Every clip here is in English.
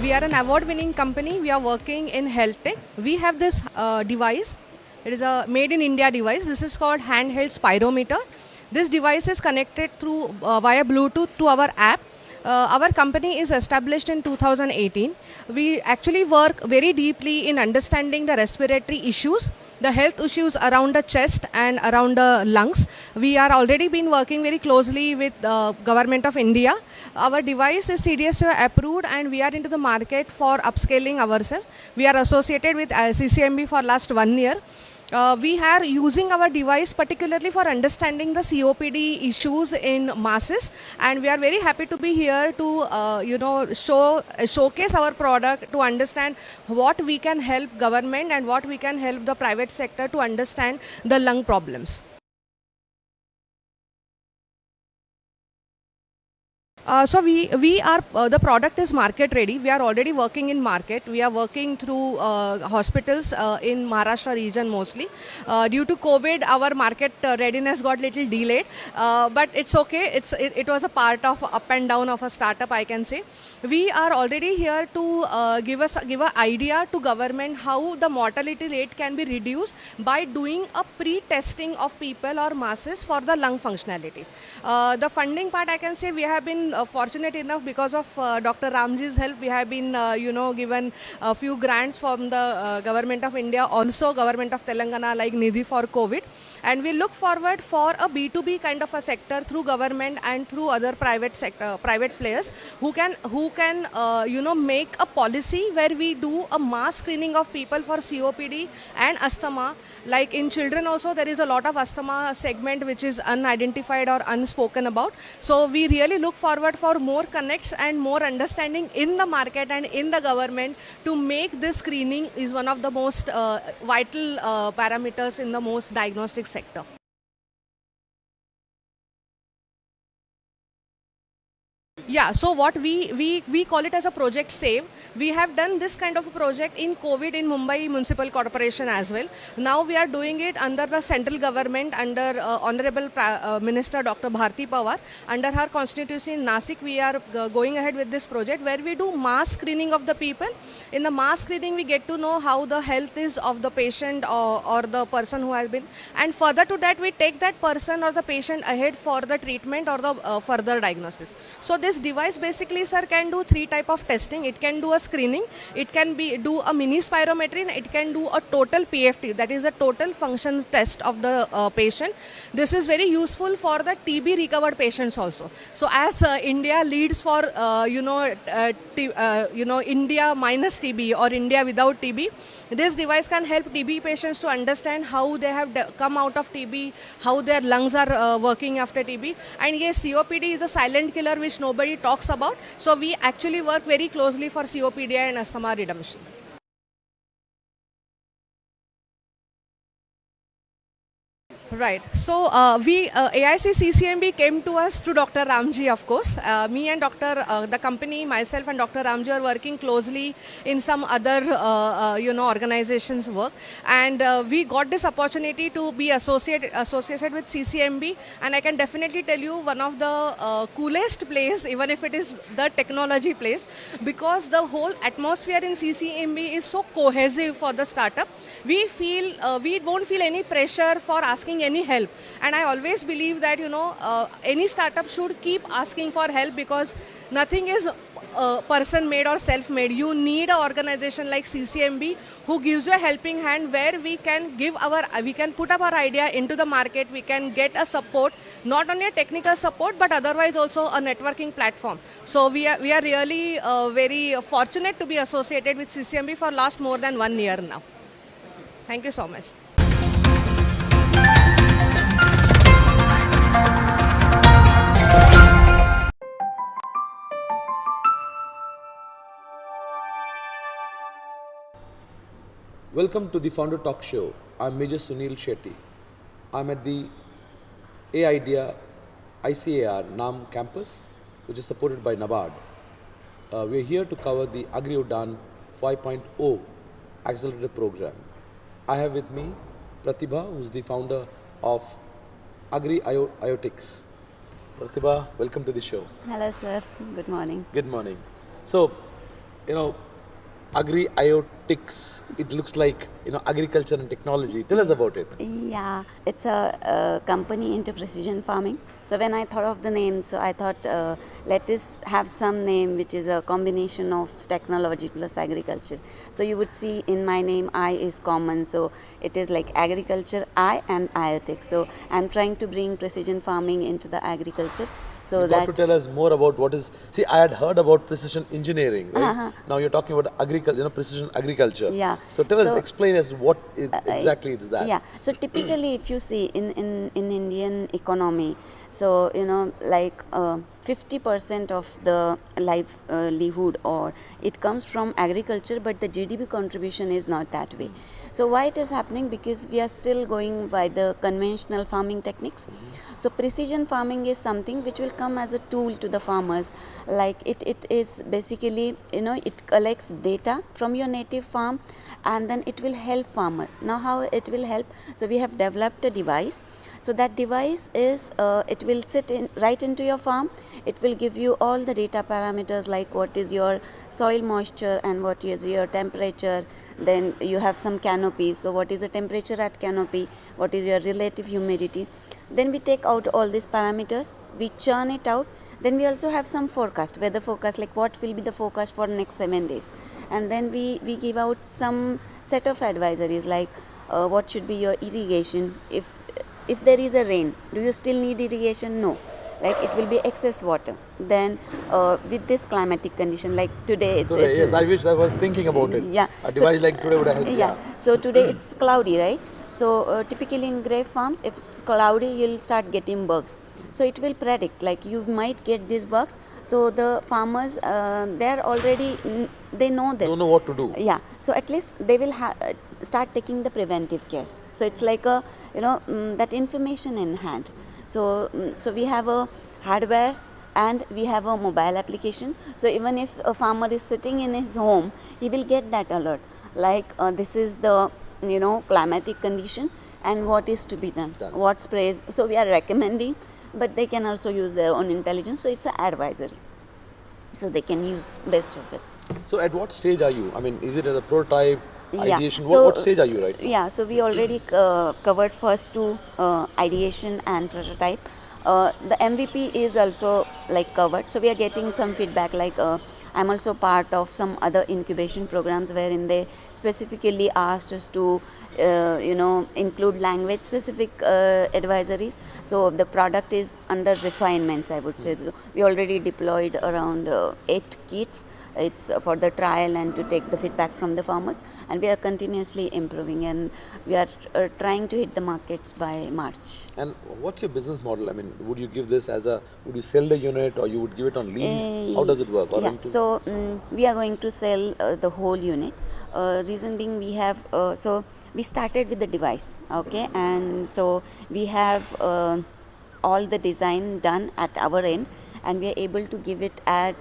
We are an award-winning company. We are working in health tech. We have this device. It is a made in India device. This is called handheld spirometer. This device is connected through via Bluetooth to our app. Our company is established in 2018. We actually work very deeply in understanding the respiratory issues, the health issues around the chest and around the lungs. We are already been working very closely with the government of India. Our device is CDSO approved and we are into the market for upscaling ourselves. We are associated with CCMB for last 1 year. We are using our device particularly for understanding the COPD issues in masses, and we are very happy to be here to showcase our product to understand what we can help government and what we can help the private sector to understand the lung problems. So we are the product is market ready. We are already working in market. We are working through hospitals in Maharashtra region mostly. Due to COVID, our market readiness got little delayed, but it's okay. It was a part of up and down of a startup, I can say. We are already here to give an idea to government how the mortality rate can be reduced by doing a pre-testing of people or masses for the lung functionality. The funding part, I can say, we have been fortunate enough because of Dr. Ramji's help. We have been given a few grants from the government of India, also government of Telangana, like Nidhi for COVID, and we look forward for a B2B kind of a sector through government and through other private players who can make a policy where we do a mass screening of people for COPD and asthma. Like in children also, there is a lot of asthma segment which is unidentified or unspoken about. So we really look forward for more connects and more understanding in the market and in the government to make this screening is one of the most vital parameters in the most diagnostic sector. Yeah, so what we call it as a project SAVE. We have done this kind of a project in COVID in Mumbai Municipal Corporation as well. Now we are doing it under the central government, under Honorable Minister Dr. Bharti Pawar. Under her constituency in Nasik, we are going ahead with this project where we do mass screening of the people. In the mass screening, we get to know how the health is of the patient or the person who has been. And further to that, we take that person or the patient ahead for the treatment or the further diagnosis. So this device basically, sir, can do 3 type of testing. It can do a screening, it can do a mini spirometry, and it can do a total PFT, that is a total function test of the patient. This is very useful for the TB recovered patients also. So as India leads for India minus TB or India without TB, this device can help TB patients to understand how they have come out of TB, how their lungs are working after TB. And yes, COPD is a silent killer which nobody talks about. So we actually work very closely for COPD and asthma reduction. Right. So AIC CCMB came to us through Dr. Ramji, of course. Me and the company, myself and Dr. Ramji are working closely in some other, organizations' work. And we got this opportunity to be associated with CCMB. And I can definitely tell you one of the coolest place, even if it is the technology place, because the whole atmosphere in CCMB is so cohesive for the startup. We won't feel any pressure for asking any help, and I always believe that any startup should keep asking for help, because nothing is person made or self made. You need an organization like CCMB who gives you a helping hand, where we can put up our idea into the market. We can get a support, not only a technical support but otherwise also a networking platform. So we are really very fortunate to be associated with CCMB for last more than 1 year now. Thank you so much. Welcome to the Founder Talk Show. I'm Major Sunil Shetty. I'm at the AIDEA ICAR NAM campus, which is supported by NABARD. We're here to cover the Agri Udan 5.0 accelerator program. I have with me Pratibha, who's the founder of Agri IoTix. Pratibha, welcome to the show. Hello, sir. Good morning. Good morning. So, you know, agri-iotics. It looks like, you know, agriculture and technology. Tell us about it. Yeah, it's a company into precision farming. So when I thought of the name, so I thought let us have some name which is a combination of technology plus agriculture. So you would see in my name I is common, so it is like agriculture I and iotics. So I'm trying to bring precision farming into the agriculture. So You got to tell us more about what is. See, I had heard about precision engineering, right? Now you're talking about agriculture, you know, precision agriculture. Yeah. So tell us, So, explain us what exactly it is that. Yeah. So typically, if you see in Indian economy, so you know, like 50% of the livelihood or it comes from agriculture, but the GDP contribution is not that way. So why it is happening? Because we are still going by the conventional farming techniques. So precision farming is something which will come as a tool to the farmers. Like it is basically, you know, it collects data from your native farm and then it will help farmer. Now how it will help? So we have developed a device. So that device is, it will sit in right into your farm. It will give you all the data parameters like what is your soil moisture and what is your temperature. Then you have some canopy. So what is the temperature at canopy? What is your relative humidity? Then we take out all these parameters. We churn it out. Then we also have some forecast, weather forecast, like what will be the forecast for next 7 days. And then we give out some set of advisories like what should be your irrigation. If there is a rain, do you still need irrigation? No. Like it will be excess water. Then with this climatic condition, like today it's Yes, I wish I was thinking about it. Yeah. A device like today would have helped. Yeah. So today it's cloudy, right? So typically in grape farms, if it's cloudy, you'll start getting bugs. So it will predict, like you might get these bugs. So the farmers, they're already, they know this. Don't know what to do. Yeah. So at least they will start taking the preventive cares. So it's like a, you know, that information in hand. So we have a hardware and we have a mobile application. So even if a farmer is sitting in his home, he will get that alert. Like this is the, you know, climatic condition and what is to be done, what sprays. So we are recommending, but they can also use their own intelligence. So it's an advisory. So they can use best of it. So at what stage are you? I mean, is it at a prototype, Yeah. ideation? So, What stage are you right now? Yeah, so we already covered first two, ideation and prototype. The MVP is also like covered. So we are getting some feedback like I'm also part of some other incubation programs wherein they specifically asked us to, you know, include language specific advisories. So the product is under refinements, I would say. So we already deployed around 8 kits. It's for the trial and to take the feedback from the farmers, and we are continuously improving, and we are trying to hit the markets by March. And what's your business model? I mean, would you give this as a, would you sell the unit or you would give it on lease? How does it work? Or Yeah, so we are going to sell the whole unit. Reason being, we have, so we started with the device, okay, and so we have all the design done at our end, and we are able to give it at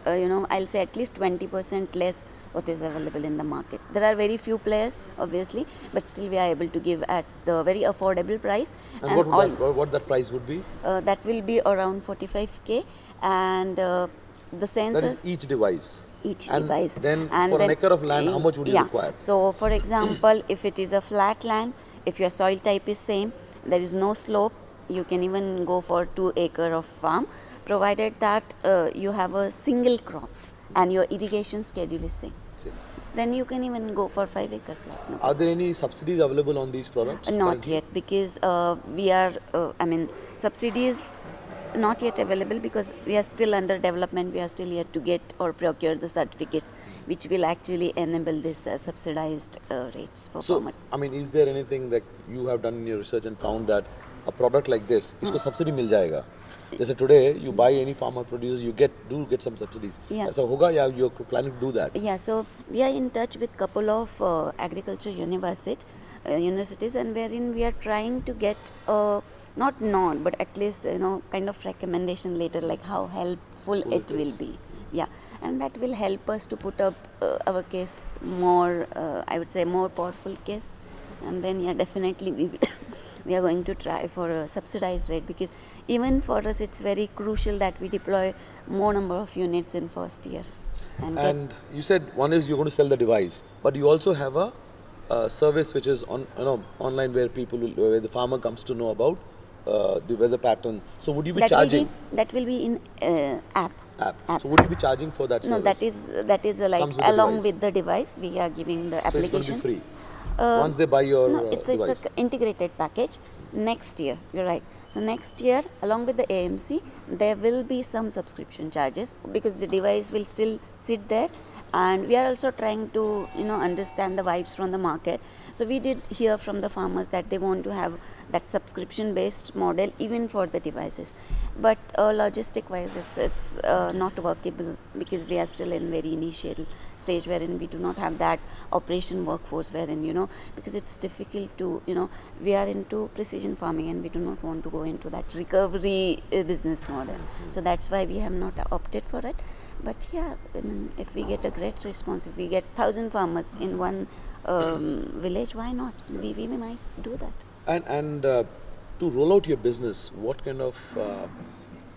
you know, I'll say at least 20% less what is available in the market. There are very few players, obviously, but still we are able to give at the very affordable price. And what that price would be? That will be around 45k, and the sensors. That is each device. Device. Then for an acre of land, how much would you require? So, for example, if it is a flat land, if your soil type is same, there is no slope, you can even go for 2 acre of farm, provided that you have a single crop and your irrigation schedule is same. Then you can even go for 5 acre plot. No. Are there any subsidies available on these products? Not currently? yet, because we are, subsidies not yet available because we are still under development. We are still yet to get or procure the certificates which will actually enable this subsidized rates for farmers. I mean, is there anything that you have done in your research and found that a product like this, इसको subsidy मिल जाएगा? जैसे today you buy any farmer producer, you do get some subsidies. Yeah. ऐसा होगा या you're planning to do that? Yeah, so we are in touch with couple of agriculture universities, and wherein we are trying to get but at least, you know, kind of recommendation later, like how helpful it will be. Yeah, and that will help us to put up our case more, I would say more powerful case, and then yeah, definitely we are going to try for a subsidized rate, because even for us it's very crucial that we deploy more number of units in first year. And you said one is you're going to sell the device, but you also have a service which is online where where the farmer comes to know about the weather patterns. So would you be charging? That will be in app. So would you be charging for that No, service? that is like Comes with the along device. with the device we are giving the So it's application. going to be free once they buy your No, it's device. a integrated package. Next year, you're right. So next year, along with the AMC, there will be some subscription charges because the device will still sit there, and we are also trying to understand the vibes from the market. So we did hear from the farmers that they want to have that subscription based model even for the devices, but logistic wise it's not workable because we are still in very initial stage wherein we do not have that operation workforce wherein because it's difficult to we are into precision farming and we do not want to go into that recovery business model. So that's why we have not opted for it. But yeah, I mean, if we get a great response, if we get 1,000 farmers in one village, why not? We might do that. And to roll out your business, what kind of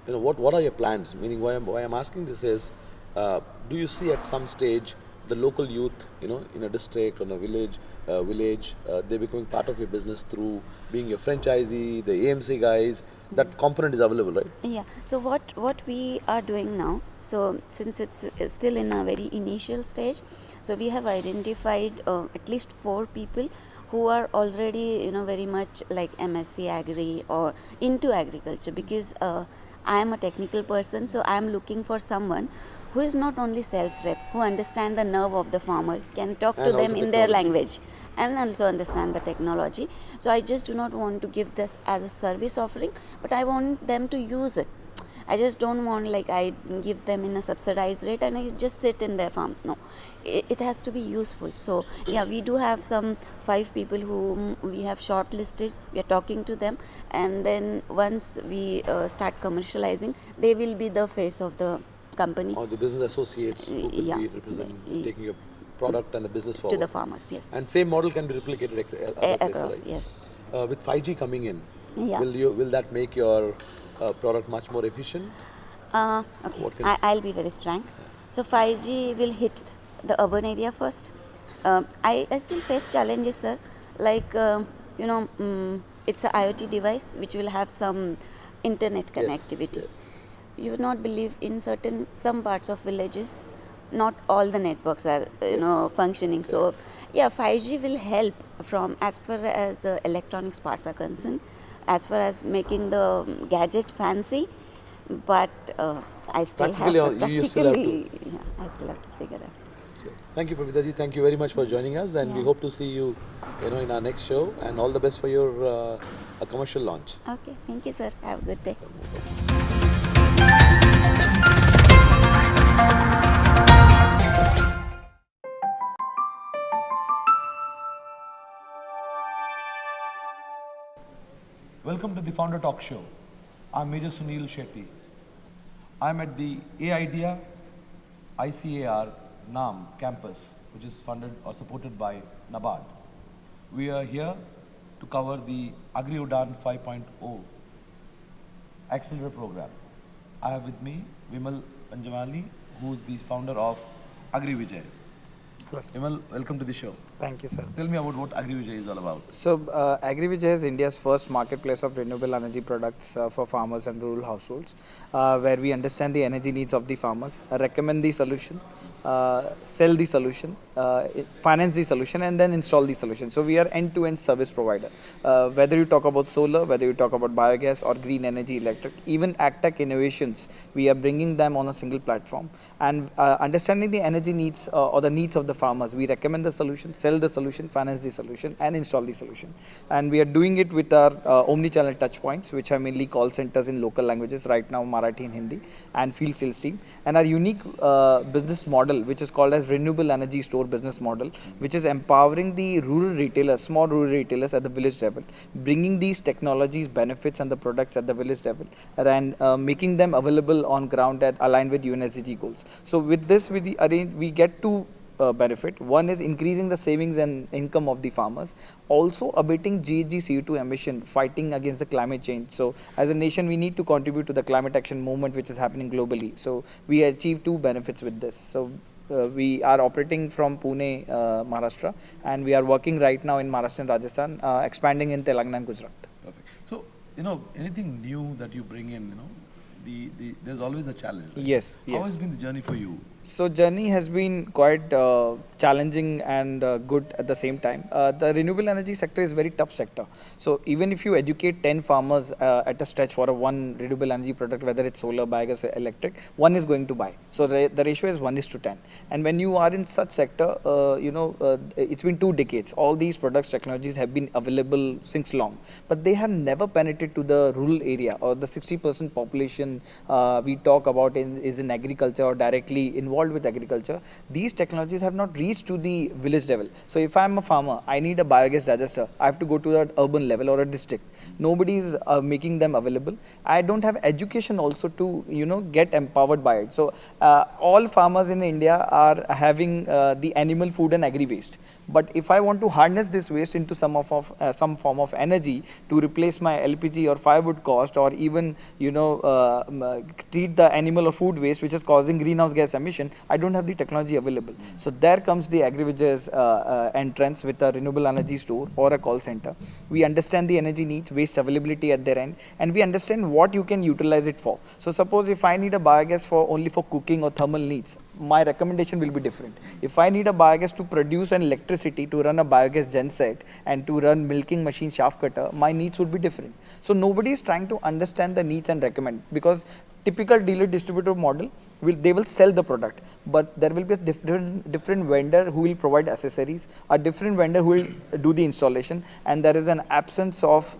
what are your plans? Meaning, why I'm asking this is, do you see at some stage the local youth, in a district or in a village, they're becoming part of your business through being your franchisee, the AMC guys? That component is available, right? Yeah. So what we are doing now, so since it's still in a very initial stage, so we have identified at least 4 people who are already very much like MSc Agri or into agriculture, because I am a technical person, so I am looking for someone who is not only sales rep, who understand the nerve of the farmer, can talk to And them also in their technology. language and also understand the technology. So I just do not want to give this as a service offering, but I want them to use it. I just don't want like I give them in a subsidized rate and I just sit in their farm. No, it has to be useful. So yeah, we do have some 5 people whom we have shortlisted. We are talking to them, and then once we start commercializing, they will be the face of the company Or the business associates who will Yeah. be representing, taking your product and the business forward. to the farmers. Yes, And same model can be replicated other places, across. right? Yes. With 5G coming in, Yeah. will that make your product much more efficient? Okay, What can- I'll be very frank. So 5G will hit the urban area first. I still face challenges, sir. Like it's an IoT device which will have some internet Yes, connectivity. yes. You would not believe in some parts of villages, not all the networks are Yes. functioning. So yeah, 5G will help from as far as the electronics parts are concerned, as far as making the gadget fancy. But I still Practically, have to you still have to- practically, yeah, I still have to figure out. Thank you, Pavita ji. Thank you very much for joining us, and we Yeah. hope to see you, in our next show. And all the best for your commercial launch. Okay, thank you, sir. Have a good day. Welcome to the Founder Talk Show. I'm Major Sunil Shetty. I'm at the A-IDEA ICAR NAM campus, which is funded or supported by NABARD. We are here to cover the Agri Udan 5.0 Accelerator program. I have with me Vimal Panjwani, who is the founder of Agri Vijay. Hello, sir. Vimal, welcome to the show. Thank you, sir. Tell me about what Agri Vijay is all about. So, AgriVijay is India's first marketplace of renewable energy products for farmers and rural households, where we understand the energy needs of the farmers, recommend the solution, sell the solution, finance the solution, and then install the solution. So, we are end-to-end service provider. Whether you talk about solar, whether you talk about biogas or green energy, electric, even agtech innovations, we are bringing them on a single platform. And understanding the energy needs or the needs of the farmers, we recommend the solution, sell the solution, finance the solution, and install the solution. And we are doing it with our omni-channel touch points, which are mainly call centers in local languages, right now Marathi and Hindi, and field sales team. And our unique business model, which is called as renewable energy store business model, which is empowering the rural retailers, small rural retailers at the village level, bringing these technologies, benefits, and the products at the village level, and making them available on ground at aligned with UNSDG goals. So with this, we get to benefit. One is increasing the savings and income of the farmers, also abating GHG CO2 emission, fighting against the climate change. So as a nation, we need to contribute to the climate action movement which is happening globally. So we achieve 2 benefits with this. So We are operating from Pune, Maharashtra, and we are working right now in Maharashtra and Rajasthan, expanding in Telangana and Gujarat. Perfect. So, anything new that you bring in, there's always a challenge. Right? Yes, How yes. has been the journey for you? So journey has been quite challenging and good at the same time. The renewable energy sector is very tough sector. So even if you educate 10 farmers at a stretch for a one renewable energy product, whether it's solar, biogas, or electric, one is going to buy. So the ratio is 1:10. And when you are in such sector, it's been 2 decades. All these products, technologies have been available since long, but they have never penetrated to the rural area or the 60% population we talk about is in agriculture or directly involved with agriculture. These technologies have not reached to the village level. So if I'm a farmer, I need a biogas digester, I have to go to that urban level or a district. Nobody is making them available. I don't have education also to get empowered by it. So all farmers in India are having the animal food and agri waste. But if I want to harness this waste into some form of energy to replace my LPG or firewood cost, or even treat the animal or food waste which is causing greenhouse gas emission, I don't have the technology available. So there comes the AgriVijay's entrance with a renewable energy store or a call center. We understand the energy needs, waste availability at their end, and we understand what you can utilize it for. So suppose if I need a biogas only for cooking or thermal needs, my recommendation will be different. If I need a biogas to produce an electricity, to run a biogas genset and to run milking machine, shaft cutter, my needs would be different. So nobody is trying to understand the needs and recommend, because typical dealer distributor model they will sell the product, but there will be a different vendor who will provide accessories, a different vendor who will do the installation, and there is an absence of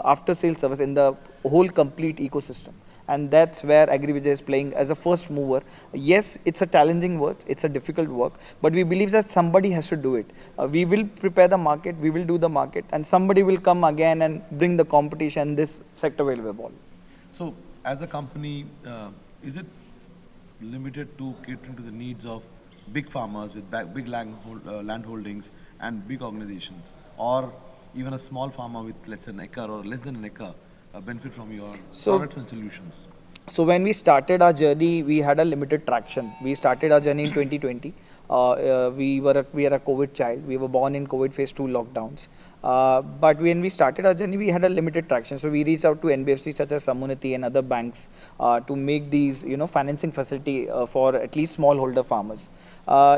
after sales service in the whole complete ecosystem. And that's where AgriVijay is playing as a first mover. Yes, it's a challenging work, it's a difficult work, but we believe that somebody has to do it. We will prepare the market, we will do the market, and somebody will come again and bring the competition. This sector will evolve. So, as a company, is it limited to catering to the needs of big farmers with big land holdings and big organizations, or even a small farmer with, let's say, an acre or less than an acre benefit from your products and solutions? So when we started our journey, we had a limited traction. We started our journey in 2020. We are a COVID child. We were born in COVID phase 2 lockdowns. But when we started our journey, we had a limited traction. So we reached out to NBFCs such as Samunati and other banks to make these, financing facility for at least smallholder farmers.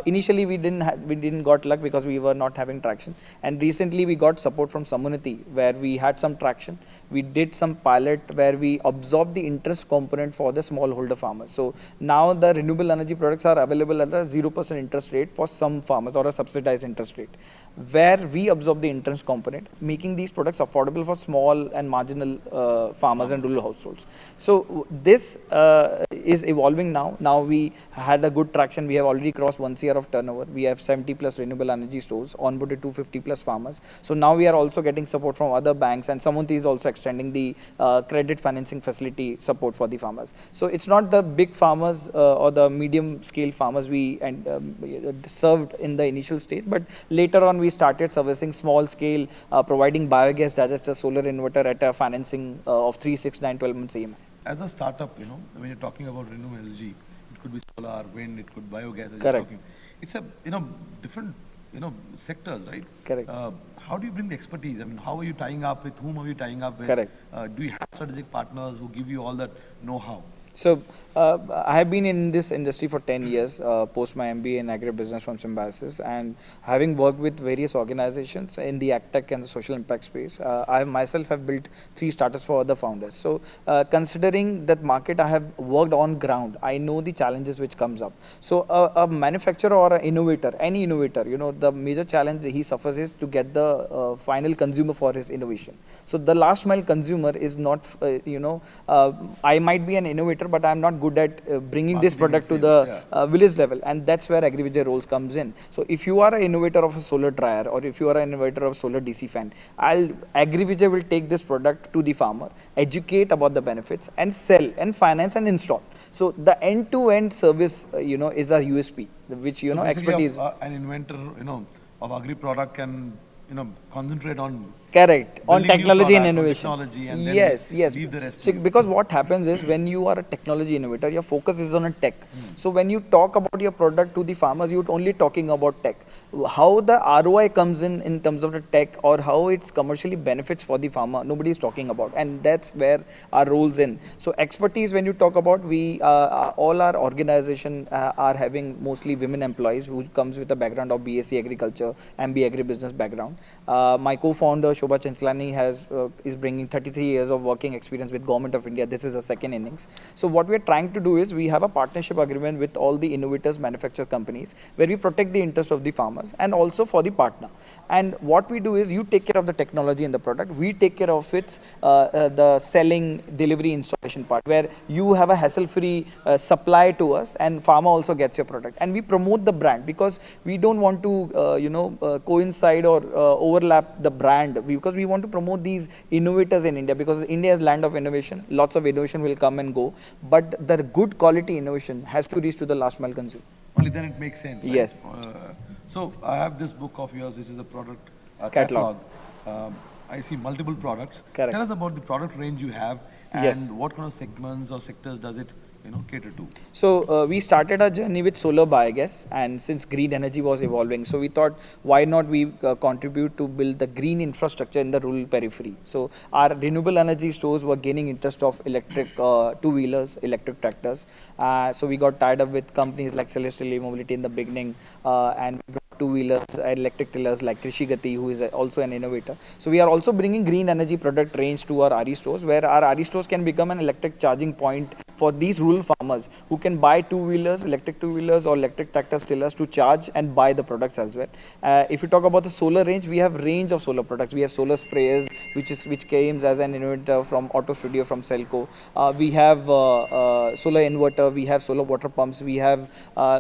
Initially, we didn't got luck because we were not having traction. And recently, we got support from Samunati, where we had some traction. We did some pilot where we absorbed the interest component for the smallholder farmers. So now the renewable energy products are available at a 0% interest rate for some farmers, or a subsidized interest rate, where we absorb the interest component, making these products affordable for small and marginal farmers and rural households. So this is evolving now. Now we had a good traction. We have already crossed 1 crore of turnover. We have 70 plus renewable energy stores, onboarded 250 plus farmers. So now we are also getting support from other banks, and Samunti is also extending the credit financing facility support for the farmers. So it's not the big farmers or the medium scale farmers we served in the initial stage, but later on we started servicing small scale, providing biogas digester, solar inverter at a financing of 3, 6, 9, 12 months EMI. As a startup, when you're talking about renewable energy, it could be solar, wind, it could be biogas. As Correct. you're talking. It's a different sectors, right? Correct. How do you bring the expertise? I mean, how are you tying up with? Whom are you tying up with? Correct. Do you have strategic partners who give you all that know-how? So I have been in this industry for 10 years, post my MBA in agribusiness from Symbiosis, and having worked with various organizations in the agtech and the social impact space, I myself have built 3 startups for other founders. So considering that market, I have worked on ground. I know the challenges which comes up. So a manufacturer or an innovator, any innovator, the major challenge he suffers is to get the final consumer for his innovation. So the last mile consumer is not, I might be an innovator, but I'm not good at bringing this product to the village level, and that's where AgriVijay roles comes in. So if you are an innovator of a solar dryer, or if you are an innovator of solar DC fan, AgriVijay will take this product to the farmer, educate about the benefits, and sell and finance and install. So the end-to-end service, is our USP, which So expertise. an inventor, of agri product can concentrate on Correct. On building new technology and products, on innovation. technology, and then Yes, yes. leave the rest So, to you. because what happens is when you are a technology innovator, your focus is on a tech. So when you talk about your product to the farmers, you're only talking about tech. How the ROI comes in terms of the tech, or how it's commercially benefits for the farmer, nobody is talking about, and that's where our roles in. So expertise, when you talk about, we all our organization are having mostly women employees who comes with a background of BSc Agriculture, MBA Agribusiness background. My co-founder Shobha Chanchlani is bringing 33 years of working experience with Government of India. This is a second innings. So what we are trying to do is we have a partnership agreement with all the innovators, manufacturer companies, where we protect the interests of the farmers and also for the partner. And what we do is you take care of the technology and the product. We take care of its the selling, delivery, installation part, where you have a hassle-free supply to us, and farmer also gets your product. And we promote the brand because we don't want to coincide or overlap the brand, because we want to promote these innovators in India, because India is land of innovation. Lots of innovation will come and go, but the good quality innovation has to reach to the last mile consumer. Only then it makes sense. Right? Yes. So I have this book of yours, which is a product Catalog. I see multiple products. Correct. Tell us about the product range you have, and Yes. what kind of segments or sectors does it cater to? So we started our journey with solar biogas, and since green energy was evolving, so we thought, why not we contribute to build the green infrastructure in the rural periphery. So our renewable energy stores were gaining interest of electric two-wheelers, electric tractors. So we got tied up with companies like Celestial E-Mobility in the beginning, and we brought two-wheelers, electric tillers like Krishi Gati, who is also an innovator. So we are also bringing green energy product range to our RE stores, where our RE stores can become an electric charging point for these rural farmers who can buy two-wheelers, electric two-wheelers or electric tractor tillers to charge and buy the products as well. If you talk about the solar range, we have range of solar products. We have solar sprayers, which came as an innovator from Auto Studio from Selco. We have solar inverter, we have solar water pumps, we have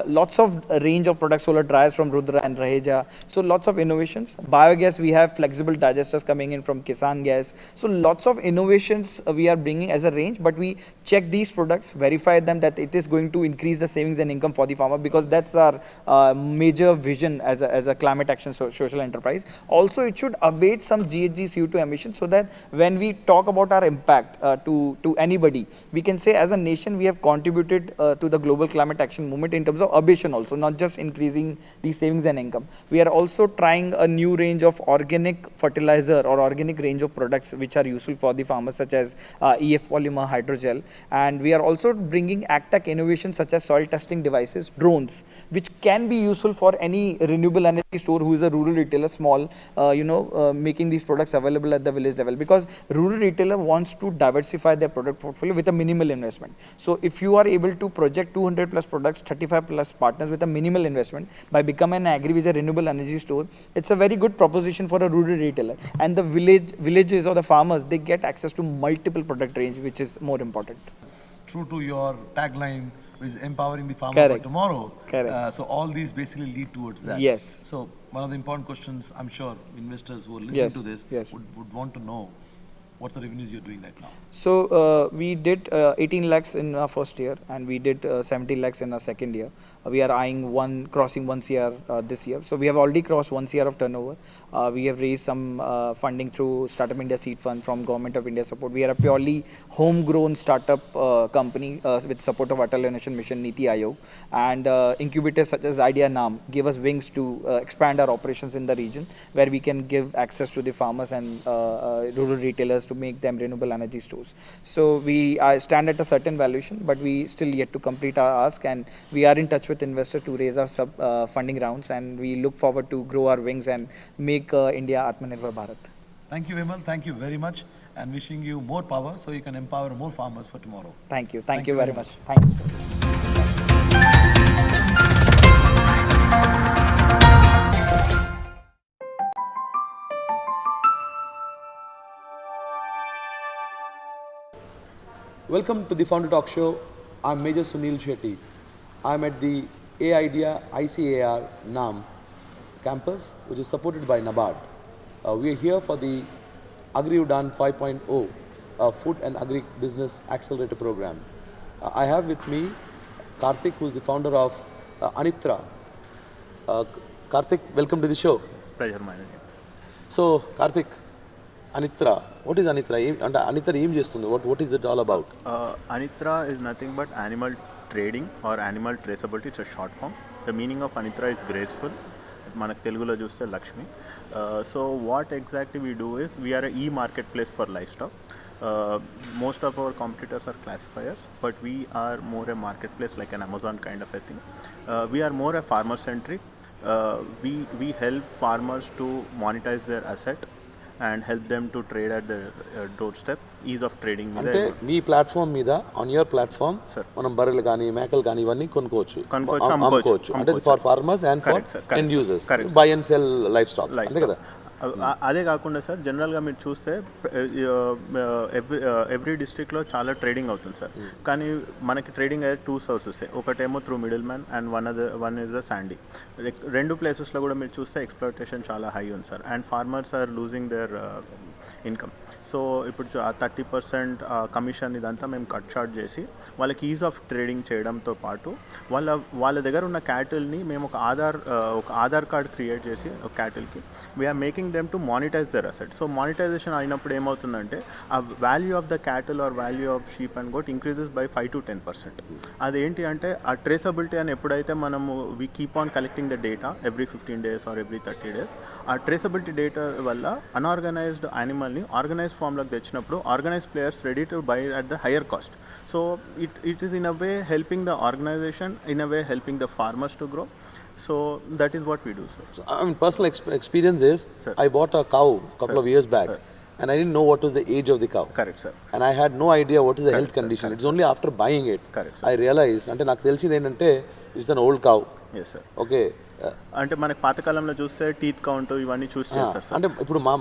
lots of range of products, solar dryers from Rudra and Raheja. So lots of innovations. Biogas, we have flexible digesters coming in from Kisan Gas. So lots of innovations we are bringing as a range, but we check these products, verify them that it is going to increase the savings and income for the farmer, because that's our major vision as a climate action social enterprise. Also, it should abate some GHG CO2 emissions, so that when we talk about our impact to anybody, we can say as a nation we have contributed to the global climate action movement in terms of abatement also, not just increasing the savings and income. We are also trying a new range of organic fertilizer or organic range of products which are useful for the farmers, such as EF polymer, hydrogel, and we are also bringing AgTech innovations such as soil testing devices, drones, which can be useful for any renewable energy store who is a rural retailer, small, making these products available at the village level, because rural retailer wants to diversify their product portfolio with a minimal investment. So if you are able to project 200 plus products, 35 plus partners with a minimal investment by becoming an agrivision renewable energy store, it's a very good proposition for a rural retailer, and the villages or the farmers, they get access to multiple product range, which is more important. True to your tagline, which is empowering the farmer Correct. for tomorrow. Correct. So all these basically lead towards that. Yes. So one of the important questions, I'm sure investors who are listening Yes, to this yes. would want to know, what's the revenues you're doing right now? So we did 18 lakhs in our first year, and we did 70 lakhs in our second year. We are eyeing crossing 1 CR this year. So we have already crossed 1 CR of turnover. We have raised some funding through Startup India Seed Fund from Government of India support. We are a purely homegrown startup company with support of Atal Innovation Mission, Niti Aayog, and incubators such as Idea Naam give us wings to expand our operations in the region, where we can give access to the farmers and rural retailers to make them renewable energy stores. So we stand at a certain valuation, but we still yet to complete our ask, and we are in touch with investors to raise our funding rounds, and we look forward to grow our wings and make India Atmanirbhar Bharat. Thank you, Vimal. Thank you very much, and wishing you more power so you can empower more farmers for tomorrow. Thank you. Thank you very much. Thank you, sir. Welcome to the Founder Talk Show. I'm Major Sunil Shetty. I'm at the A-IDEA ICAR NAM campus, which is supported by NABARD. We are here for the Agri Udan 5.0 Food and Agri Business Accelerator Program. I have with me Karthik, who is the founder of Anitra. Karthik, welcome to the show. Pleasure, mine. So, Karthik, Anitra. What is Anitra? అంటే Anitra ఏం చేస్తుంది? What is it all about? Anitra is nothing but animal trading or animal traceability. It's a short form. The meaning of Anitra is graceful. మనకు తెలుగులో చూస్తే Lakshmi. So what exactly we do is we are e market place for livestock. Most of our competitors are classifiers, but we are more a marketplace like an Amazon kind of a thing. We are more a farmer centric. We help farmers to monetize their asset and help them to trade at their doorstep. Ease of trading. అంటే మీ platform మీద on your platform Sir. మనం బర్రెలు కానీ మేకలు కానీ ఇవన్నీ కొనుక్కోవచ్చు, కొనుక్కోవచ్చు, అమ్ముకోవచ్చు. అంటే for farmers and for Correct, sir. Correct, end sir. Users, Correct, by and cell life stock, అంతే కదా? అదే కాకుండా సార్ జనరల్గా మీరు చూస్తే ఎవ్రీ డిస్ట్రిక్ట్లో చాలా ట్రేడింగ్ అవుతుంది సార్. కానీ మనకి ట్రేడింగ్ అయ్యే 2 సోర్సెస్, ఒకటేమో through middle man and one is the sandy. రెండు ప్లేసెస్లో కూడా మీరు చూస్తే ఎక్స్‌ప్లాయిటేషన్ చాలా హై ఉంది sir. And farmers are losing their income. So ఇప్పుడు 30% కమిషన్ ఇదంతా మేము కట్ షార్ట్ చేసి వాళ్ళకి ఈజ్ ఆఫ్ ట్రేడింగ్ చేయడంతో పాటు వాళ్ళ దగ్గర ఉన్న క్యాటిల్ని మేము ఒక ఆధార్ కార్డ్ క్రియేట్ చేసి ఒక క్యాటిల్కి we are making them to monetize their asset. So monetization అయినప్పుడు ఏమవుతుందంటే ఆ value of the cattle or value of sheep and goat increases by 5 to 10%. అదేంటి అంటే ఆ ట్రేసబిలిటీ అని ఎప్పుడైతే మనము we keep on collecting the data every 15 days or every 30 days, ఆ ట్రేసబిలిటీ డేటా వల్ల అన్ఆర్గనైజ్డ్ యానిమల్ని ఆర్గనైజ్ ఫామ్లోకి తెచ్చినప్పుడు organise players ready to buy at the higher cost. So it is in a way helping the organisation, in a way helping the farmers to grow. So that is what we do, sir. So, I mean, personal experience is, Sir. I bought a cow a couple Sir. of years back, Sir. and I didn't know what was the age of the cow. Correct, sir. And I had no idea what is the Correct, health sir. condition. Correct, It's only after buying it Correct, sir. I realized, అంటే నాకు తెలిసింది ఏంటంటే it's an old cow. Yes, sir. Okay, అంటే మనకి పాతకాలంలో చూస్తే teeth count ఇవన్నీ చూస్ చేస్తారు సార్. అంటే ఇప్పుడు మా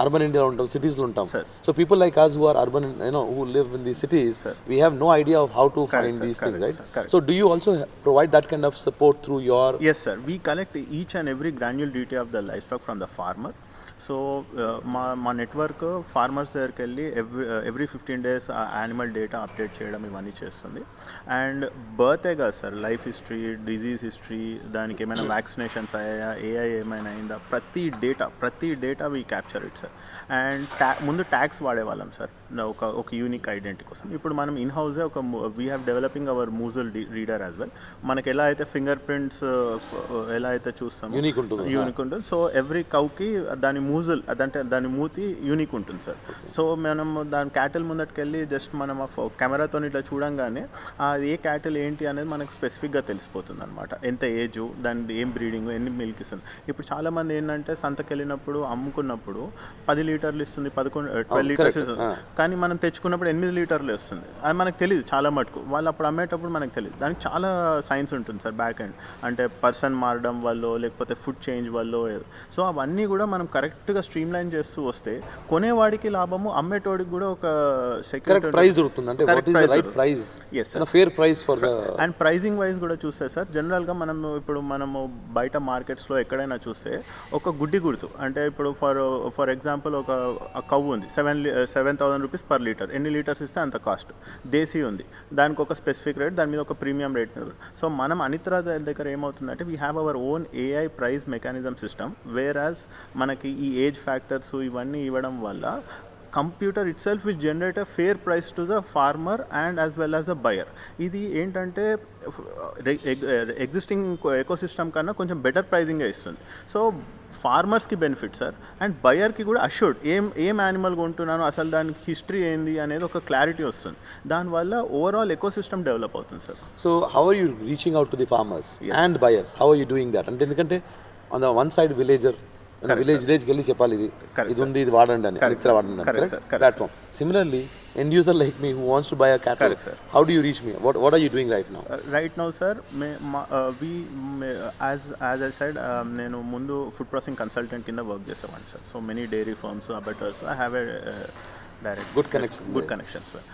అర్బన్ ఇండియాలో ఉంటాం, సిటీస్లో ఉంటాం. Sir. So people like us who are urban, who live in the cities, Sir. we have no idea of how to Correct, find sir. these things, Correct, right? sir. Correct. So do you also provide that kind of support through your... Yes, sir. We collect each and every granular detail of the livestock from the farmer. So మా network farmers దగ్గరికి వెళ్ళి every 15 days animal data update చేయడం ఇవన్నీ చేస్తుంది. And బర్తే కాదు sir, life history, disease history, దానికి ఏమైనా వ్యాక్సినేషన్స్ అయ్యాయా, ఏఐ ఏమైనా అయిందా, ప్రతి data we capture it sir. And ముందు ట్యాగ్స్ వాడేవాళ్ళం సార్ ఒక యూనిక్ ఐడెంటిటీ కోసం. ఇప్పుడు మనం ఇన్ హౌసే we have developing our muzzle reader as well. మనకి ఎలా అయితే ఫింగర్ ప్రింట్స్ ఎలా అయితే చూస్తామో యూనిక్ ఉంటుంది. సో ఎవ్రీ కౌకి దాని మూజల్, అదంటే దాని మూతి యూనిక్ ఉంటుంది సార్. సో మనం దాని క్యాటిల్ ముందటికి వెళ్ళి జస్ట్ మనం కెమెరాతో ఇట్లా చూడంగానే అది ఏ క్యాటిల్ ఏంటి అనేది మనకు స్పెసిఫిక్గా తెలిసిపోతుంది అనమాట. ఎంత ఏజు, దాని ఏం బ్రీడింగ్, ఎన్ని మిల్క్ ఇస్తుంది. ఇప్పుడు చాలామంది ఏంటంటే సంతకి వెళ్ళినప్పుడు అమ్ముకున్నప్పుడు 10 లీటర్లు ఇస్తుంది, 12 లీటర్స్ ఇస్తుంది. కానీ మనం తెచ్చుకున్నప్పుడు 8 లీటర్లు వస్తుంది. అది మనకు తెలియదు చాలా మటుకు. వాళ్ళు అప్పుడు అమ్మేటప్పుడు మనకు తెలియదు. దానికి చాలా సైన్స్ ఉంటుంది సార్ బ్యాక్ ఎండ్. అంటే పర్సన్ మారడం వల్ల, లేకపోతే ఫుడ్ చేంజ్ వల్ల. సో అవన్నీ కూడా మనం కరెక్ట్గా స్ట్రీమ్ లైన్ చేస్తూ వస్తే కొనేవాడికి లాభము, అమ్మేటోడికి కూడా ఒక కరెక్ట్ ప్రైస్ దొరుకుతుంది. అంటే what is the right price, fair price for the... and pricing wise కూడా చూస్తే సార్ జనరల్గా మనము బయట మార్కెట్స్లో ఎక్కడైనా చూస్తే ఒక గుడ్డి గుర్తు, అంటే ఇప్పుడు ఫర్ ఎగ్జాంపుల్ ఒక కవ్వు ఉంది, 7,000 రూపీస్ పర్ లీటర్, ఎన్ని లీటర్స్ ఇస్తే అంత కాస్ట్. దేశీ ఉంది, దానికి ఒక స్పెసిఫిక్ రేట్, దాని మీద ఒక ప్రీమియం రేట్ మీద. సో మనం అనిత్రా దగ్గర ఏమవుతుందంటే we have our own AI price mechanism system, whereas మనకి ఈ ఏజ్ ఫ్యాక్టర్స్ ఇవన్నీ ఇవ్వడం వల్ల computer itself will generate a fair price to the farmer and as well as the buyer. ఇది ఏంటంటే ఎగ్జిస్టింగ్ ఎకోసిస్టమ్ కన్నా కొంచెం better ప్రైజింగ్గా ఇస్తుంది. సో ఫార్మర్స్కి బెనిఫిట్ సార్, అండ్ బయర్కి కూడా అష్యూర్డ్ ఏం యానిమల్ కొంటున్నాను, అసలు దానికి హిస్టరీ ఏంది అనేది ఒక క్లారిటీ వస్తుంది. దానివల్ల ఓవరాల్ ఎకోసిస్టమ్ డెవలప్ అవుతుంది sir. So how are you reaching out to the farmers and buyers? How are you doing that? అంటే ఎందుకంటే ఆన్ ద వన్ సైడ్ విలేజ్కి వెళ్ళి చెప్పాలి ఇది ఉంది, ఇది వాడండి అని, అనిత్రా వాడండి అని, platform. Similarly, end user like me who wants to buy a cattle, how do you reach me? What are you doing right now? Right now, sir, as I said, నేను ముందు ఫుడ్ ప్రాసెసింగ్ కన్సల్టెంట్ కింద work చేసేవాడిని sir. So many dairy farms, abattoirs, I have direct good connections sir.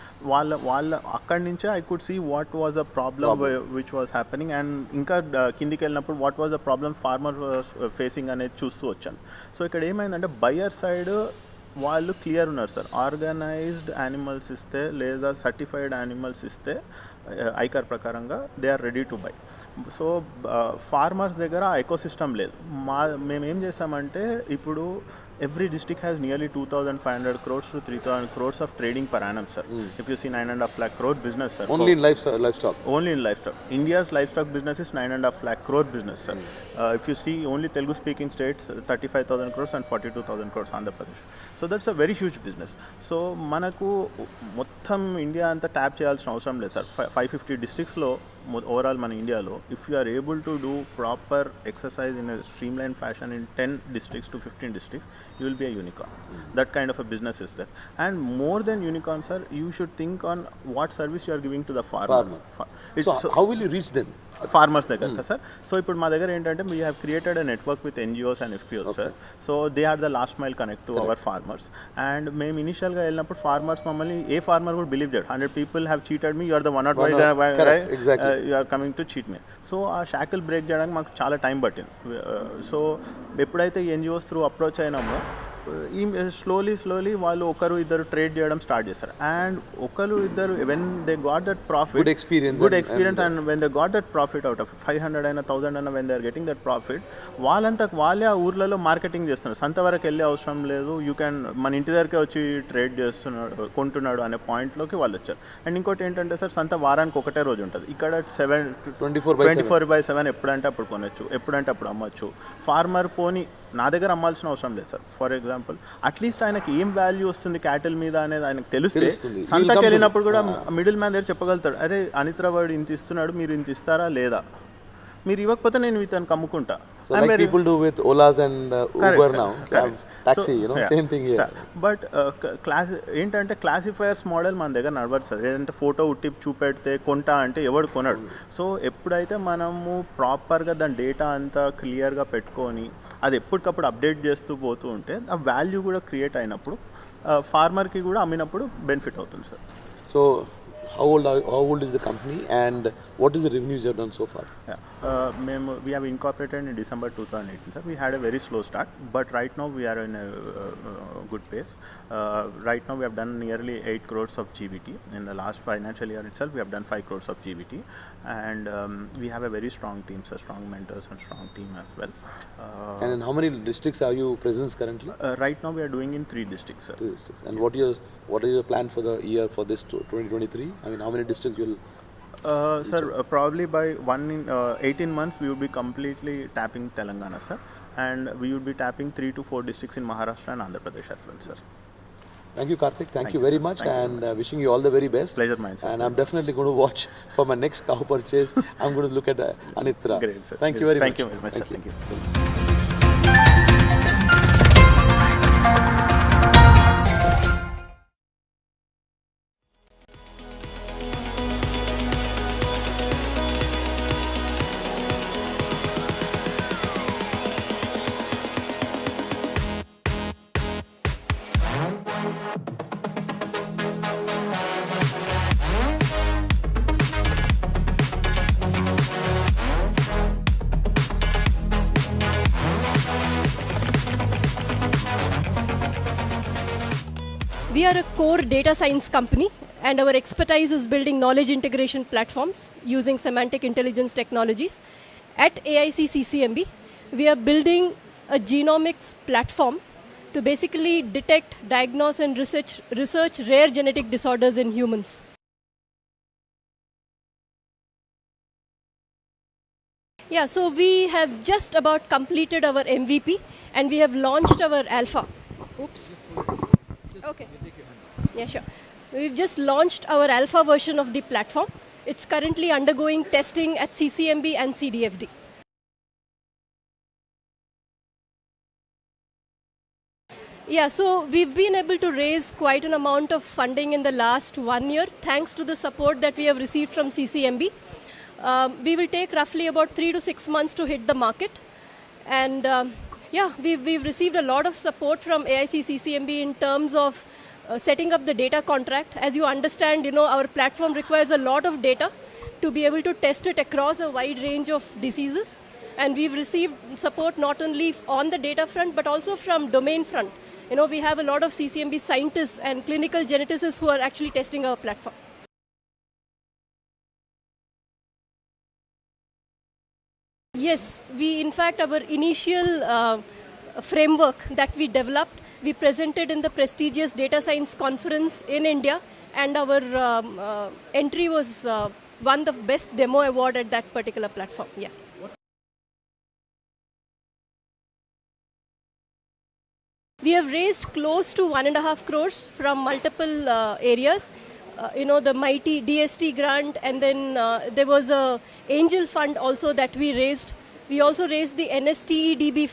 వాళ్ళ అక్కడి నుంచే I could see what was a problem which was happening, and ఇంకా కిందికి వెళ్ళినప్పుడు what was a problem farmer facing అనేది చూస్తూ వచ్చాను. సో ఇక్కడ ఏమైందంటే బయర్ సైడ్ వాళ్ళు క్లియర్ ఉన్నారు సార్. ఆర్గనైజ్డ్ యానిమల్స్ ఇస్తే లేదా సర్టిఫైడ్ యానిమల్స్ ఇస్తే ఐకార్ ప్రకారంగా they are ready to by. So farmers దగ్గర ఆ ఎకోసిస్టమ్ లేదు. మేమేం చేసామంటే ఇప్పుడు every district has nearly 2,500 crores to 3,000 crores of trading per annum, sir. If you see 9.5 lakh crore business, sir. Only in livestock. Only in livestock. India's livestock business is 9.5 lakh crore business, sir. If you see only Telugu speaking states, 35,000 crores and 42,000 crores Andhra Pradesh. So that's a very huge business. So manaku మొత్తం India అంతా tap చేయాల్సిన అవసరం లేదు sir. 550 డిస్ట్రిక్ట్స్లో overall మన ఇండియాలో if you are able to do proper exercise in streamline fashion in 10 districts to 15 districts, you will be a unicorn. That kind of a business is there. And more than unicorn, sir, you should think on what service you are giving to the farmer. So how will you reach them? Farmers దగ్గర sir. So ఇప్పుడు మా దగ్గర ఏంటంటే we have created a network with NGOs and FPOs sir. So they are the last mile connect to our farmers. And మేము ఇనిషియల్గా వెళ్ళినప్పుడు farmers మమ్మల్ని a farmer కూడా బిలీవ్ చేయడు. 100 people have cheated me, you are the 105 guy, you are coming to cheat me. So ఆ షాకిల్ break చేయడానికి మాకు చాలా టైం పట్టింది. సో ఎప్పుడైతే ఎన్జిఓస్ త్రూ అప్రోచ్ అయినామో ఈ స్లోలీ వాళ్ళు ఒకరు ఇద్దరు ట్రేడ్ చేయడం స్టార్ట్ చేస్తారు. అండ్ ఒకరు ఇద్దరు when they got that profit, good experience and when they got that profit out of 500 అయినా 1000 అయినా when they are getting that profit, వాళ్ళంతా వాళ్ళే ఆ ఊర్లలో మార్కెటింగ్ చేస్తున్నారు. సంత వరకు వెళ్ళే అవసరం లేదు, యూ క్యాన్ మన ఇంటి దగ్గరకే వచ్చి ట్రేడ్ చేస్తున్నాడు కొంటున్నాడు అనే పాయింట్లోకి వాళ్ళు వచ్చారు. అండ్ ఇంకోటి ఏంటంటే సార్, సంత వారానికి ఒకటే రోజు ఉంటుంది. ఇక్కడ 24/7 ఎప్పుడంటే అప్పుడు కొనొచ్చు, ఎప్పుడంటే అప్పుడు అమ్మచ్చు. ఫార్మర్ పోని నా దగ్గర అమ్మాల్సిన అవసరం లేదు సార్. ఫర్ ఎగ్జాంపుల్ అట్లీస్ట్ ఆయనకి ఏం వాల్యూ వస్తుంది క్యాటిల్ మీద అనేది ఆయనకు తెలుస్తుంది. సంతకి వెళ్ళినప్పుడు కూడా మిడిల్ మ్యాన్ దగ్గర చెప్పగలుగుతాడు, అరే అనిత్ర వాడు ఇంత ఇస్తున్నాడు, మీరు ఇంత ఇస్తారా లేదా, మీరు ఇవ్వకపోతే నేను ఇతను కమ్ముకుంటా. So like people do with Olas and Uber now. Taxi, same thing here. But class ఏంటంటే క్లాసిఫైయర్స్ మోడల్ మన దగ్గర నడవదు సార్. ఏదంటే ఫోటో ఉట్టి చూపెడితే కొంటా అంటే ఎవడు కొనడు. సో ఎప్పుడైతే మనము ప్రాపర్గా దాని డేటా అంతా క్లియర్గా పెట్టుకొని అది ఎప్పటికప్పుడు అప్డేట్ చేస్తూ పోతూ ఉంటే ఆ వాల్యూ కూడా క్రియేట్ అయినప్పుడు ఫార్మర్కి కూడా అమ్మినప్పుడు బెనిఫిట్ అవుతుంది sir. So how old is the company and what is the revenues you have done so far? We have incorporated in December 2018, sir. We had a very slow start, but right now we are in a good pace. Right now we have done nearly 8 crores of GBT. In the last financial year itself, we have done 5 crores of GBT, and we have a very strong team, sir, strong mentors and strong team as well. And in how many districts are you present currently? Right now we are doing in 3 districts, sir. 3 districts. And what is your plan for the year for this 2023? I mean, how many districts will? Sir, probably by 18 months we will be completely tapping Telangana, sir, and we will be tapping 3 to 4 districts in Maharashtra and Andhra Pradesh as well, sir. Thank you, Karthik. Thank you very much, and wishing you all the very best. Pleasure mine, sir. And I'm definitely going to watch for my next cow purchase. I'm going to look at Anitra. Great, sir. Thank you very much. Thank you very much, sir. Thank you. We are a core data science company, and our expertise is building knowledge integration platforms using semantic intelligence technologies. At AIC CCMB, we are building a genomics platform to basically detect, diagnose, and research rare genetic disorders in humans. Yeah, so we have just about completed our MVP and we have launched our alpha. Oops. Okay. Yeah, sure. We've just launched our alpha version of the platform. It's currently undergoing testing at CCMB and CDFD. Yeah, so we've been able to raise quite an amount of funding in the last 1 year thanks to the support that we have received from CCMB. We will take roughly about 3 to 6 months to hit the market. And yeah, we've received a lot of support from AIC CCMB in terms of setting up the data contract. As you understand, our platform requires a lot of data to be able to test it across a wide range of diseases. And we've received support not only on the data front, but also from domain front. We have a lot of CCMB scientists and clinical geneticists who are actually testing our platform. Yes, in fact, our initial framework that we developed. We presented in the prestigious Data Science Conference in India, and our entry was won the best demo award at that particular platform. Yeah. We have raised close to 1.5 crores from multiple areas. The mighty DST grant, and then there was a angel fund also that we raised. We also raised the NSTEDB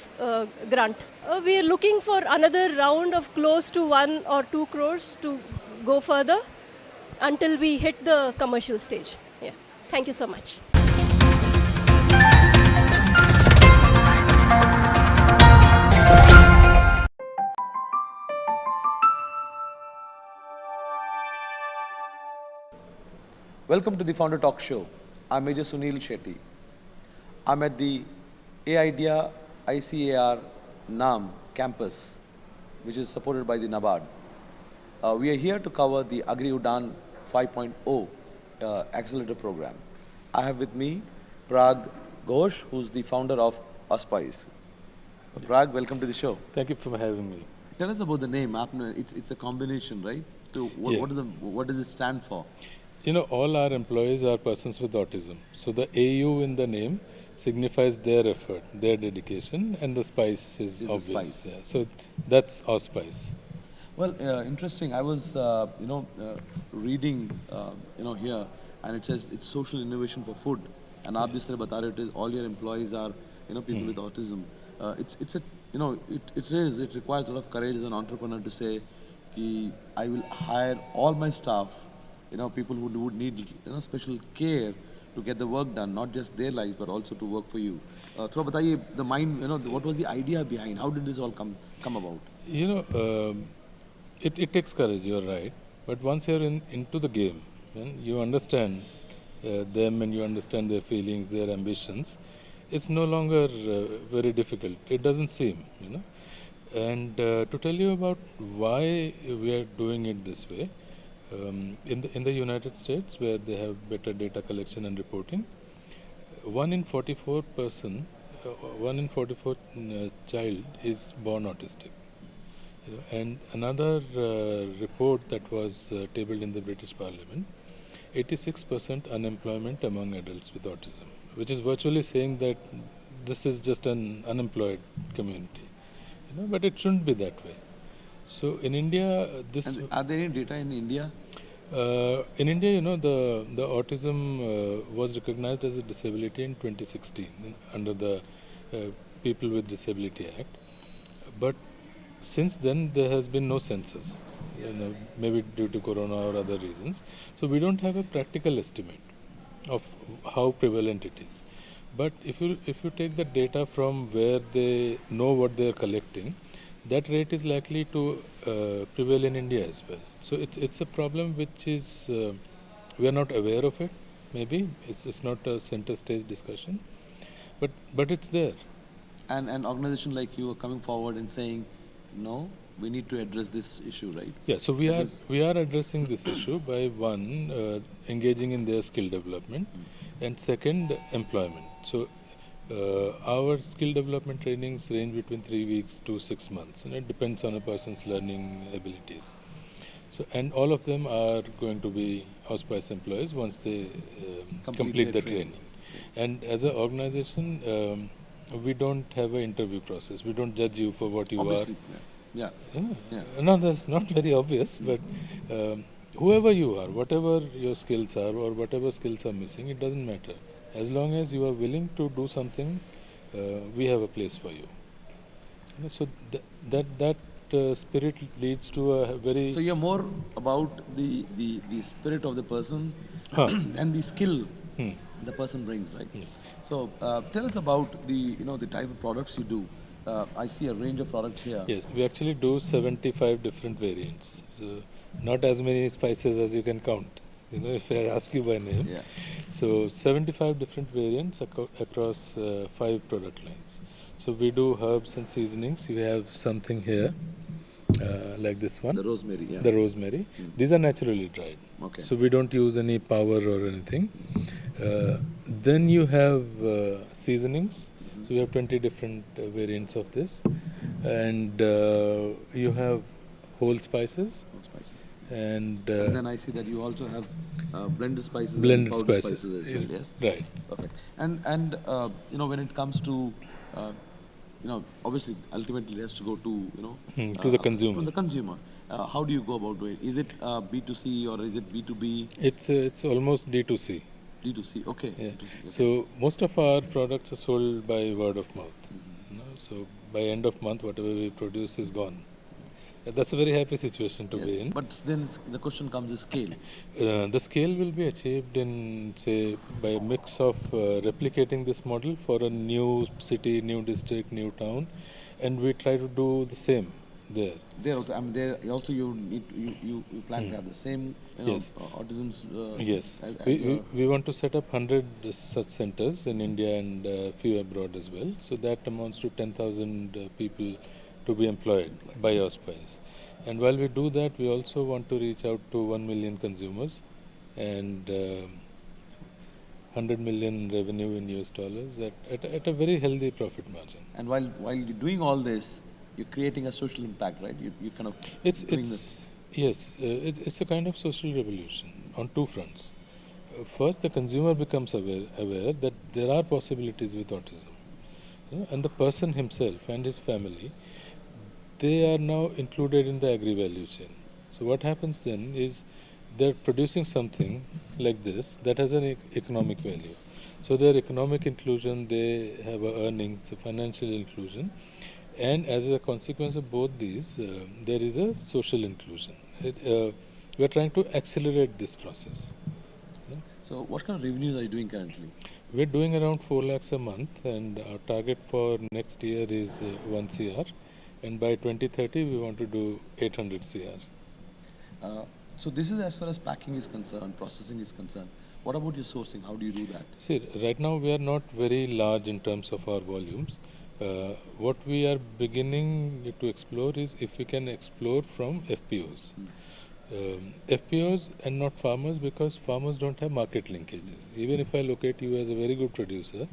grant. We are looking for another round of close to 1 or 2 crores to go further until we hit the commercial stage. Yeah. Thank you so much. Welcome to the Founder Talk Show. I'm Major Sunil Shetty. I'm at the A-IDEA ICAR NAM campus, which is supported by the NABARD. We are here to cover the Agri Udan 5.0 accelerator program. I have with me Parag Ghosh, who's the founder of Auspice. Parag, welcome to the show. Thank you for having me. Tell us about the name. It's a combination, right? So Yeah. what does it stand for? All our employees are persons with autism. So the AU in the name signifies their effort, their dedication, and the spice is the obvious. spice. Yeah. So that's Auspice. Well, interesting. I was, reading, here, and it says it's social innovation for food. And obviously, it is all your employees are, people with autism. It requires a lot of courage as an entrepreneur to say, I will hire all my staff, people who would need, special care to get the work done, not just their lives, but also to work for you. So, bataiye, the mind, what was the idea behind? How did this all come about? It takes courage, you're right. But once you're into the game, and you understand them and you understand their feelings, their ambitions, it's no longer very difficult. It doesn't seem, And to tell you about why we are doing it this way, in the United States, where they have better data collection and reporting, 1 in 44 child is born autistic. And another report that was tabled in the British Parliament, 86% unemployment among adults with autism, which is virtually saying that this is just an unemployed community. But it shouldn't be that way. So in India, And are there any data in India? In India, the autism was recognized as a disability in 2016 under the People with Disability Act. But since then, there has been no census, maybe due to corona or other reasons. So we don't have a practical estimate of how prevalent it is. But if you take the data from where they know what they are collecting, that rate is likely to prevail in India as well. So it's a problem which is we are not aware of it. Maybe it's not a center stage discussion, but it's there. And an organization like you are coming forward and saying, no, we need to address this issue, right? Yeah, so we are addressing this issue by one, engaging in their skill development, and second, employment. So our skill development trainings range between 3 weeks to 6 months, and it depends on a person's learning abilities. So, and all of them are going to be Auspice employees once they complete the training. And as an organization, we don't have an interview process. We don't judge you for what you Obviously, are. Yeah. No, that's not very obvious, but whoever you are, whatever your skills are or whatever skills are missing, it doesn't matter. As long as you are willing to do something, we have a place for you. So that spirit leads to a very... So you're more about the spirit of the person and the skill the person brings, right? So tell us about the type of products you do. I see a range of products here. Yes, we actually do 75 different variants. So not as many spices as you can count, if I ask you by name. Yeah. So 75 different variants across 5 product lines. So we do herbs and seasonings. You have something here, like this one. The rosemary, yeah. The rosemary. These are naturally dried. Okay. So we don't use any power or anything. Then you have seasonings. So we have 20 different variants of this. and you have whole spices, and And then I see that you also have blended spices blended and powdered spices. spices as well, yes? Right. Perfect. And you know, when it comes to you know, obviously ultimately it has to go to, you know, To the consumer. To the consumer. How do you go about doing it? Is it B2C or is it B2B? It's almost D2C. D2C, okay. Yeah. D2C, okay. So most of our products are sold by word of mouth. You know, so by end of month, whatever we produce is gone. That's a very happy situation to Yes. be in. But then the question comes is scale. The scale will be achieved in, say, by a mix of replicating this model for a new city, new district, new town, and we try to do the same there. There also, I mean, there also you need you plan to have the same, you know, Yes. autisms. Yes, as we want to set up 100 such centers in India and few abroad as well. So that amounts to 10,000 people to be employed by Auspice. And while we do that, we also want to reach out to 1 million consumers and 100 million revenue in US dollars at a very healthy profit margin. And while you're doing all this, you're creating a social impact, right? You kind of It's doing this. yes, it's a kind of social revolution on two fronts. First, the consumer becomes aware that there are possibilities with autism, you know, and the person himself and his family, they are now included in the agri-value chain. So what happens then is they're producing something like this that has an economic value. So their economic inclusion, they have a earning, so financial inclusion, and as a consequence of both these, there is a social inclusion. We are trying to accelerate this process. So what kind of revenues are you doing currently? We're doing around 4 lakhs a month, and our target for next year is 1 CR. And by 2030, we want to do 800 CR. So this is as far as packing is concerned, processing is concerned. What about your sourcing? How do you do that? See, right now we are not very large in terms of our volumes. What we are beginning to explore is if we can explore from FPOs. FPOs and not farmers, because farmers don't have market linkages. Even if I locate you as a very good producer,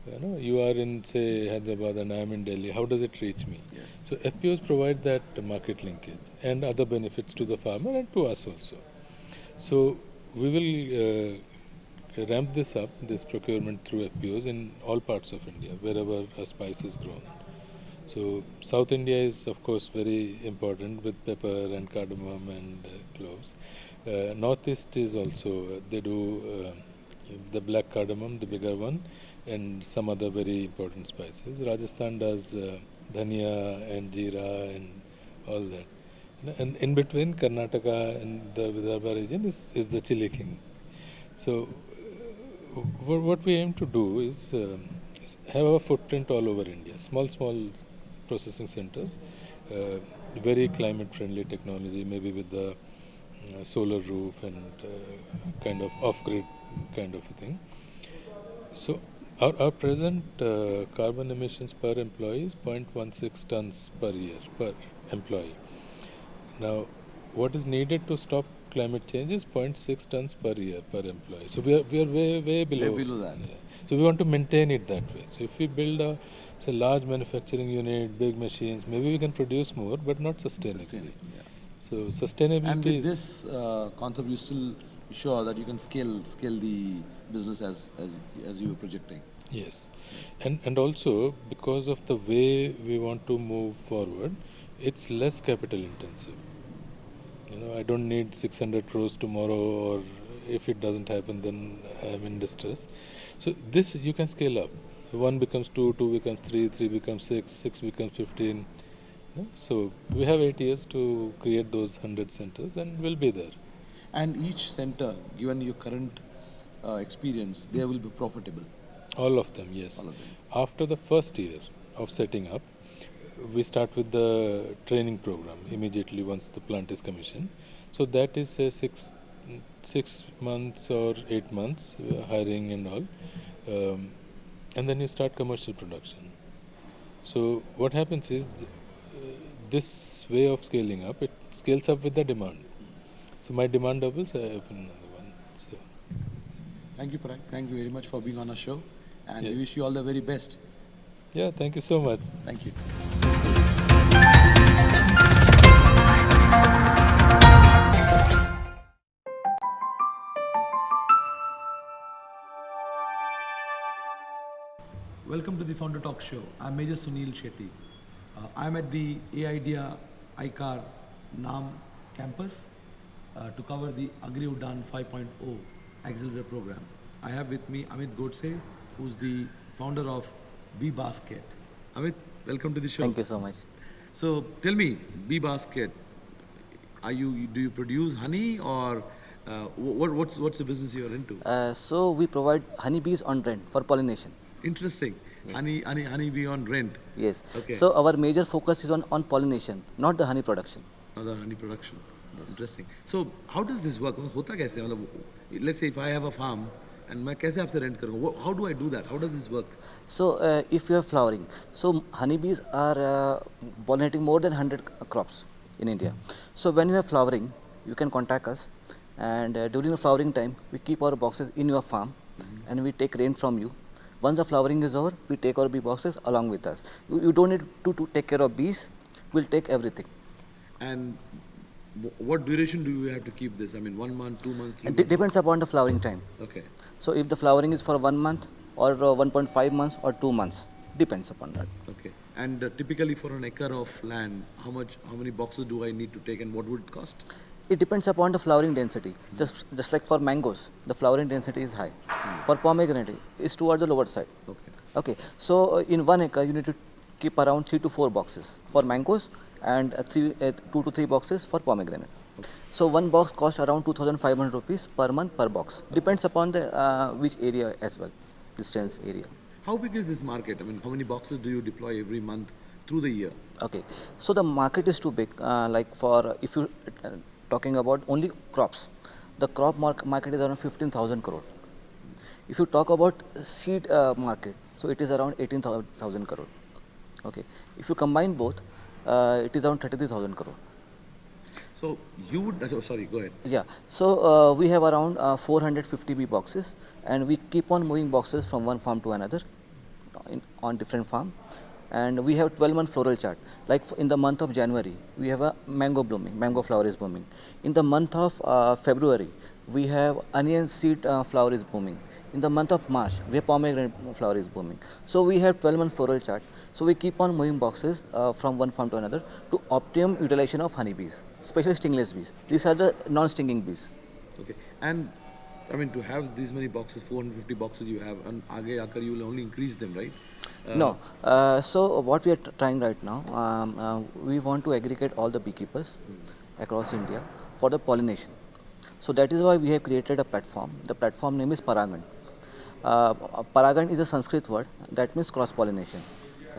you know, you are in, say, Hyderabad and I am in Delhi, how does it reach me? Yes. So FPOs provide that market linkage and other benefits to the farmer and to us also. So we will ramp this up, this procurement through FPOs in all parts of India, wherever a spice is grown. So South India is of course very important with pepper and cardamom and cloves. Northeast is also, they do the black cardamom, the bigger one, and some other very important spices. Rajasthan does dhania and jeera and all that. You know, and in between, Karnataka and the Vidarbha region is the chili king. So what we aim to do is have a footprint all over India, small processing centers, very climate friendly technology, maybe with the solar roof and kind of off-grid kind of a thing. So our present carbon emissions per employee is 0.16 tons per year per employee. Now, what is needed to stop climate change is 0.6 tons per year per employee. So we are way below. Way below that. Yeah. So we want to maintain it that way. So if we build a large manufacturing unit, big machines, maybe we can produce more, but not sustainably. Yeah. So sustainability And with is this concept, you still sure that you can scale the business as you were projecting. yes, and also because of the way we want to move forward, it's less capital intensive. You know, I don't need 600 crores tomorrow, or if it doesn't happen, then I'm in distress. So this you can scale up. So 1 becomes 2, 2 becomes 3, 3 becomes 6, 6 becomes 15. You know? So we have 8 years to create those 100 centers, and we'll be there. And each center, given your current experience, they will be profitable. All of them, yes. All of them. After the first year of setting up, we start with the training program immediately once the plant is commissioned. So that is say 6 months or 8 months hiring and all, and then you start commercial production. So what happens is this way of scaling up, it scales up with the demand. So my demand doubles, I open another one. So Thank you, Parag. Thank you very much for being on our show, and Yeah. we wish you all the very best. yeah, thank you so much. Thank you. Welcome to the Founder Talk Show. I'm Major Sunil Shetty. I'm at the A-IDEA ICAR NAM campus to cover the Agri Udan 5.0 Accelerator program. I have with me Amit Godse, who's the founder of Bee Basket. Amit, welcome to the show. Thank you so much. So tell me, Bee Basket, do you produce honey or what's the business you're into? So we provide honeybees on rent for pollination. Interesting. Honey bee on rent. Yes. Okay. So our major focus is on pollination, not the honey production. The honey production. Interesting. So how does this work? होता कैसे? मतलब, let's say if I have a farm and मैं कैसे आपसे rent करूँगा? How do I do that? How does this work? So if you have flowering, so honeybees are pollinating more than 100 crops in India. So when you have flowering, you can contact us, and during the flowering time, we keep our boxes in your farm, and we take rain from you. Once the flowering is over, we take our bee boxes along with us. You don't need to take care of bees. We'll take everything. And what duration do you have to keep this? I mean, 1 month, 2 months, 3 It months? depends upon the flowering time. Okay. So if the flowering is for 1 month or 1.5 months or 2 months, depends upon that. Okay. And typically for an acre of land, how many boxes do I need to take and what would it cost? It depends upon the flowering density. Just like for mangoes, the flowering density is high. For pomegranate, it's towards the lower side. Okay. Okay. So in 1 acre, you need to keep around 3 to 4 boxes for mangoes and 2 to 3 boxes for pomegranate. Okay. So one box costs around 2,500 rupees per month per box. Depends upon the which area as well, distance area. How big is this market? I mean, how many boxes do you deploy every month through the year? Okay, so the market is too big. Like for if you talking about only crops, the crop market is around 15,000 crore. If you talk about seed market, so it is around 18,000 crore. Okay, if you combine both, it is around 33,000 crore. So you would, sorry, go ahead. Yeah, so we have around 450 bee boxes, and we keep on moving boxes from one farm to another on different farm. And we have 12-month floral chart. Like in the month of January, we have a mango blooming, mango flower is blooming. In the month of February, we have onion seed flower is blooming. In the month of March, we have pomegranate flower is blooming. So we have 12-month floral chart. So we keep on moving boxes from one farm to another to optimum utilization of honeybees, especially stingless bees. These are the non-stinging bees. Okay. And I mean, to have these many boxes, 450 boxes you have, and aage aakar you will only increase them, right? No. So what we are trying right now, we want to aggregate all the beekeepers across India for the pollination. So that is why we have created a platform. The platform name is Paragan. Paragan is a Sanskrit word that means cross pollination.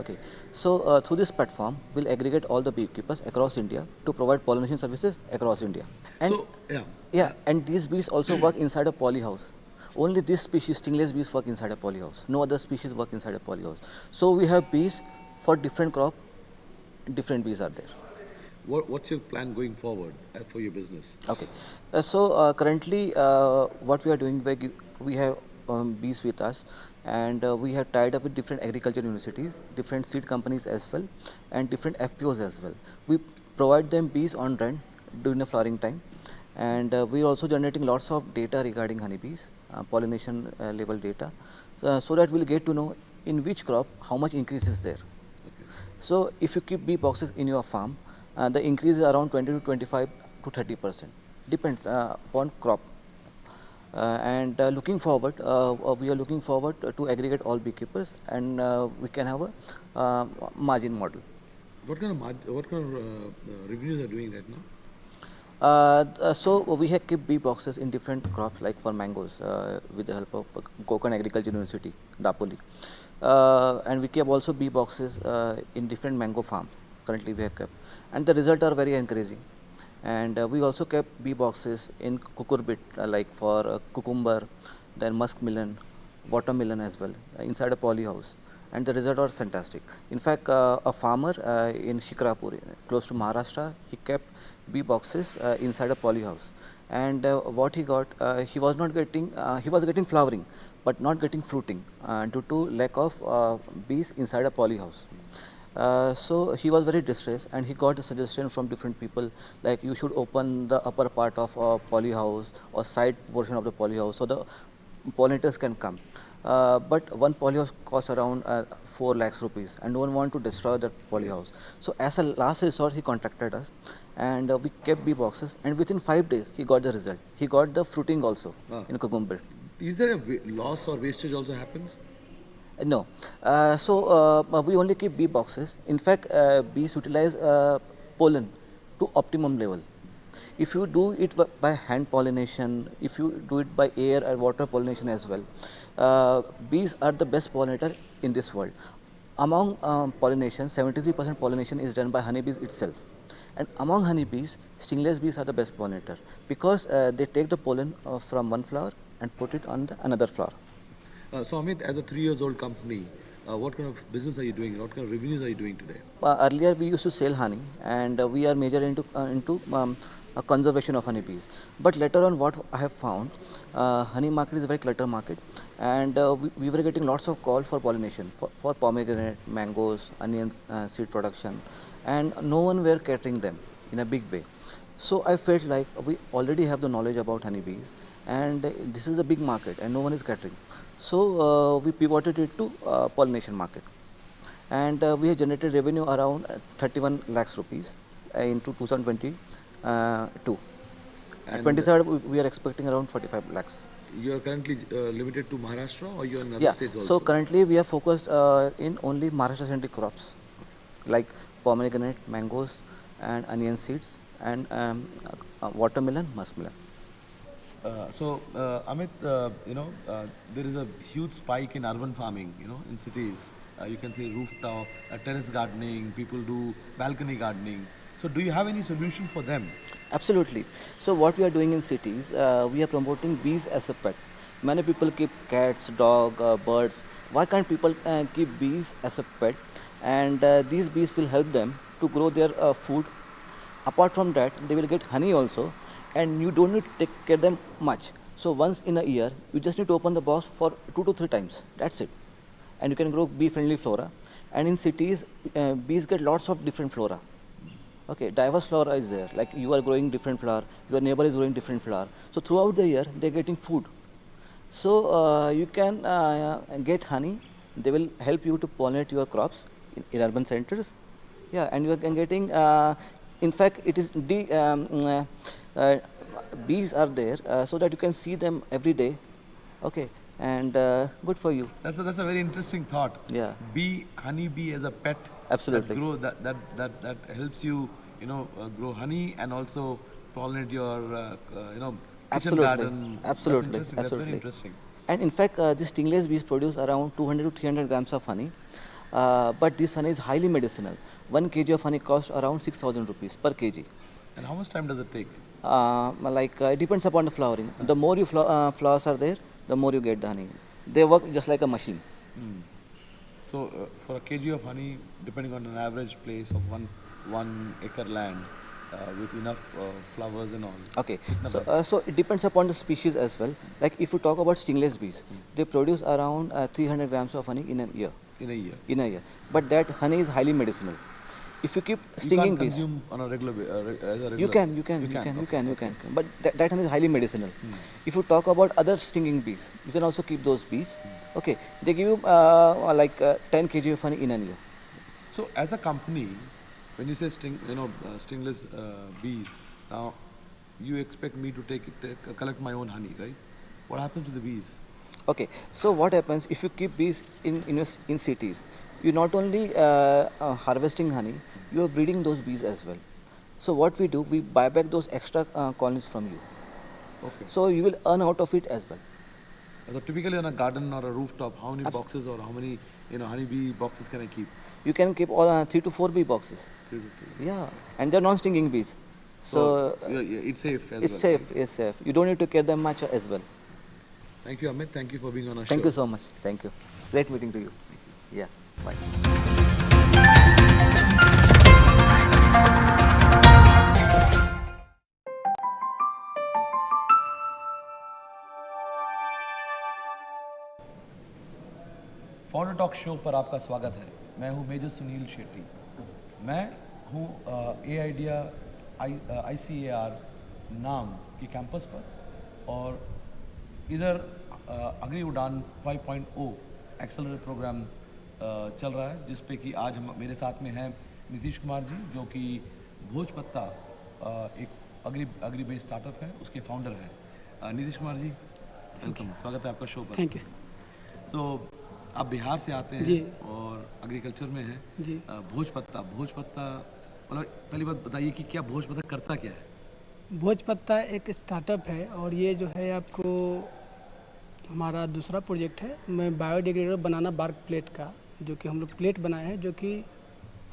Okay. So through this platform, we'll aggregate all the beekeepers across India to provide pollination services across India. And So, yeah. yeah, and these bees also work inside a poly house. Only this species, stingless bees, work inside a poly house. No other species work inside a poly house. So we have bees for different crop, different bees are there. What's your plan going forward for your business? Okay. So currently what we are doing, we have bees with us, and we have tied up with different agriculture universities, different seed companies as well, and different FPOs as well. We provide them bees on rent during the flowering time. And we are also generating lots of data regarding honeybees, pollination level data, so that we'll get to know in which crop how much increase is there. Okay. So if you keep bee boxes in your farm, the increase is around 20 to 25 to 30%. Depends upon crop. And looking forward, we are looking forward to aggregate all beekeepers, and we can have a margin model. What kind of revenues are doing right now? So we have kept bee boxes in different crops, like for mangoes with the help of Konkan Agriculture University, Dapoli. And we kept also bee boxes in different mango farms. Currently we have kept, and the results are very encouraging. And we also kept bee boxes in cucurbit, like for cucumber, then muskmelon, watermelon as well, inside a poly house. And the results are fantastic. In fact, a farmer in Shikrapur, close to Maharashtra, he kept bee boxes inside a poly house. And what he got, he was getting flowering, but not getting fruiting due to lack of bees inside a poly house. So he was very distressed, and he got a suggestion from different people, like you should open the upper part of a poly house or side portion of the poly house so the pollinators can come. but one polyhouse costs around 4 lakhs rupees, and no one want to destroy that polyhouse. So as a last resort, he contacted us, and we kept bee boxes, and within 5 days he got the result. He got the fruiting also in cucumber. Is there a loss or wastage also happens? No. We only keep bee boxes. In fact, bees utilize pollen to optimum level. If you do it by hand pollination, if you do it by air or water pollination as well, bees are the best pollinator in this world. Among pollination, 73% pollination is done by honeybees itself. And among honeybees, stingless bees are the best pollinator because they take the pollen from one flower and put it on another flower. So Amit, as a 3 years old company, what kind of business are you doing? What kind of revenues are you doing today? Earlier we used to sell honey, and we are major into a conservation of honeybees. But later on, what I have found, honey market is a very clutter market, and we were getting lots of calls for pollination for pomegranate, mangoes, onions, seed production, and no one were catering them in a big way. So I felt like we already have the knowledge about honeybees, and this is a big market, and no one is catering. So we pivoted it to pollination market, and we have generated revenue around 31 lakhs rupees into 2022. At 23rd, we are expecting around 45 lakhs. You are currently limited to Maharashtra, or you are in other Yeah, states also? so currently we are focused in only Maharashtra-centric crops like pomegranate, mangoes, and onion seeds, and watermelon, muskmelon. Amit, there is a huge spike in urban farming, in cities. You can see rooftop, terrace gardening, people do balcony gardening. So do you have any solution for them? Absolutely. So what we are doing in cities, we are promoting bees as a pet. Many people keep cats, dog, birds. Why can't people keep bees as a pet? And these bees will help them to grow their food. Apart from that, they will get honey also, and you don't need to take care of them much. So once in a year, you just need to open the box for 2 to 3 times. That's it. And you can grow bee-friendly flora. And in cities, bees get lots of different flora. Okay, diverse flora is there. Like you are growing different flower, your neighbor is growing different flower. So throughout the year, they're getting food. So you can get honey. They will help you to pollinate your crops in urban centers. Yeah, and you are getting. In fact, it is bees are there so that you can see them every day. Okay, and good for you. That's a very interesting thought. Yeah. Honey bee as a pet. Absolutely. That helps you, grow honey and also pollinate your, kitchen Absolutely. garden. Absolutely. That's Absolutely. very interesting. And in fact, these stingless bees produce around 200 to 300 grams of honey. But this honey is highly medicinal. 1 kg of honey costs around 6,000 rupees per kg. And how much time does it take? It depends upon the flowering. The more flowers are there, the more you get the honey. They work just like a machine. So for a kg of honey, depending on an average place of one acre land with enough flowers and all. Okay, so it depends upon the species as well. Like if you talk about stingless bees, they produce around 300 grams of honey in a year. In a year. In a year, but that honey is highly medicinal. If you keep stinging you can't bees, consume on a regular as a regular. you can. But that honey is highly medicinal. If you talk about other stinging bees, you can also keep those bees. Okay, they give you 10 kg of honey in a year. So as a company, when you say stingless bees, now you expect me to collect my own honey, right? What happens to the bees? Okay, so what happens if you keep bees in cities? You not only harvesting honey, you are breeding those bees as well. So what we do, we buy back those extra colonies from you. Okay. So you will earn out of it as well. So typically on a garden or a rooftop, how many boxes or how many honeybee boxes can I keep? You can keep all 3 to 4 bee boxes. 3 to 3. Yeah, and they're non-stinging bees. So it's safe as it's well. safe. It's safe. You don't need to care them much as well. Thank you, Amit. Thank you for being on our show. Thank you so much. Thank you. Great meeting to you. Yeah. Bye. Founder talk show पर आपका स्वागत है। मैं हूं major Sunil Shetty. मैं हूं ए idea ICAR नाम की कैंपस पर, और इधर अग्नि उड़ान 5.0 एक्सेलरेटर प्रोग्राम चल रहा है, जिस पे कि आज हम मेरे साथ में हैं नीतीश कुमार जी, जो कि भोजपत्ता एक अग्री बेस्ड स्टार्टअप है, उसके फाउंडर हैं। नीतीश कुमार जी, वेलकम, स्वागत है आपका शो पर। Thank you. सो आप बिहार से आते हैं जी। और एग्रीकल्चर में हैं। जी। भोजपत्ता मतलब पहली बात बताइए कि क्या भोजपत्ता करता क्या है? भोजपत्ता एक स्टार्टअप है और ये जो है आपको हमारा दूसरा प्रोजेक्ट है। मैं बायोडिग्रेडेबल बनाना बार्क प्लेट का, जो कि हम लोग प्लेट बनाए हैं, जो कि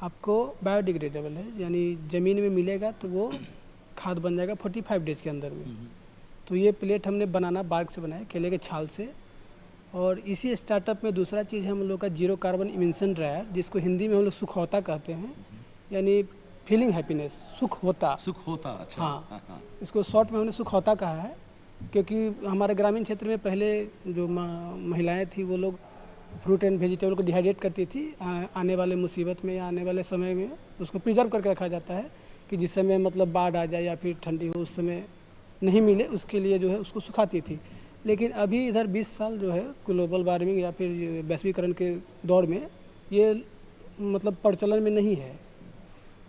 आपको बायोडिग्रेडेबल है, यानी ज़मीन में मिलेगा तो वो खाद बन जाएगा 45 डेज़ के अंदर में। तो ये प्लेट हमने बनाना बार्क से बनाया, केले के छाल से। और इसी स्टार्टअप में दूसरा चीज़ है हम लोग का जीरो कार्बन इमिशन ड्रायर, जिसको हिंदी में हम लोग सुखौता कहते हैं, यानी फीलिंग हैप्पीनेस, सुख होता। अच्छा। हाँ, इसको शॉर्ट में हमने सुखौता कहा है, क्योंकि हमारे ग्रामीण क्षेत्र में पहले जो महिलाएं थी वो लोग फ्रूट एंड वेजिटेबल को डिहाइड्रेट करती थी। आने वाले मुसीबत में या आने वाले समय में उसको प्रिजर्व करके रखा जाता है कि जिस समय मतलब बाढ़ आ जाए या फिर ठंडी हो, उस समय नहीं मिले, उसके लिए जो है उसको सुखाती थी। लेकिन अभी इधर 20 साल जो है ग्लोबल वार्मिंग या फिर वैश्वीकरण के दौर में ये मतलब प्रचलन में नहीं है,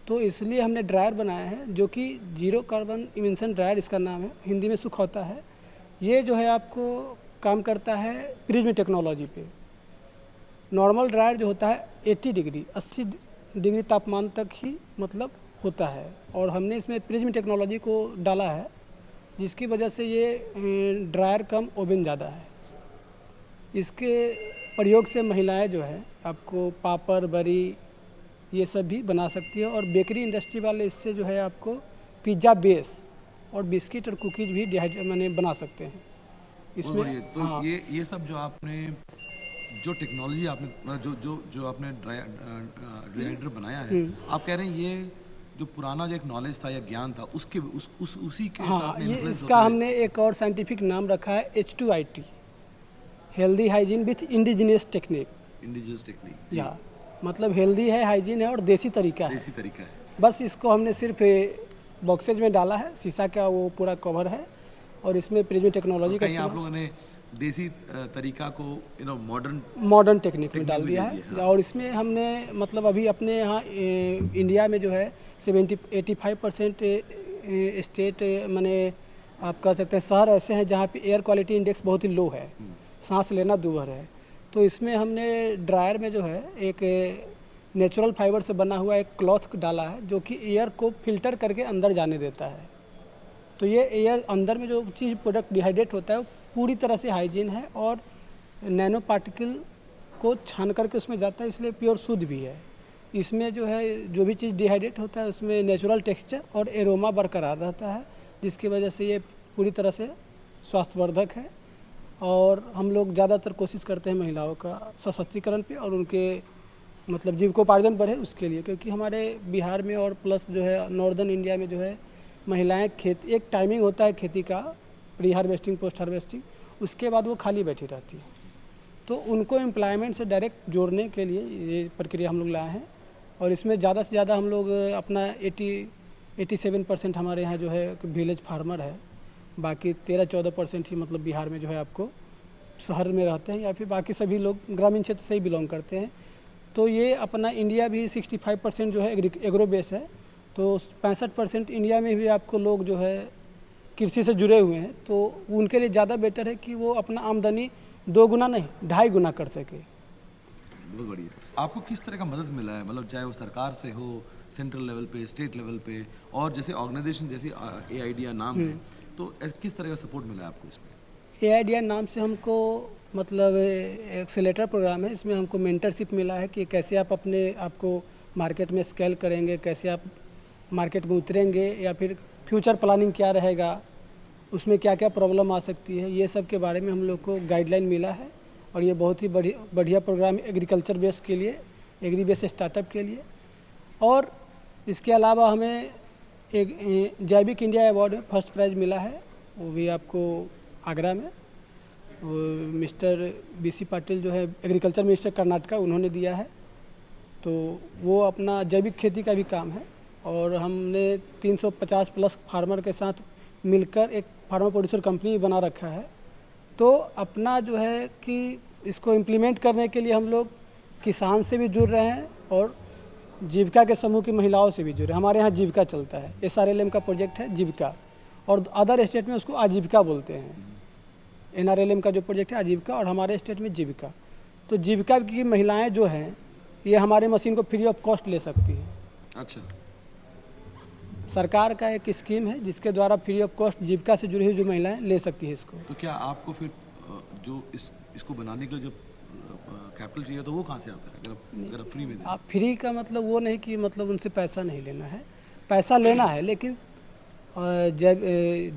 तो इसलिए हमने ड्रायर बनाया है, जो कि जीरो कार्बन इमिशन ड्रायर इसका नाम है, हिंदी में सुखौता है। ये जो है आपको काम करता है प्रिज्म टेक्नोलॉजी पे। नॉर्मल ड्रायर जो होता है 80 डिग्री तापमान तक ही मतलब होता है, और हमने इसमें प्रिज्म टेक्नोलॉजी को डाला है, जिसकी वजह से ये ड्रायर कम ओवन ज़्यादा है। इसके प्रयोग से महिलाएं जो है आपको पापड़, बरी ये सब भी बना सकती है, और बेकरी इंडस्ट्री वाले इससे जो है आपको पिज़्ज़ा बेस और बिस्किट और कुकीज़ भी मैंने बना सकते हैं इसमें। तो हाँ। ये सब जो आपने जो टेक्नोलॉजी आपने जो आपने ड्रायर बनाया है, आप कह रहे हैं ये जो पुराना जो एक नॉलेज था या ज्ञान था उसी के हाँ, साथ में ये influence इसका होता है। हमने एक और साइंटिफिक नाम रखा है H2IT, healthy hygiene with indigenous technique. या मतलब हेल्दी है, हाइजीन है और देसी तरीका है। बस इसको हमने सिर्फ बॉक्सेज में डाला है, शीशा का वो पूरा कवर है, और इसमें प्रिज्म टेक्नोलॉजी का आप लोगों ने देसी तरीका को मॉडर्न टेक्निक में डाल दिया है। हाँ। और इसमें हमने मतलब अभी अपने यहाँ इंडिया में जो है 85% स्टेट माने आप कह सकते हैं शहर ऐसे हैं जहाँ पे एयर क्वालिटी इंडेक्स बहुत ही लो है, सांस लेना दूभर है। तो इसमें हमने ड्रायर में जो है एक नेचुरल फाइबर से बना हुआ एक क्लॉथ डाला है, जो कि एयर को फिल्टर करके अंदर जाने देता है। तो ये एयर अंदर में जो चीज़ प्रोडक्ट डिहाइड्रेट होता है वो पूरी तरह से हाइजीन है और नैनो पार्टिकल को छान करके उसमें जाता है, इसलिए प्योर शुद्ध भी है। इसमें जो है जो भी चीज़ डिहाइड्रेट होता है उसमें नेचुरल टेक्सचर और एरोमा बरकरार रहता है, जिसकी वजह से ये पूरी तरह से स्वास्थ्यवर्धक है। और हम लोग ज़्यादातर कोशिश करते हैं महिलाओं का सशक्तिकरण पे और उनके मतलब जीविकोपार्जन बढ़े उसके लिए, क्योंकि हमारे बिहार में और प्लस जो है नॉर्दर्न इंडिया में जो है महिलाएं एक टाइमिंग होता है खेती का, प्री हार्वेस्टिंग, पोस्ट हार्वेस्टिंग, उसके बाद वो खाली बैठी रहती है। तो उनको एम्प्लॉयमेंट से डायरेक्ट जोड़ने के लिए ये प्रक्रिया हम लोग लाए हैं, और इसमें ज़्यादा से ज़्यादा हम लोग अपना 87% हमारे यहाँ जो है विलेज फार्मर है, बाकी 13-14% ही मतलब बिहार में जो है आपको शहर में रहते हैं, या फिर बाकी सभी लोग ग्रामीण क्षेत्र से ही बिलोंग करते हैं। तो ये अपना इंडिया भी 65% जो है एग्रो बेस है, तो 65% इंडिया में भी आपको लोग जो है कृषि से जुड़े हुए हैं, तो उनके लिए ज़्यादा बेटर है कि वो अपना आमदनी 2 गुना नहीं 2.5 गुना कर सके। बहुत बढ़िया। आपको किस तरह का मदद मिला है, मतलब चाहे वो सरकार से हो, सेंट्रल लेवल पे, स्टेट लेवल पे, और जैसे ऑर्गेनाइजेशन जैसी AIDEA नाम है, तो किस तरह का सपोर्ट मिला है आपको इसमें? AIDEA नाम से हमको मतलब एक्सेलेटर प्रोग्राम है, इसमें हमको मेंटरशिप मिला है कि कैसे आप अपने आपको मार्केट में स्केल करेंगे, कैसे आप मार्केट में उतरेंगे, या फिर फ्यूचर प्लानिंग क्या रहेगा, उसमें क्या क्या प्रॉब्लम आ सकती है, ये सब के बारे में हम लोग को गाइडलाइन मिला है। और ये बहुत ही बढ़िया प्रोग्राम है एग्रीकल्चर बेस के लिए, एग्री बेस स्टार्टअप के लिए। और इसके अलावा हमें एक जैविक इंडिया अवार्ड में फर्स्ट प्राइज़ मिला है, वो भी आपको आगरा में मिस्टर BC पाटिल जो है एग्रीकल्चर मिनिस्टर कर्नाटका, उन्होंने दिया है। तो वो अपना जैविक खेती का भी काम है, और हमने 350 प्लस फार्मर के साथ मिलकर एक फार्मर प्रोड्यूसर कंपनी बना रखा है, तो अपना जो है कि इसको इम्प्लीमेंट करने के लिए हम लोग किसान से भी जुड़ रहे हैं और जीविका के समूह की महिलाओं से भी जुड़े। हमारे यहाँ जीविका चलता है, SRLM का प्रोजेक्ट है जीविका, और अदर स्टेट में उसको आजीविका बोलते हैं। NRLM का जो प्रोजेक्ट है आजीविका और हमारे स्टेट में जीविका। तो जीविका की महिलाएं जो हैं ये हमारे मशीन को फ्री ऑफ कॉस्ट ले सकती हैं। अच्छा, सरकार का एक स्कीम है जिसके द्वारा फ्री ऑफ कॉस्ट जीविका से जुड़ी हुई जो महिलाएं ले सकती है इसको। तो क्या आपको फिर जो इसको बनाने के लिए जो कैपिटल चाहिए तो वो कहाँ से आता है, अगर फ्री में दें? आप फ्री का मतलब वो नहीं कि मतलब उनसे पैसा नहीं लेना है, पैसा लेना है, लेकिन जब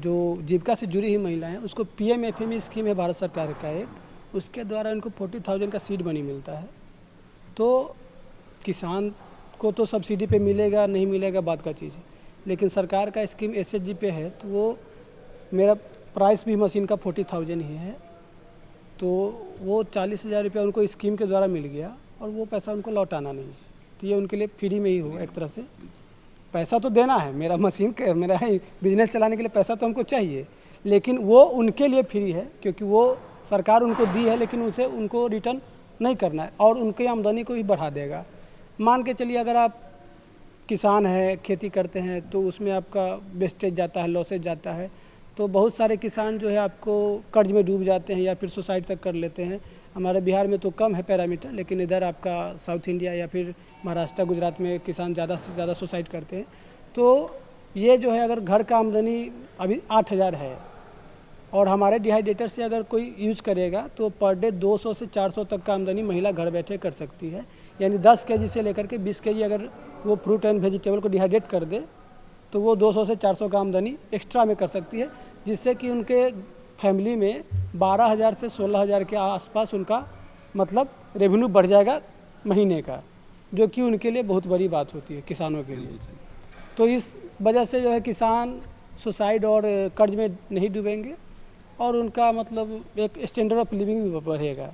जो जीविका से जुड़ी हुई महिलाएं हैं उसको PMFME स्कीम है भारत सरकार का एक, उसके द्वारा उनको 40,000 का सीड मनी मिलता है। तो किसान को तो सब्सिडी पे मिलेगा नहीं मिलेगा बात का चीज़ है, लेकिन सरकार का स्कीम SHG पे है तो वो मेरा प्राइस भी मशीन का 40,000 ही है, तो वो 40,000 रुपया उनको स्कीम के द्वारा मिल गया और वो पैसा उनको लौटाना नहीं है। तो ये उनके लिए फ्री में ही होगा एक तरह से। पैसा तो देना है, मेरा मशीन मेरा बिजनेस चलाने के लिए पैसा तो हमको चाहिए, लेकिन वो उनके लिए फ्री है क्योंकि वो सरकार उनको दी है, लेकिन उसे उनको रिटर्न नहीं करना है और उनकी आमदनी को भी बढ़ा देगा। मान के चलिए अगर आप किसान हैं, खेती करते हैं तो उसमें आपका वेस्टेज जाता है, लॉसेज जाता है, तो बहुत सारे किसान जो है आपको कर्ज में डूब जाते हैं या फिर सुसाइड तक कर लेते हैं। हमारे बिहार में तो कम है पैरामीटर, लेकिन इधर आपका साउथ इंडिया या फिर महाराष्ट्र गुजरात में किसान ज़्यादा से ज़्यादा सुसाइड करते हैं। तो ये जो है अगर घर का आमदनी अभी 8,000 है और हमारे डिहाइड्रेटर से अगर कोई यूज करेगा तो पर डे 200 से 400 तक का आमदनी महिला घर बैठे कर सकती है। यानी 10 kg से लेकर के 20 kg अगर वो फ्रूट एंड वेजिटेबल को डिहाइड्रेट कर दे तो वो 200 से 400 का आमदनी एक्स्ट्रा में कर सकती है, जिससे कि उनके फैमिली में 12,000 से 16,000 के आसपास उनका मतलब रेवेन्यू बढ़ जाएगा महीने का, जो कि उनके लिए बहुत बड़ी बात होती है किसानों के लिए। तो इस वजह से जो है किसान सुसाइड और कर्ज में नहीं डूबेंगे और उनका मतलब एक स्टैंडर्ड ऑफ लिविंग भी बढ़ेगा।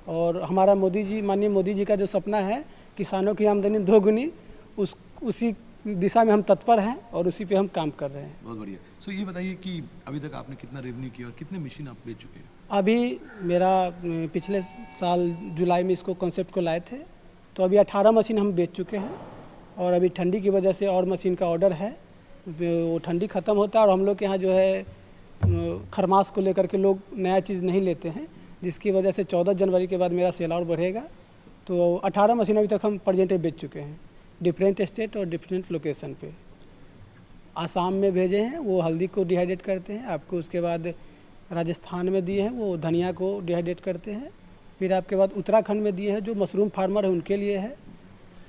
और हमारा माननीय मोदी जी का जो सपना है किसानों की आमदनी दोगुनी, उसी दिशा में हम तत्पर हैं और उसी पे हम काम कर रहे हैं। बहुत बढ़िया। सो ये बताइए कि अभी तक आपने कितना रेवेन्यू किया और कितने मशीन आप बेच चुके हैं? अभी मेरा पिछले साल जुलाई में इसको कॉन्सेप्ट को लाए थे, तो अभी 18 मशीन हम बेच चुके हैं और अभी ठंडी की वजह से और मशीन का ऑर्डर है। वो ठंडी ख़त्म होता है और हम लोग के यहाँ जो है खरमास को लेकर के लोग नया चीज़ नहीं लेते हैं, जिसकी वजह से 14 जनवरी के बाद मेरा सेल और बढ़ेगा। तो 18 मशीन अभी तक हम प्रेजेंट बेच चुके हैं, डिफरेंट स्टेट और डिफरेंट लोकेशन पे। आसाम में भेजे हैं, वो हल्दी को डिहाइड्रेट करते हैं आपको, उसके बाद राजस्थान में दिए हैं वो धनिया को डिहाइड्रेट करते हैं, फिर आपके बाद उत्तराखंड में दिए हैं जो मशरूम फार्मर है उनके लिए है,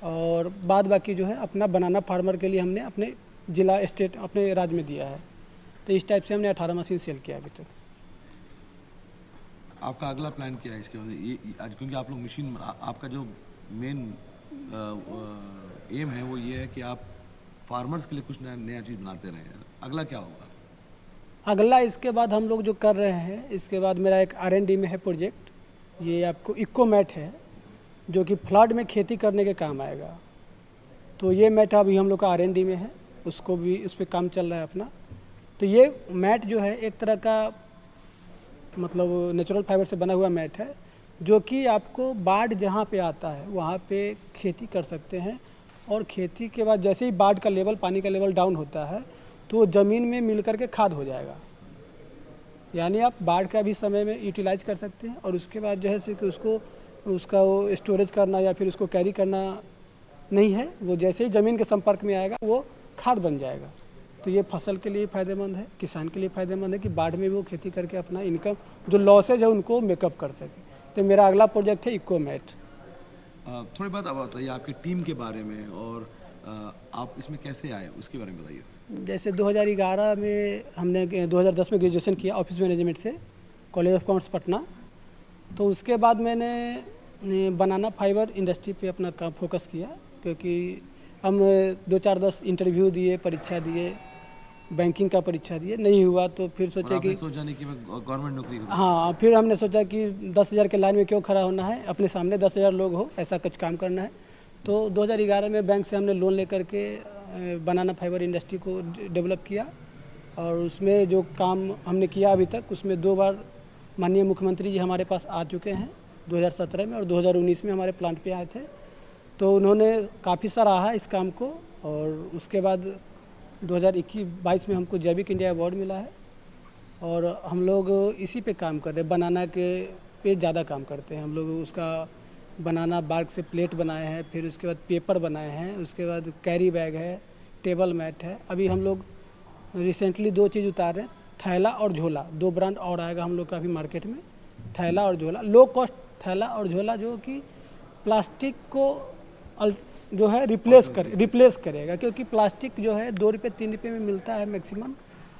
और बाद बाकी जो है अपना बनाना फार्मर के लिए हमने अपने ज़िला स्टेट अपने राज्य में दिया है। तो इस टाइप से हमने 18 मशीन सेल किया अभी तक। आपका अगला प्लान क्या है इसके बाद? ये आज क्योंकि आप लोग मशीन, आपका जो मेन एम है वो ये है कि आप फार्मर्स के लिए कुछ नया चीज़ बनाते रहें, अगला क्या होगा? अगला इसके बाद हम लोग जो कर रहे हैं, इसके बाद मेरा एक R&D में है प्रोजेक्ट, ये आपको इको मैट है जो कि फ्लड में खेती करने के काम आएगा। तो ये मैट अभी हम लोग का R&D में है, उसको भी उस पर काम चल रहा है अपना। तो ये मैट जो है एक तरह का मतलब नेचुरल फाइबर से बना हुआ मैट है, जो कि आपको बाढ़ जहाँ पे आता है वहाँ पे खेती कर सकते हैं, और खेती के बाद जैसे ही बाढ़ का लेवल, पानी का लेवल डाउन होता है तो वो ज़मीन में मिल करके खाद हो जाएगा। यानी आप बाढ़ का भी समय में यूटिलाइज कर सकते हैं, और उसके बाद जो है कि उसका वो स्टोरेज करना या फिर उसको कैरी करना नहीं है, वो जैसे ही ज़मीन के संपर्क में आएगा वो खाद बन जाएगा। तो ये फसल के लिए फ़ायदेमंद है, किसान के लिए फ़ायदेमंद है कि बाढ़ में भी वो खेती करके अपना इनकम जो लॉसेज है उनको मेकअप कर सके। तो मेरा अगला प्रोजेक्ट है इको मैट। थोड़ी बात अब बताइए आपकी टीम के बारे में, और आप इसमें कैसे आए उसके बारे में बताइए। जैसे 2011 में हमने 2010 में ग्रेजुएशन किया ऑफिस मैनेजमेंट से कॉलेज ऑफ कॉमर्स पटना। तो उसके बाद मैंने बनाना फाइबर इंडस्ट्री पे अपना काम फोकस किया, क्योंकि हम 2-4-10 इंटरव्यू दिए, परीक्षा दिए, बैंकिंग का परीक्षा दिए, नहीं हुआ तो फिर सोचे कि सोचा नहीं कि मैं गवर्नमेंट नौकरी करूं। हाँ, फिर हमने सोचा कि 10,000 के लाइन में क्यों खड़ा होना है, अपने सामने 10,000 लोग हो, ऐसा कुछ काम करना है। तो 2011 में बैंक से हमने लोन लेकर के बनाना फाइबर इंडस्ट्री को डेवलप किया, और उसमें जो काम हमने किया अभी तक उसमें 2 बार माननीय मुख्यमंत्री जी हमारे पास आ चुके हैं 2017 में और 2019 में हमारे प्लांट पे आए थे, तो उन्होंने काफ़ी सराहा इस काम को और उसके बाद 2021-22 में हमको जैविक इंडिया अवार्ड मिला है और हम लोग इसी पे काम कर रहे हैं। बनाना के पे ज़्यादा काम करते हैं हम लोग। उसका बनाना बार्क से प्लेट बनाए हैं, फिर उसके बाद पेपर बनाए हैं, उसके बाद कैरी बैग है, टेबल मैट है। अभी हम लोग रिसेंटली 2 चीज़ उतार रहे हैं, थैला और झोला। 2 ब्रांड और आएगा हम लोग का अभी मार्केट में, थैला और झोला। लो कॉस्ट थैला और झोला जो कि प्लास्टिक को जो है रिप्लेस करेगा, क्योंकि प्लास्टिक जो है 2 रुपये 3 रुपये में मिलता है मैक्सिमम,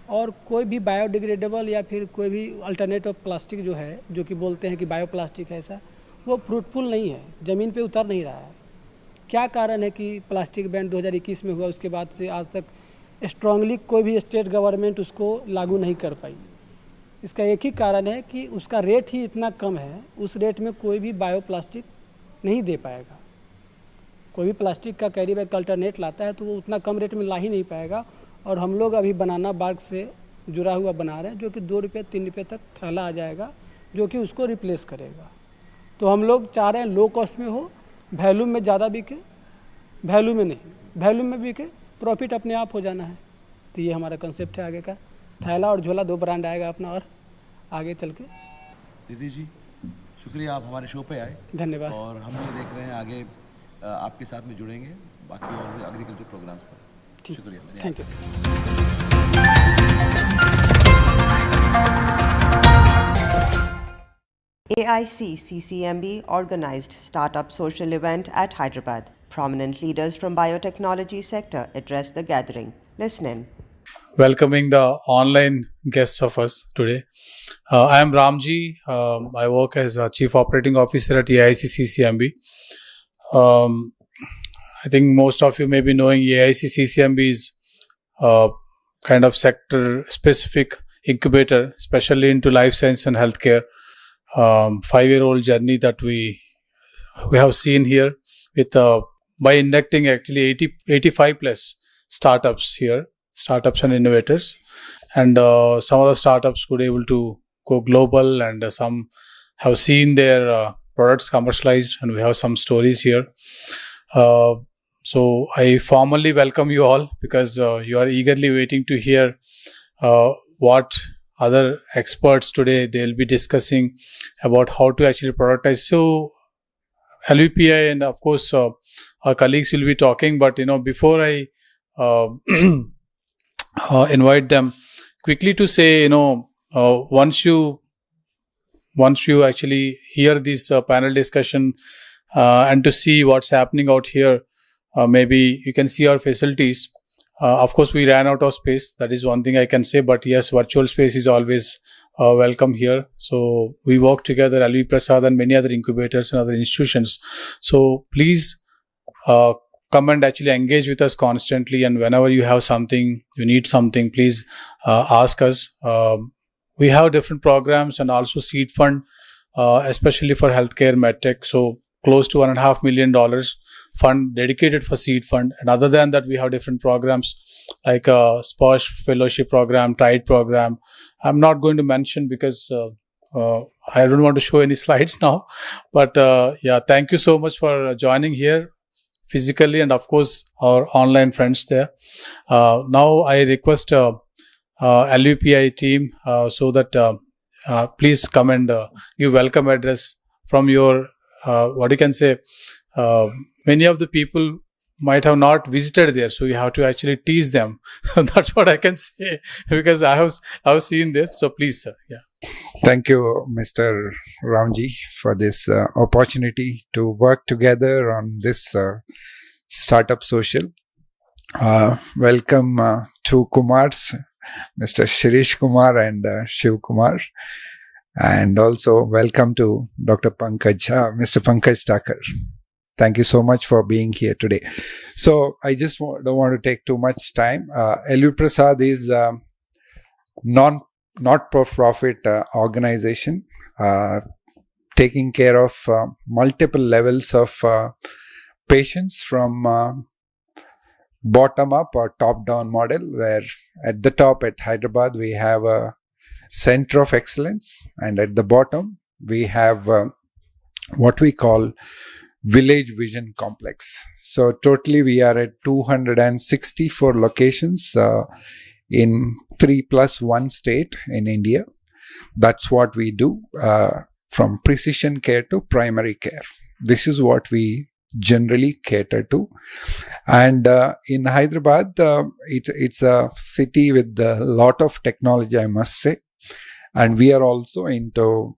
और कोई भी बायोडिग्रेडेबल या फिर कोई भी अल्टरनेट ऑफ प्लास्टिक जो है, जो कि बोलते हैं कि बायो प्लास्टिक है, ऐसा वो फ्रूटफुल नहीं है, ज़मीन पे उतर नहीं रहा है। क्या कारण है कि प्लास्टिक बैन 2021 में हुआ, उसके बाद से आज तक स्ट्रांगली कोई भी स्टेट गवर्नमेंट उसको लागू नहीं कर पाई? इसका एक ही कारण है कि उसका रेट ही इतना कम है, उस रेट में कोई भी बायो प्लास्टिक नहीं दे पाएगा। कोई भी प्लास्टिक का कैरी बैग का अल्टरनेट लाता है तो वो उतना कम रेट में ला ही नहीं पाएगा। और हम लोग अभी बनाना बार्क से जुड़ा हुआ बना रहे हैं, जो कि 2 रुपये 3 रुपये तक थैला आ जाएगा, जो कि उसको रिप्लेस करेगा। तो हम लोग चाह रहे हैं लो कॉस्ट में हो, वैल्यूम में ज़्यादा बिके, वैल्यू में नहीं, वैल्यूम में बिके, प्रॉफिट अपने आप हो जाना है। तो ये हमारा कंसेप्ट है आगे का। थैला और झोला 2 ब्रांड आएगा अपना और आगे चल के। दीदी जी शुक्रिया, आप हमारे शो पे आए। धन्यवाद। और हम ये देख रहे हैं आगे आपके साथ में जुड़ेंगे बाकी और एग्रीकल्चर प्रोग्राम्स पर। शुक्रिया, thank you sir. AICCCMB organized startup social event at Hyderabad. Prominent leaders from biotechnology sector addressed the gathering. Listen in. Welcoming the online guests of us today. I am Ramji. I work as a Chief Operating Officer at AICCCMB. I think most of you may be knowing AICCCMB is kind of sector-specific incubator, especially into life science and healthcare. 5-year-old journey that we have seen here with by inducting actually 85 plus startups here, startups and innovators, and some of the startups could able to go global, and some have seen their products commercialized, and we have some stories here. So I formally welcome you all, because you are eagerly waiting to hear what other experts today they'll be discussing about how to actually productize. So LVPI and of course our colleagues will be talking, but before I invite them, quickly to say, once you actually hear this panel discussion and to see what's happening out here, maybe you can see our facilities. Of course, we ran out of space. That is one thing I can say. But yes, virtual space is always welcome here. So we work together, LV Prasad and many other incubators and other institutions. So please come and actually engage with us constantly. And whenever you have something, you need something, please ask us. We have different programs and also seed fund, especially for healthcare medtech. So close to $1.5 million fund dedicated for seed fund. And other than that, we have different programs like SPOSH fellowship program, TIDE program. I'm not going to mention because I don't want to show any slides now. But yeah, thank you so much for joining here physically, and of course our online friends there. Now I request LUPI team so that please come and give welcome address from your what you can say. Many of the people might have not visited there, so you have to actually tease them. That's what I can say, because I have seen there. So please, sir. Yeah. Thank you, Mr. Ramji, for this opportunity to work together on this startup social. Welcome to Kumars, Mr. Shirish Kumar and Shiv Kumar. And also welcome to Dr. Mr. Pankaj Thakur. Thank you so much for being here today. So I just don't want to take too much time. LV Prasad is not-for-profit organization taking care of multiple levels of patients from bottom-up or top-down model, where at the top at Hyderabad we have a center of excellence, and at the bottom we have what we call Village Vision Complex. So totally we are at 264 locations in 3+1 state in India. That's what we do, from precision care to primary care. This is what we generally cater to. And in Hyderabad, it's a city with a lot of technology, I must say. And we are also into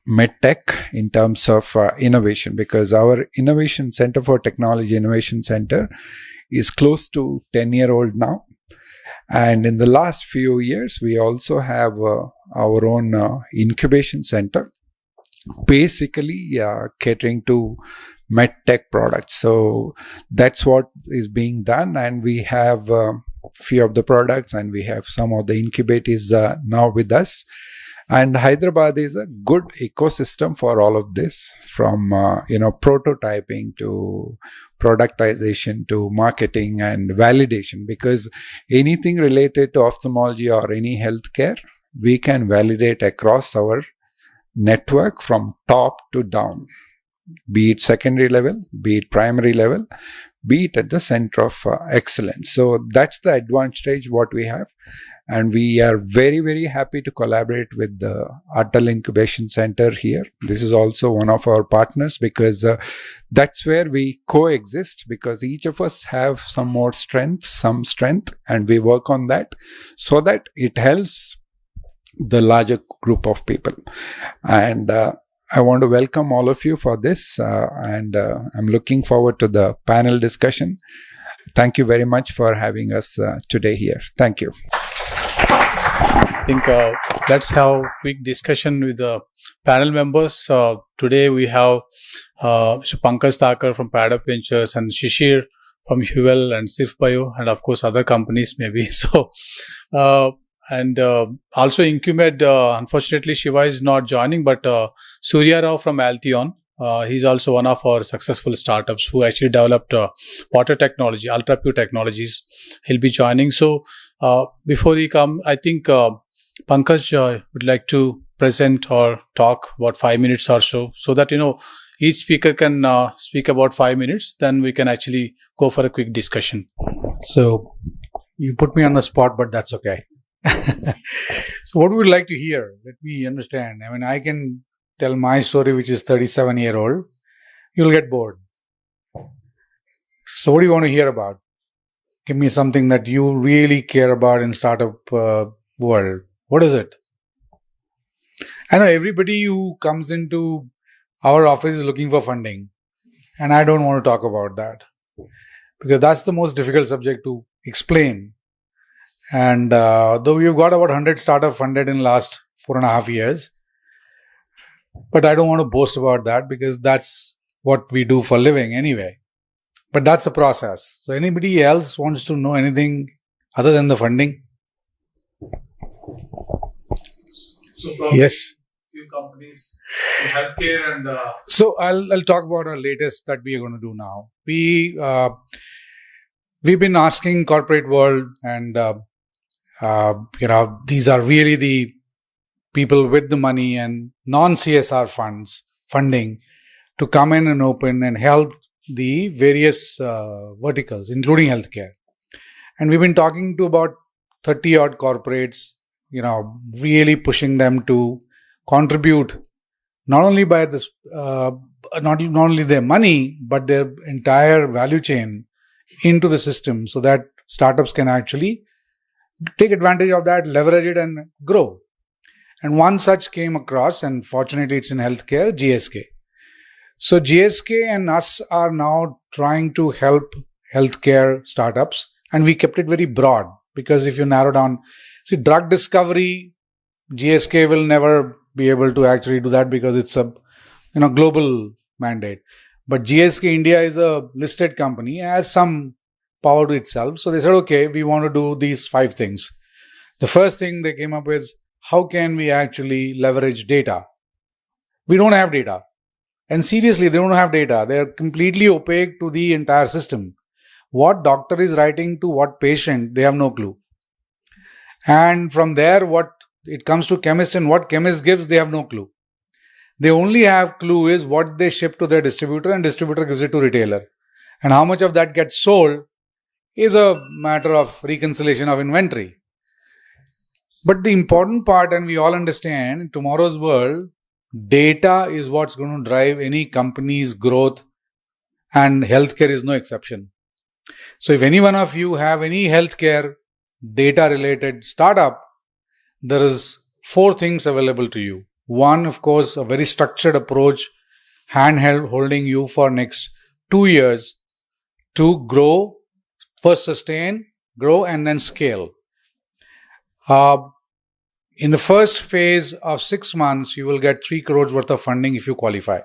medtech in terms of innovation, because our innovation center for technology innovation center is close to 10-year-old now. And in the last few years, we also have our own incubation center, basically catering to medtech products. So that's what is being done, and we have few of the products, and we have some of the incubators now with us. And Hyderabad is a good ecosystem for all of this, from prototyping to productization to marketing and validation, because anything related to ophthalmology or any healthcare, we can validate across our network from top to down, be it secondary level, be it primary level, be it at the center of excellence. So that's the advantage what we have. And we are very, very happy to collaborate with the Atal Incubation Center here. This is also one of our partners, because that's where we coexist, because each of us have some strength, and we work on that so that it helps the larger group of people. And I want to welcome all of you for this, and I'm looking forward to the panel discussion. Thank you very much for having us today here. Thank you. I think let's have a quick discussion with the panel members. Today we have Mr. Pankaj Thakur from Paddock Ventures and Shishir from Huel and Sif Bio, and of course other companies maybe. So, and also Incumed, unfortunately Shiva is not joining, but Surya Rao from Altheon, he's also one of our successful startups who actually developed water technology, ultra pure technologies. He'll be joining. So before he come, I think Pankaj would like to present or talk about 5 minutes or so that each speaker can speak about 5 minutes. Then we can actually go for a quick discussion. So you put me on the spot, but that's okay. So what would you like to hear? Let me understand. I mean, I can tell my story, which is 37-year-old. You'll get bored. So what do you want to hear about? Give me something that you really care about in startup world. What is it? I know everybody who comes into our office is looking for funding, and I don't want to talk about that, because that's the most difficult subject to explain. And though we've got about 100 startups funded in the last 4.5 years, but I don't want to boast about that, because that's what we do for a living anyway. But that's a process. So anybody else wants to know anything other than the funding? So yes. Few companies in healthcare and So I'll talk about our latest that we are going to do now. We've been asking corporate world, and these are really the people with the money and non-CSR funding to come in and open and help the various verticals, including healthcare. And we've been talking to about 30 odd corporates, really pushing them to contribute not only by this, not only their money, but their entire value chain into the system, so that startups can actually take advantage of that, leverage it, and grow. And one such came across, and fortunately it's in healthcare, GSK. So GSK and us are now trying to help healthcare startups, and we kept it very broad, because if you narrow down, see, drug discovery, GSK will never be able to actually do that, because it's a global mandate. But GSK India is a listed company, has some power to itself. So they said, okay, we want to do these 5 things. The first thing they came up with, how can we actually leverage data? We don't have data. And seriously, they don't have data. They're completely opaque to the entire system. What doctor is writing to what patient, they have no clue. And from there, what it comes to chemists and what chemist gives, they have no clue. They only have clue is what they ship to their distributor and distributor gives it to retailer. And how much of that gets sold is a matter of reconciliation of inventory. But the important part, and we all understand, in tomorrow's world, data is what's going to drive any company's growth, and healthcare is no exception. So if any one of you have any healthcare data related startup, there is 4 things available to you. One, of course, a very structured approach, handheld holding you for next 2 years to grow, first sustain, grow, and then scale. In the first phase of 6 months, you will get 3 crores worth of funding if you qualify.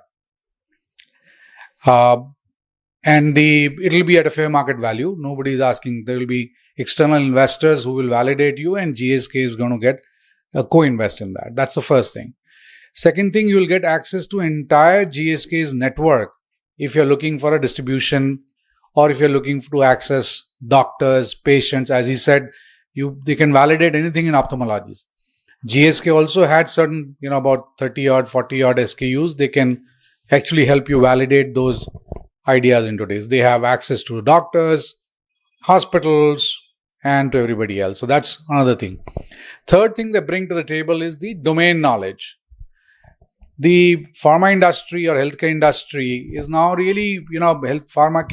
And it will be at a fair market value. Nobody is asking. There will be external investors who will validate you, and GSK is going to get a co-invest in that. That's the first thing. Second thing, you will get access to entire GSK's network if you're looking for a distribution or if you're looking to access doctors, patients. As he said, they can validate anything in ophthalmology. GSK also had certain, about 30 odd, 40 odd SKUs. They can actually help you validate those ideas into this. They have access to doctors, hospitals, and to everybody else. So that's another thing. Third thing they bring to the table is the domain knowledge. The pharma industry or healthcare industry is now really, health pharma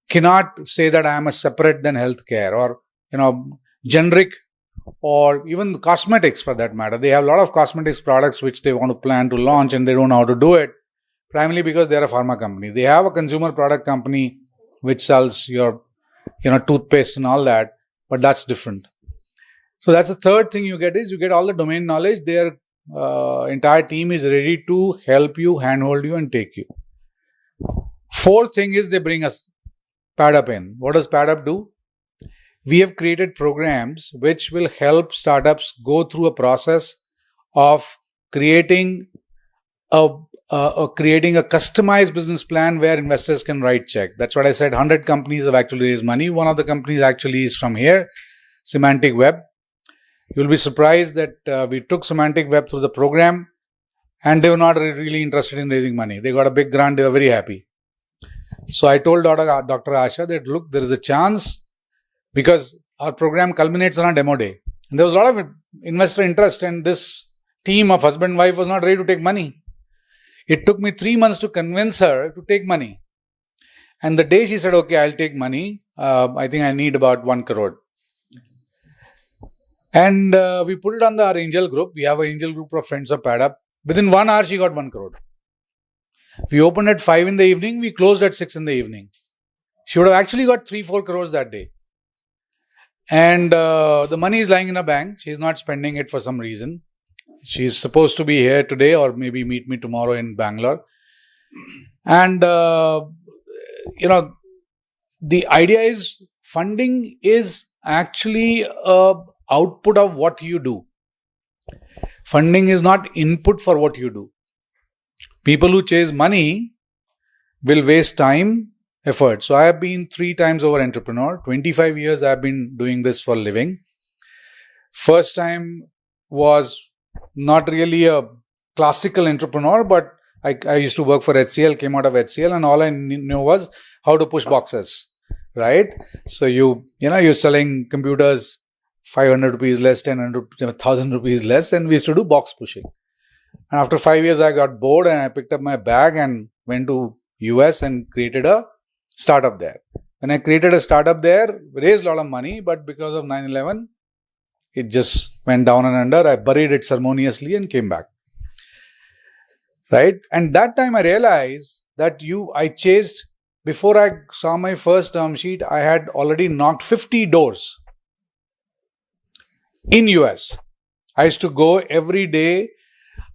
cannot say that I am a separate than healthcare or, generic or even cosmetics for that matter. They have a lot of cosmetics products which they want to plan to launch and they don't know how to do it, primarily because they're a pharma company. They have a consumer product company which sells your, toothpaste and all that, but that's different. So that's the third thing you get is you get all the domain knowledge. Their entire team is ready to help you, handhold you, and take you. Fourth thing is they bring us PadUp in. What does PadUp do? We have created programs which will help startups go through a process of creating a customized business plan where investors can write check. That's what I said. 100 companies have actually raised money. One of the companies actually is from here, Semantic Web. You'll be surprised that we took Semantic Web through the program and they were not really interested in raising money. They got a big grant. They were very happy. So I told Dr. Asha that, look, there is a chance because our program culminates on a demo day. And there was a lot of investor interest and this team of husband and wife was not ready to take money. It took me 3 months to convince her to take money. And the day she said, okay, I'll take money, I think I need about 1 crore. And we put it on our angel group. We have an angel group of friends of PadUp. Within 1 hour, she got 1 crore. We opened at 5 in the evening. We closed at 6 in the evening. She would have actually got 3-4 crores that day. And the money is lying in a bank. She's not spending it for some reason. She's supposed to be here today or maybe meet me tomorrow in Bangalore. And, the idea is funding is actually a output of what you do. Funding is not input for what you do. People who chase money will waste time, effort. So I have been 3 times over entrepreneur. 25 years I have been doing this for a living. First time was not really a classical entrepreneur, but I used to work for HCL, came out of HCL, and all I knew was how to push boxes, right? So you're selling computers 500 rupees less, 1,000 rupees less, and we used to do box pushing. And after 5 years, I got bored and I picked up my bag and went to US and created a startup there. When I created a startup there, raised a lot of money, but because of 9/11, it just went down and under. I buried it ceremoniously and came back. Right? And that time I realized that before I saw my first term sheet, I had already knocked 50 doors in US. I used to go every day.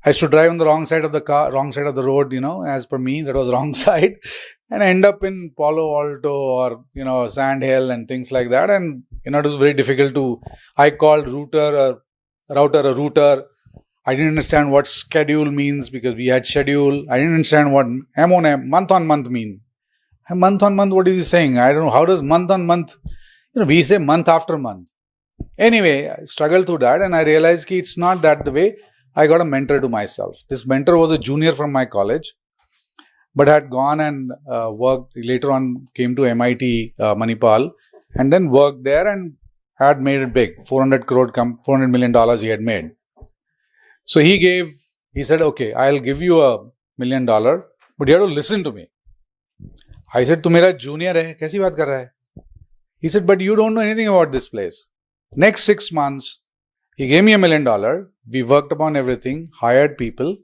I used to drive on the wrong side of the road, as per me, that was wrong side. And I end up in Palo Alto or, Sand Hill and things like that. And, it was very difficult I called router a router. I didn't understand what schedule means because we had schedule. I didn't understand what month on month mean. Month on month, what is he saying? I don't know. How does month on month, we say month after month. Anyway, I struggled through that and I realized that it's not that the way. I got a mentor to myself. This mentor was a junior from my college, but had gone and worked, later on came to MIT Manipal and then worked there and had made it big. $400 million he had made. So he said, okay, I'll give you $1 million, but you have to listen to me. I said, tu mera junior hai, kaisi baat kar raha hai? He said, but you don't know anything about this place. Next 6 months, he gave me $1 million. We worked upon everything, hired people.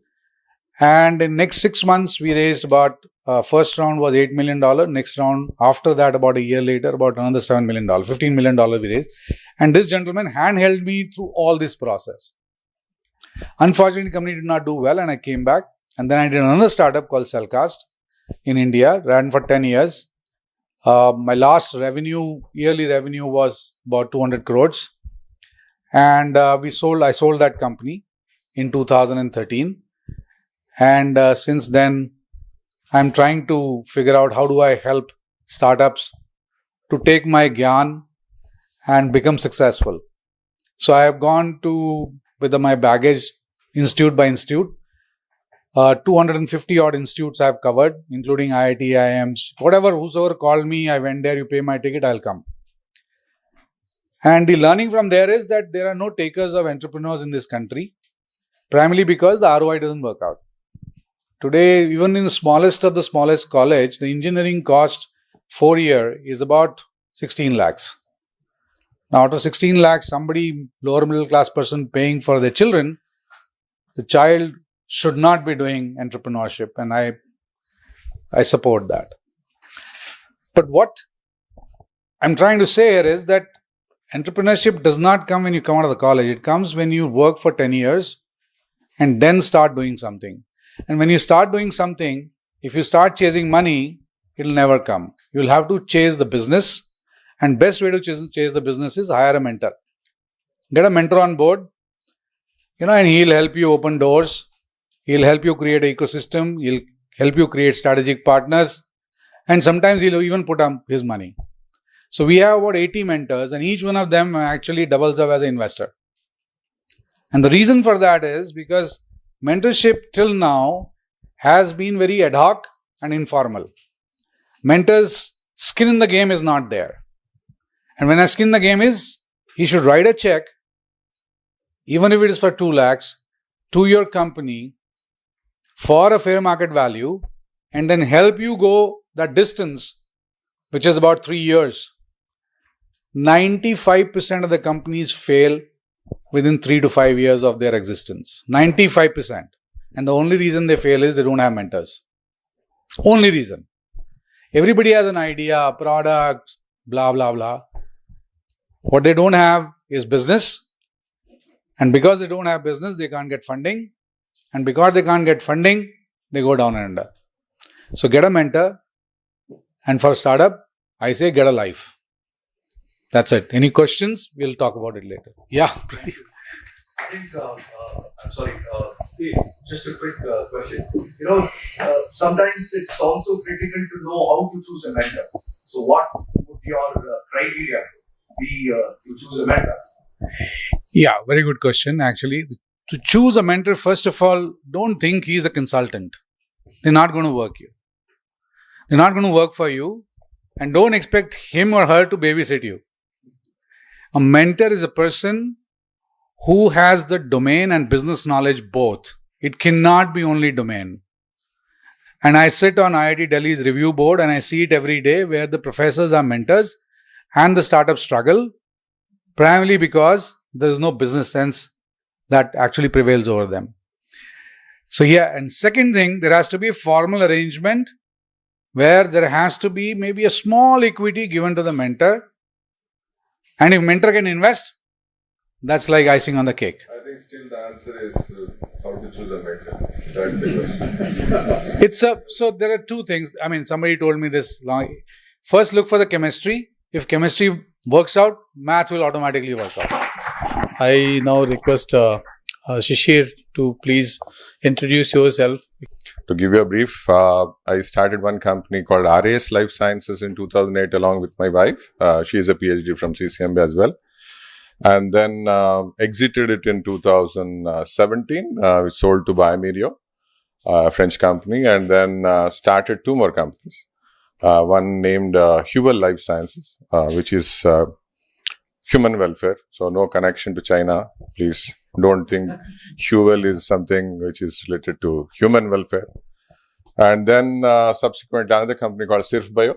And in next 6 months, we raised about, first round was $8 million. Next round, after that, about a year later, about another $7 million, $15 million we raised. And this gentleman handheld me through all this process. Unfortunately, the company did not do well and I came back. And then I did another startup called Cellcast in India, ran for 10 years. My last yearly revenue was about 200 crores. And I sold that company in 2013. And since then, I'm trying to figure out how do I help startups to take my gyan and become successful. So I have gone with my baggage, institute by institute. 250 odd institutes I have covered, including IIT, IIMs, whosoever called me, I went there, you pay my ticket, I'll come. And the learning from there is that there are no takers of entrepreneurs in this country, primarily because the ROI doesn't work out. Today, even in the smallest of the smallest college, the engineering cost 4 year is about 16 lakhs. Now, out of 16 lakhs, somebody, lower middle class person paying for their children, the child should not be doing entrepreneurship, and I support that. But what I'm trying to say here is that entrepreneurship does not come when you come out of the college. It comes when you work for 10 years and then start doing something. And when you start doing something, if you start chasing money, it'll never come. You'll have to chase the business, and best way to chase the business is hire a mentor. Get a mentor on board, and he'll help you open doors. He'll help you create an ecosystem. He'll help you create strategic partners. And sometimes he'll even put up his money. So we have about 80 mentors and each one of them actually doubles up as an investor. And the reason for that is because mentorship till now has been very ad hoc and informal. Mentors' skin in the game is not there. And when a skin in the game is, he should write a check, even if it is for 2 lakhs, to your company for a fair market value and then help you go that distance, which is about 3 years. 95% of the companies fail within 3 to 5 years of their existence. 95%. And the only reason they fail is they don't have mentors. Only reason. Everybody has an idea, product, blah, blah, blah. What they don't have is business. And because they don't have business, they can't get funding. And because they can't get funding, they go down and under. So get a mentor. And for startup, I say get a life. That's it. Any questions? We'll talk about it later. Yeah, Pradeep. I think, I'm sorry, please, just a quick question. Sometimes it's also critical to know how to choose a mentor. So what would your criteria be to choose a mentor? Yeah, very good question. Actually, to choose a mentor, first of all, don't think he's a consultant. They're not going to work you. They're not going to work for you. And don't expect him or her to babysit you. A mentor is a person who has the domain and business knowledge both. It cannot be only domain. And I sit on IIT Delhi's review board and I see it every day where the professors are mentors and the startups struggle primarily because there is no business sense that actually prevails over them. So yeah, and second thing, there has to be a formal arrangement where there has to be maybe a small equity given to the mentor. And if mentor can invest, that's like icing on the cake. I think still the answer is how to choose a mentor. That's the question. So there are two things. I mean, somebody told me this long. First, look for the chemistry. If chemistry works out, math will automatically work out. I now request Shishir to please introduce yourself. To give you a brief, I started one company called RAS Life Sciences in 2008 along with my wife. She is a PhD from CCMB as well. and then exited it in 2017. We sold to Biomerio, a French company, and then started 2 more companies. One named Huel Life Sciences, which is human welfare. So no connection to China. Please don't think Huel is something which is related to human welfare. And then subsequently another company called Sirf Bio,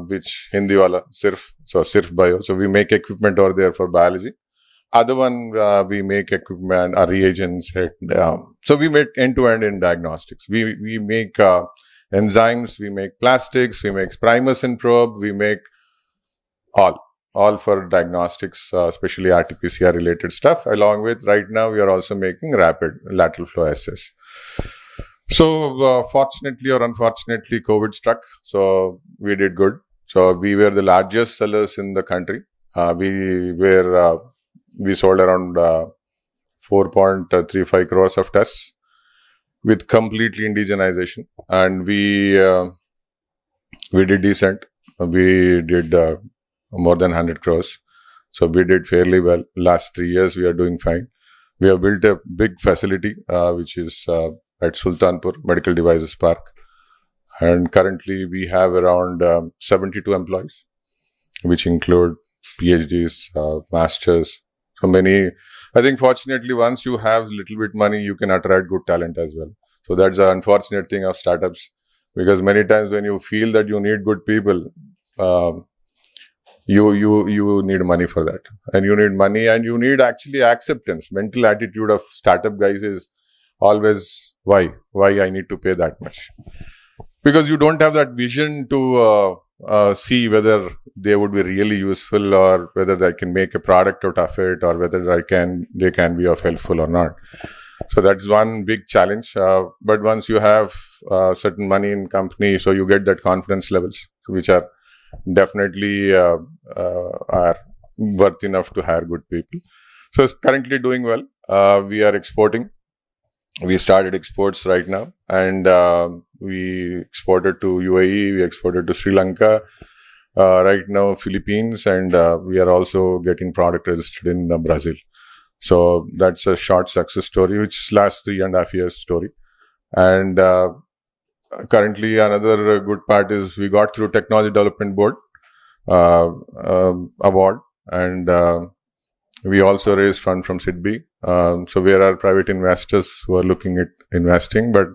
which Hindi wala Sirf, so Sirf Bio. So we make equipment over there for biology. Other one, we make equipment, reagents. So we make end-to-end in diagnostics. We make enzymes, we make plastics, we make primers and probe, we make all for diagnostics, especially RT-PCR related stuff. Along with right now, we are also making rapid lateral flow assays. So fortunately or unfortunately, COVID struck. So we did good. So we were the largest sellers in the country. We sold around 4.35 crores of tests with completely indigenization, and we did decent. We did more than 100 crores. So we did fairly well. Last 3 years, we are doing fine. We have built a big facility, which is at Sultanpur Medical Devices Park. And currently, we have around 72 employees, which include PhDs, masters. So many, I think fortunately, once you have little bit money, you can attract good talent as well. So that's the unfortunate thing of startups, because many times when you feel that you need good people, you need money for that, and you need money, and you need actually acceptance. Mental attitude of startup guys is always why I need to pay that much, because you don't have that vision to see whether they would be really useful, or whether I can make a product out of it, or whether they can be of helpful or not. So that's one big challenge. But once you have certain money in company, so you get that confidence levels, which are definitely are worth enough to hire good people. So it's currently doing well. We are exporting. We started exports right now, and we exported to UAE, we exported to Sri Lanka, right now Philippines, and we are also getting product registered in Brazil. So that's a short success story, which lasts 3.5 years story. And currently another good part is we got through Technology Development Board award, and we also raised fund from SIDBI. So there are private investors who are looking at investing, but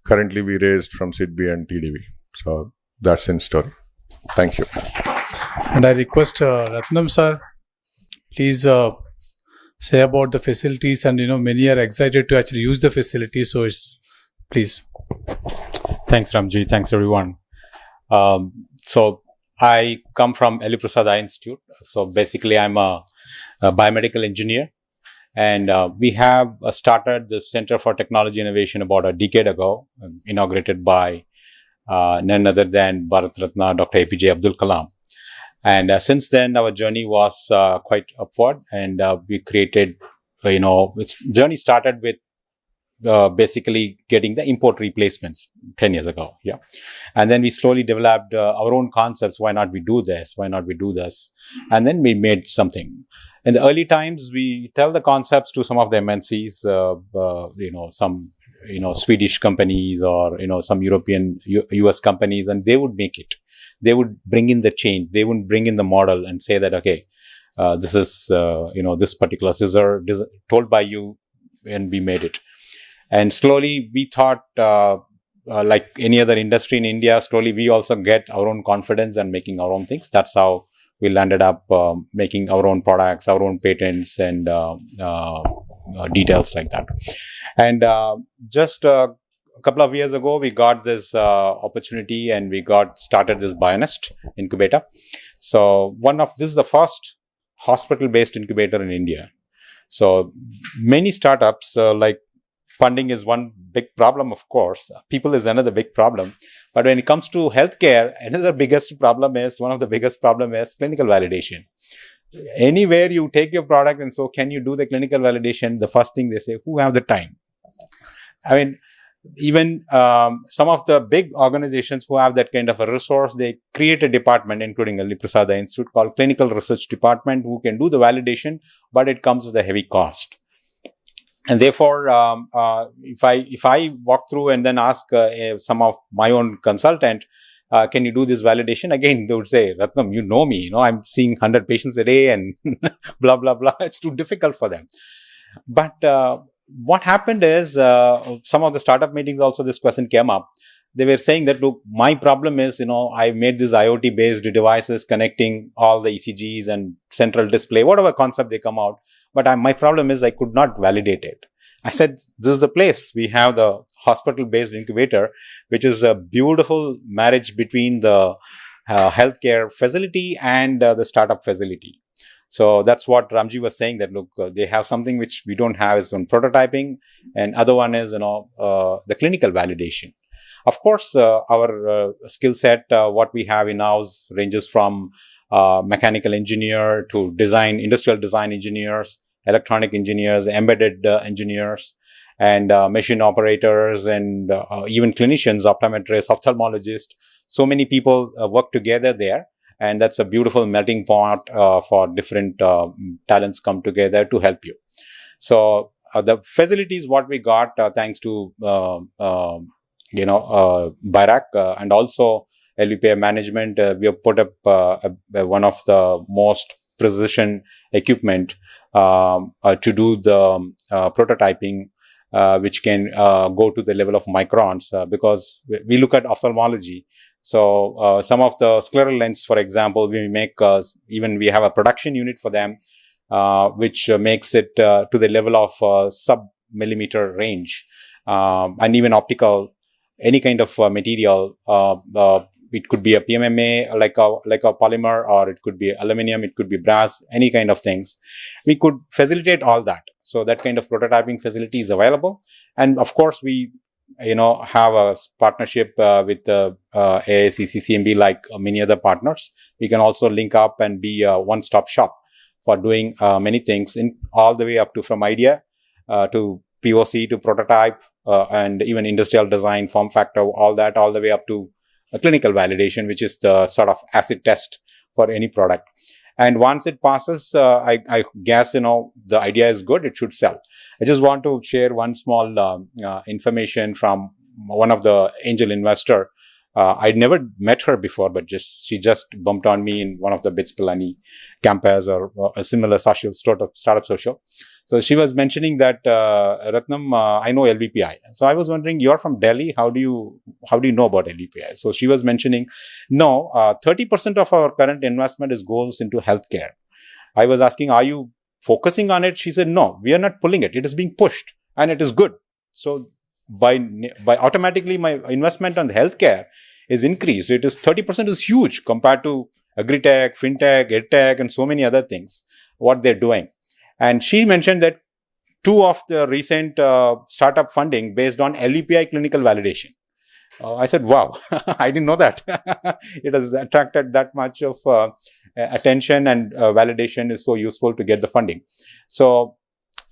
currently we raised from SIDBI and TDV. So that's in story. Thank you. And I request Ratnam sir, please say about the facilities, and many are excited to actually use the facility. So it's please. Thanks, Ramji. Thanks, everyone. So I come from Eli Prasad Eye Institute. So basically, I'm a biomedical engineer, and we have started the Center for Technology Innovation about a decade ago, inaugurated by none other than Bharat Ratna Dr. APJ Abdul Kalam. And since then, our journey was quite upward, and we created, its journey started with basically getting the import replacements 10 years ago. Yeah. And then we slowly developed our own concepts. Why not we do this? Why not we do this? And then we made something. In the early times, we tell the concepts to some of the MNCs, some, Swedish companies, or, some European, US companies, and they would make it. They would bring in the change. They would bring in the model and say that, okay, this is, this particular scissor told by you, and we made it. And slowly we thought, like any other industry in India, slowly we also get our own confidence and making our own things. That's how we landed up making our own products, our own patents, and details like that. And just a couple of years ago, we got this opportunity, and we started this Bionest incubator. So this is the first hospital-based incubator in India. So many startups, like funding is one big problem, of course. People is another big problem. But when it comes to healthcare, one of the biggest problem is clinical validation. Anywhere you take your product, and so can you do the clinical validation? The first thing they say, who have the time? I mean, Even some of the big organizations who have that kind of a resource, they create a department, including Ali Prasad Institute, called Clinical Research Department, who can do the validation, but it comes with a heavy cost. And therefore, if I walk through and then ask some of my own consultant, can you do this validation? Again, they would say, Ratnam, you know me, I'm seeing 100 patients a day and blah, blah, blah. It's too difficult for them. But what happened is, some of the startup meetings also, this question came up. They were saying that, look, my problem is, I've made these IoT based devices connecting all the ECGs and central display, whatever concept they come out. But my problem is I could not validate it. I said, this is the place. We have the hospital based incubator, which is a beautiful marriage between the healthcare facility and the startup facility. So that's what Ramji was saying, that look, they have something which we don't have, is on prototyping, and other one is, the clinical validation. Of course, our skill set, what we have in-house ranges from mechanical engineer to industrial design engineers, electronic engineers, embedded engineers, and machine operators, and even clinicians, optometrists, ophthalmologists. So many people work together there. And that's a beautiful melting pot for different talents come together to help you. So the facilities what we got, thanks to Bharak and also LVPI management, we have put up one of the most precision equipment to do the prototyping, which can go to the level of microns, because we look at ophthalmology. So some of the scleral lens, for example, we make, even we have a production unit for them, which makes it to the level of sub-millimeter range, and even optical, any kind of material. It could be a PMMA, like a polymer, or it could be aluminum, it could be brass, any kind of things. We could facilitate all that. So that kind of prototyping facility is available. And of course, we have a partnership with AIC, CCMB, like many other partners. We can also link up and be a one-stop shop for doing many things, in all the way up to from idea to POC to prototype, and even industrial design, form factor, all that, all the way up to a clinical validation, which is the sort of acid test for any product. And once it passes, I guess, the idea is good, it should sell. I just want to share one small information from one of the angel investor. I'd never met her before, but she just bumped on me in one of the BITS Pilani campus or a similar social startup social. So she was mentioning that, Ratnam, I know LVPI. So I was wondering, you're from Delhi. How do you know about LVPI? So she was mentioning, no, 30% of our current investment goes into healthcare. I was asking, are you focusing on it? She said, no, we are not pulling it. It is being pushed and it is good. So by automatically my investment on the healthcare is increased. It is 30% is huge compared to agri-tech, fintech, edtech, and so many other things, what they're doing. And she mentioned that 2 of the recent startup funding based on LVPI clinical validation. I said, wow, I didn't know that. It has attracted that much of attention, and validation is so useful to get the funding. So,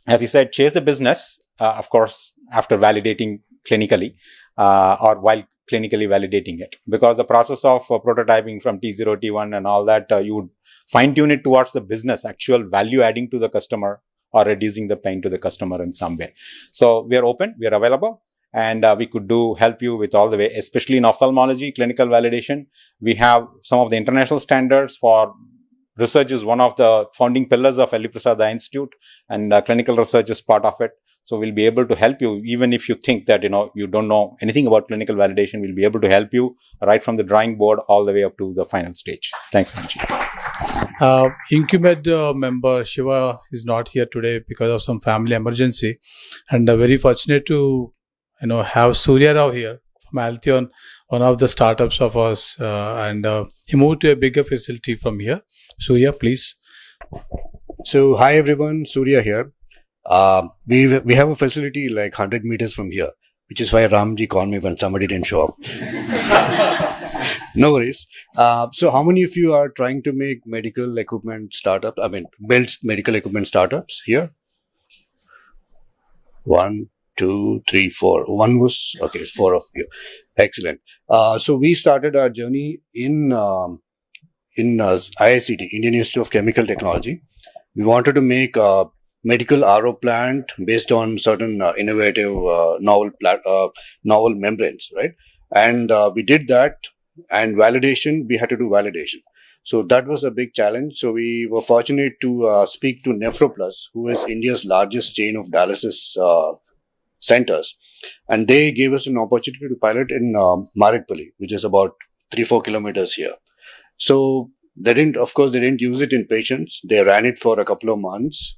as he said, chase the business, of course, after validating clinically or while clinically validating it. Because the process of prototyping from T0, T1 and all that, you would fine-tune it towards the business, actual value adding to the customer or reducing the pain to the customer in some way. So, we are open, we are available. And we could help you with all the way, especially in ophthalmology, clinical validation. We have some of the international standards for research is one of the founding pillars of Ali Prasad Institute, and clinical research is part of it. So we'll be able to help you, even if you think that, you don't know anything about clinical validation, we'll be able to help you right from the drawing board all the way up to the final stage. Thanks, Anji. Incumed member Shiva is not here today because of some family emergency, and very fortunate to have Surya Rao here from Altion, one of the startups of us, and he moved to a bigger facility from here. Surya, please. So, hi everyone, Surya here. We have a facility like 100 meters from here, which is why Ramji called me when somebody didn't show up. No worries. So, how many of you are trying to make medical equipment startups? Build medical equipment startups here? 1, 2, 3, 4. One was, okay, 4 of you. Excellent. So we started our journey in IICT, Indian Institute of Chemical Technology. We wanted to make a medical RO plant based on certain innovative novel membranes, right? And we did that, and validation, we had to do validation. So that was a big challenge. So we were fortunate to speak to NephroPlus, who is India's largest chain of dialysis centers. And they gave us an opportunity to pilot in Maritpally, which is about 3-4 kilometers here. So they didn't use it in patients. They ran it for a couple of months.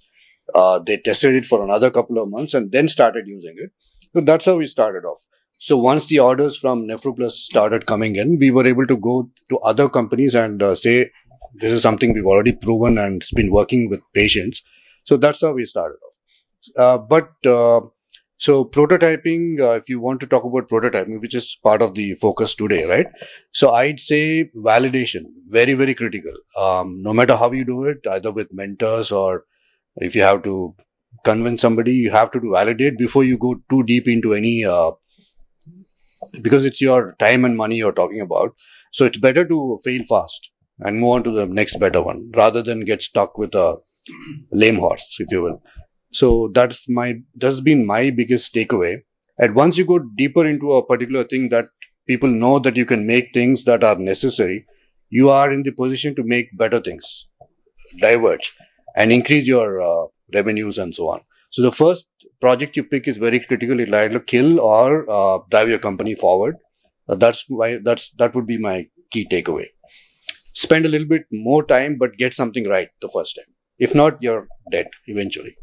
They tested it for another couple of months and then started using it. So that's how we started off. So once the orders from NephroPlus started coming in, we were able to go to other companies and say, this is something we've already proven and it's been working with patients. So that's how we started off. So prototyping, if you want to talk about prototyping, which is part of the focus today, right? So I'd say validation, very, very critical. No matter how you do it, either with mentors or if you have to convince somebody, you have to validate before you go too deep into any, because it's your time and money you're talking about. So it's better to fail fast and move on to the next better one rather than get stuck with a lame horse, if you will. So that's been my biggest takeaway. And once you go deeper into a particular thing that people know that you can make things that are necessary, you are in the position to make better things, diverge, and increase your revenues and so on. So the first project you pick is very critical. It'll either kill or drive your company forward. That would be my key takeaway. Spend a little bit more time, but get something right the first time. If not, you're dead eventually.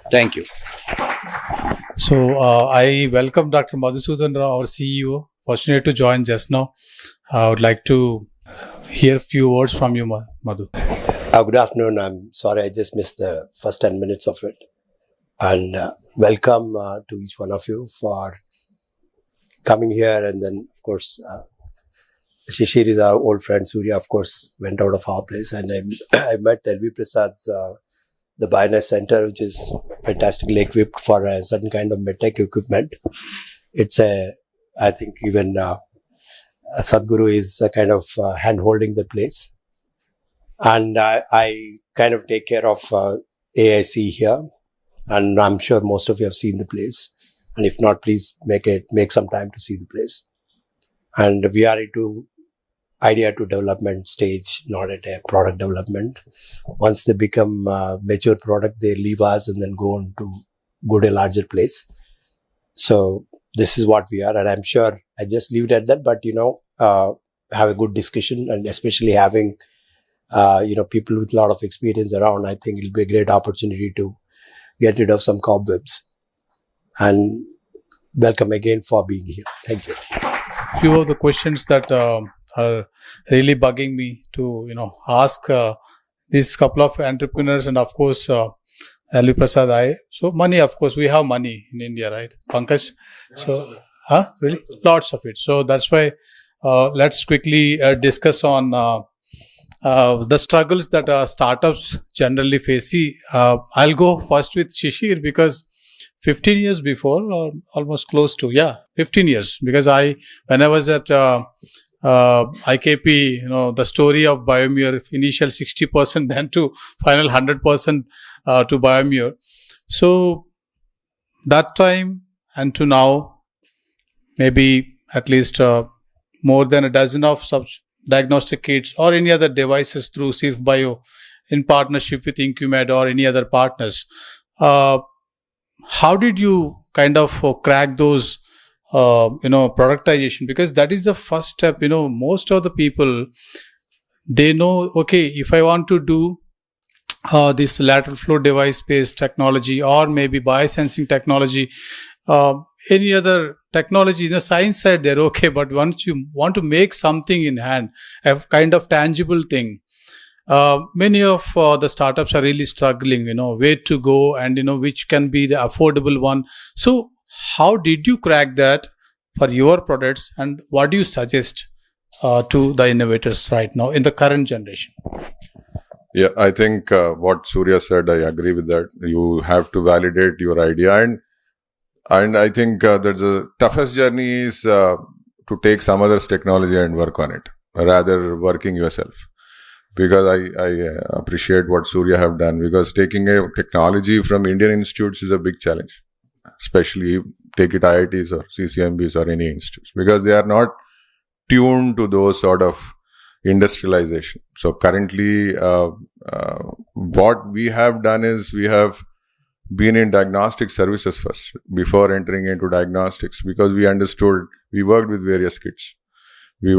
Thank you. So I welcome Dr. Madhusudan, our CEO. Fortunate to join just now. I would like to hear a few words from you, Madhu. Good afternoon. I'm sorry I just missed the first 10 minutes of it. And welcome to each one of you for coming here. And then, of course, Shishir is our old friend. Surya, of course, went out of our place. And I met LV Prasad's the Bionis Center, which is fantastically equipped for a certain kind of medtech equipment. It's I think even Sadhguru is kind of hand-holding the place. And I kind of take care of AIC here. And I'm sure most of you have seen the place. And if not, please make some time to see the place. And we are into idea to development stage, not at a product development. Once they become mature product, they leave us and then go on to a larger place. So this is what we are. And I'm sure I just leave it at that, but have a good discussion, and especially having, people with a lot of experience around. I think it'll be a great opportunity to get rid of some cobwebs. And welcome again for being here. Thank you. Few of the questions that are really bugging me to ask these couple of entrepreneurs, and of course LV Prasad. So money, of course, we have money in India, right, Pankaj? So really lots of it. So that's why let's quickly discuss on the struggles that startups generally face. I'll go first with Shishir, because 15 years before, or almost close to 15 years, because when I was at IKP, the story of Biomure, initial 60%, then to final 100% to Biomure. So that time and to now, maybe at least more than a dozen of such diagnostic kits or any other devices through SIF Bio in partnership with Incumed or any other partners. How did you kind of crack those productization? Because that is the first step. Most of the people, they know, okay, if I want to do this lateral flow device based technology, or maybe biosensing technology, any other technology, the science side, they're okay. But once you want to make something in hand, a kind of tangible thing, many of the startups are really struggling, where to go and, which can be the affordable one. So how did you crack that for your products, and what do you suggest to the innovators right now in the current generation? Yeah, I think what Surya said, I agree with that. You have to validate your idea, and And I think there's the toughest journey is to take some other's technology and work on it, rather working yourself. Because I appreciate what Surya have done, because taking a technology from Indian institutes is a big challenge, especially take it IITs or CCMBs or any institutes, because they are not tuned to those sort of industrialization. So currently what we have done is we have been in diagnostic services first before entering into diagnostics, because we understood, we worked with various kits. We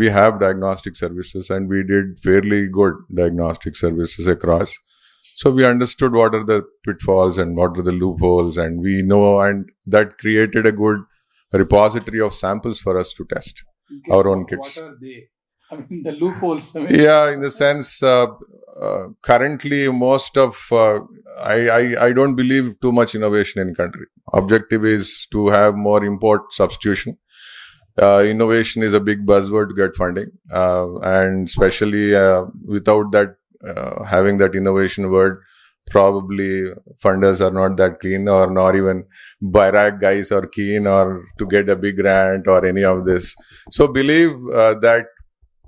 have diagnostic services, and we did fairly good diagnostic services across. So we understood what are the pitfalls and what are the loopholes, and we know, and that created a good repository of samples for us to test our own kits. What are they? I mean, the loopholes. Yeah, in the sense, currently most of, I don't believe too much innovation in country. Objective is to have more import substitution. Innovation is a big buzzword to get funding, and especially without that, having that innovation word, probably funders are not that keen, or not even BIRAC guys are keen or to get a big grant or any of this. So believe that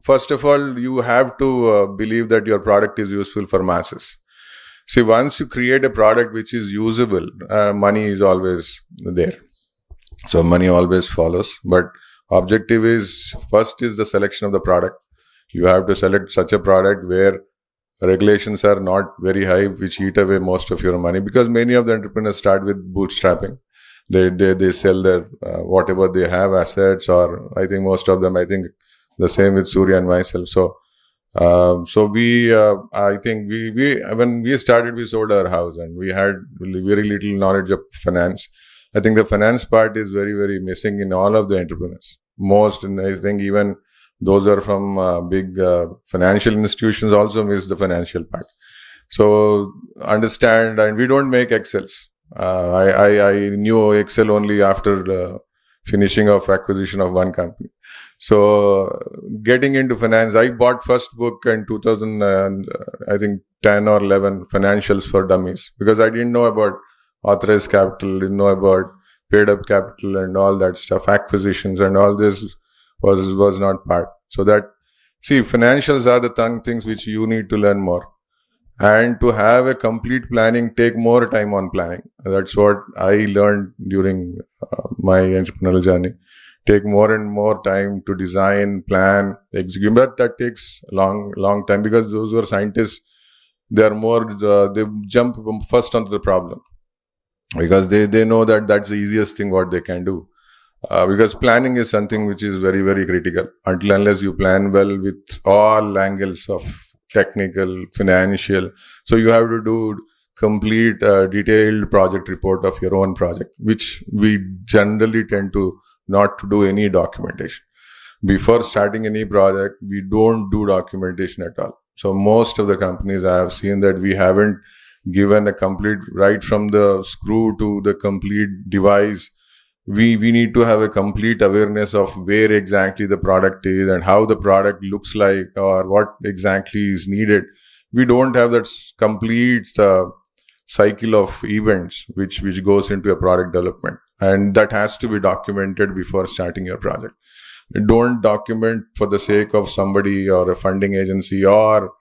first of all, you have to believe that your product is useful for masses. See, once you create a product which is usable, money is always there. So money always follows. But objective is, first is the selection of the product. You have to select such a product where regulations are not very high, which eat away most of your money, because many of the entrepreneurs start with bootstrapping. They sell their whatever they have, assets, or I think most of them, I think the same with Surya and myself. So I think we when we started, we sold our house, and we had very little knowledge of finance. I think the finance part is very, very missing in all of the entrepreneurs. Most, and I think even those are from big financial institutions also miss the financial part. So understand, and we don't make Excels. I knew Excel only after the finishing of acquisition of one company. So getting into finance, I bought first book in 2000, I think 10 or 11, Financials for Dummies, because I didn't know about authorized capital, didn't know about paid up capital and all that stuff, acquisitions and all this was not part. So that, see, financials are the things which you need to learn more. And to have a complete planning, take more time on planning. That's what I learned during my entrepreneurial journey. Take more and more time to design, plan, execute. But that takes a long time, because those who are scientists, they are more, they jump first onto the problem, because they know that that's the easiest thing what they can do. Because planning is something which is very, very critical. Unless you plan well with all angles of technical, financial. So you have to do complete detailed project report of your own project, which we generally tend to not to do any documentation. Before starting any project, we don't do documentation at all. So most of the companies I have seen that we haven't given a complete, right from the screw to the complete device. We need to have a complete awareness of where exactly the product is and how the product looks like, or what exactly is needed. We don't have that complete cycle of events which goes into a product development, and that has to be documented before starting your project. Don't document for the sake of somebody or a funding agency, or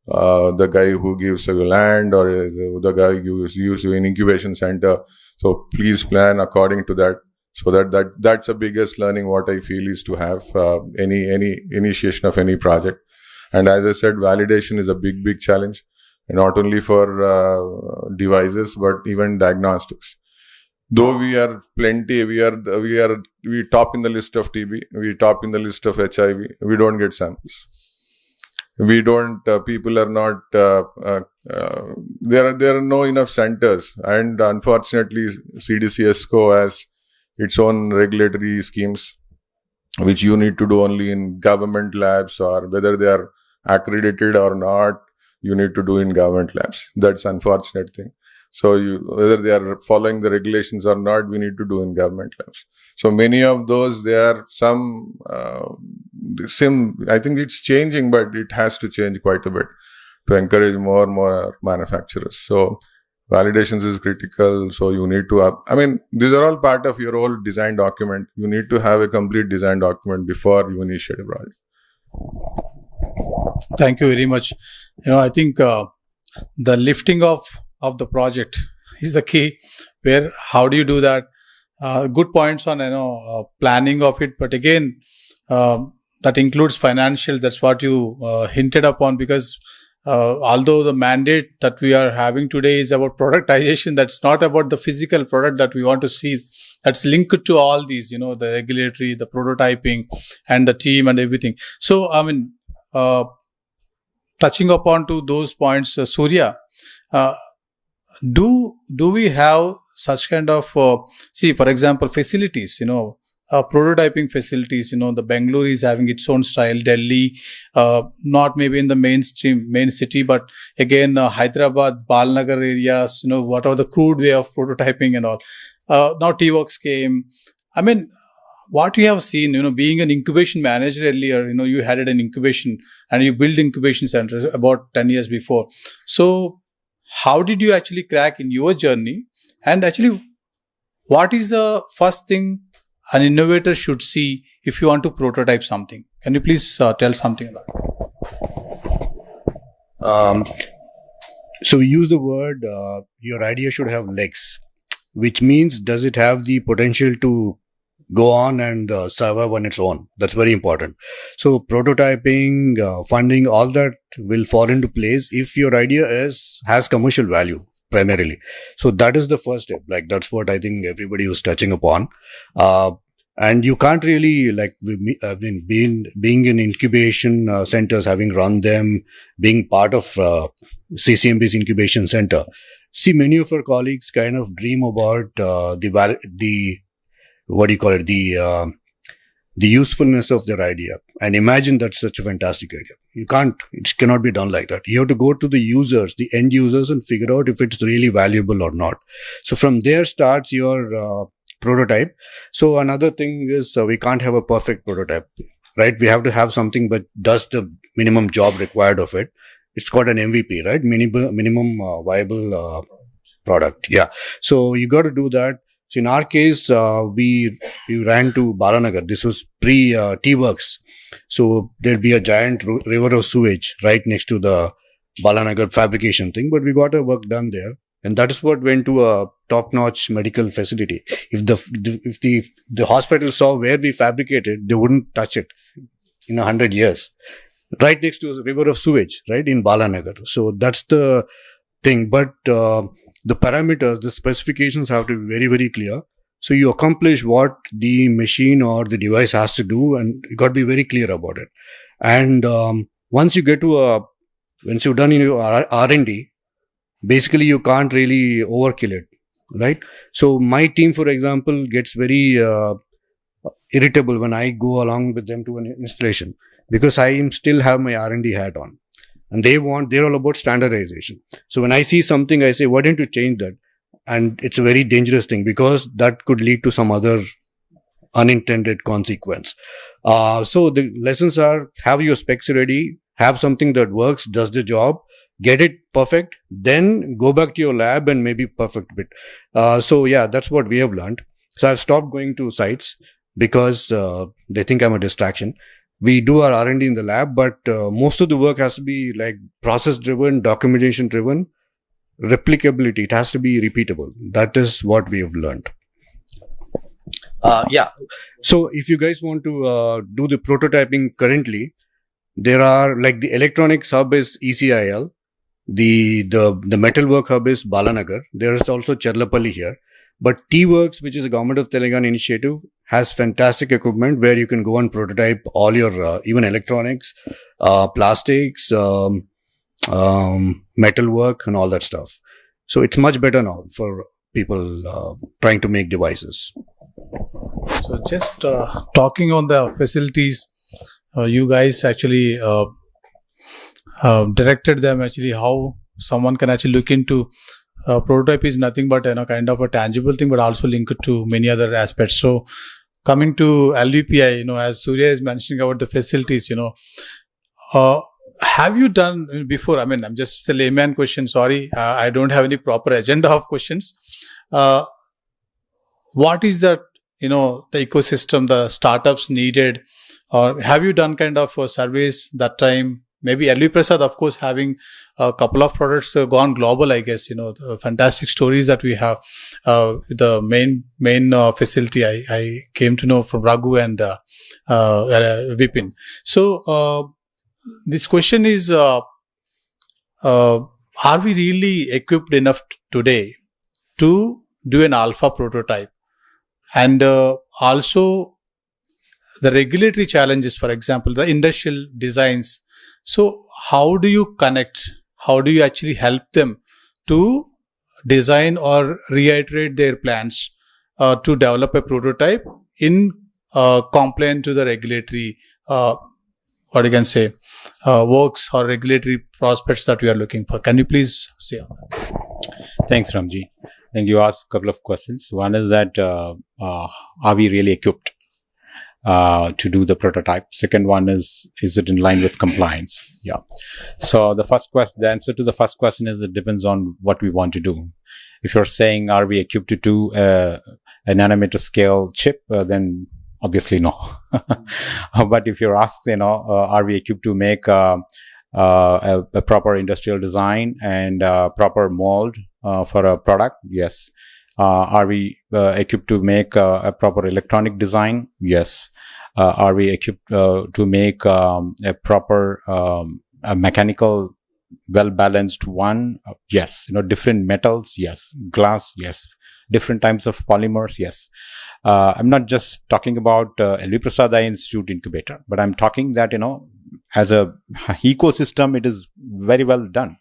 the guy who gives you land, or the guy who gives you an incubation center. So please plan according to that. So that's the biggest learning what I feel is to have any initiation of any project. And as I said, validation is a big challenge, not only for devices but even diagnostics. Though we are plenty, we top in the list of TB, we top in the list of HIV. We don't get samples. We don't. People are not. There are no enough centers, and unfortunately, CDC ESCO has its own regulatory schemes, which you need to do only in government labs, or whether they are accredited or not, you need to do in government labs. That's unfortunate thing. So whether they are following the regulations or not, we need to do in government labs. So many of those, there are some, I think it's changing, but it has to change quite a bit to encourage more and more manufacturers. So Validations is critical, so you need to these are all part of your whole design document. You need to have a complete design document before you initiate a project. Thank you very much. I think the lifting of the project is the key. Where how do you do that? Good points on planning of it, but again that includes financial. That's what you hinted upon, because although the mandate that we are having today is about productization, that's not about the physical product that we want to see. That's linked to all these, the regulatory, the prototyping, and the team and everything. So, touching upon to those points, Surya, do we have such kind of, for example, facilities, prototyping facilities, the Bangalore is having its own style, Delhi, not maybe in the main city, but again, Hyderabad, Balnagar areas, what are the crude way of prototyping and all. Now T-Works came. What you have seen, being an incubation manager earlier, you had an incubation and you built incubation centers about 10 years before. So how did you actually crack in your journey? And actually, what is the first thing an innovator should see if you want to prototype something? Can you please tell something about it? So we use the word, your idea should have legs, which means does it have the potential to go on and survive on its own? That's very important. So prototyping, funding, all that will fall into place if your idea has commercial value primarily. So that is the first step. That's what I think everybody was touching upon. And you can't really, being in incubation centers, having run them, being part of CCMB's incubation center. See, many of our colleagues kind of dream about the usefulness of their idea, and imagine that's such a fantastic idea. It cannot be done like that. You have to go to the users, the end users, and figure out if it's really valuable or not. So from there starts your prototype. So another thing is we can't have a perfect prototype, right? We have to have something that does the minimum job required of it. It's called an MVP, right? Minimum viable product. Yeah. So you got to do that. So in our case, we ran to Balanagar. This was pre T-Works. So there'd be a giant river of sewage right next to the Balanagar fabrication thing, but we got our work done there. And that is what went to a top-notch medical facility. If the hospital saw where we fabricated, they wouldn't touch it in 100 years. Right next to a river of sewage, right in Balanagar. So that's the thing. But the parameters, the specifications have to be very, very clear. So you accomplish what the machine or the device has to do, and you got to be very clear about it. And once you get to once you've done your R&D, basically you can't really overkill it, right? So my team, for example, gets very irritable when I go along with them to an installation, because I still have my R&D hat on. And they're all about standardization. So when I see something, I say, why don't you change that? And it's a very dangerous thing, because that could lead to some other unintended consequence. So the lessons are, have your specs ready, have something that works, does the job, get it perfect, then go back to your lab and maybe perfect it. So yeah, that's what we have learned. So I've stopped going to sites because they think I'm a distraction. We do our R&D in the lab, but most of the work has to be process driven, documentation driven, replicability. It has to be repeatable. That is what we have learned. Yeah. So if you guys want to do the prototyping currently, there are the electronics hub is ECIL, the metalwork hub is Balanagar. There is also Cherlapalli here. But T-Works, which is a Government of Telangana initiative, has fantastic equipment where you can go and prototype all your even electronics, plastics, metalwork, and all that stuff. So it's much better now for people trying to make devices. So just talking on the facilities, you guys actually directed them actually how someone can actually look into. Prototype is nothing but kind of a tangible thing, but also linked to many other aspects. So coming to LVPI, as Surya is mentioning about the facilities, have you done before? I mean, I'm just a layman question. Sorry, I don't have any proper agenda of questions. What is the the ecosystem, the startups needed, or have you done kind of surveys that time? Maybe Ali Prasad, of course, having a couple of products gone global, I guess, the fantastic stories that we have. The main facility I came to know from Raghu and Vipin. So, this question is, are we really equipped enough today to do an alpha prototype? And also the regulatory challenges, for example, the industrial designs. So how do you connect? How do you actually help them to design or reiterate their plans to develop a prototype in compliant to the regulatory, what you can say, works or regulatory prospects that we are looking for? Can you please say on that? Thanks, Ramji. And you asked a couple of questions. One is that are we really equipped to do the prototype? Second one is it in line with compliance? Yeah. So the answer to the first question is it depends on what we want to do. If you're saying are we equipped to do a nanometer scale chip, then obviously no. But if you're asked, are we equipped to make a proper industrial design and proper mold for a product? Yes. Are we equipped to make a proper electronic design? Yes. Are we equipped to make a proper mechanical, well-balanced one? Yes. Different metals? Yes. Glass? Yes. Different types of polymers? Yes. I'm not just talking about L.V. Prasad Eye Institute incubator, but I'm talking that, as a ecosystem, it is very well done.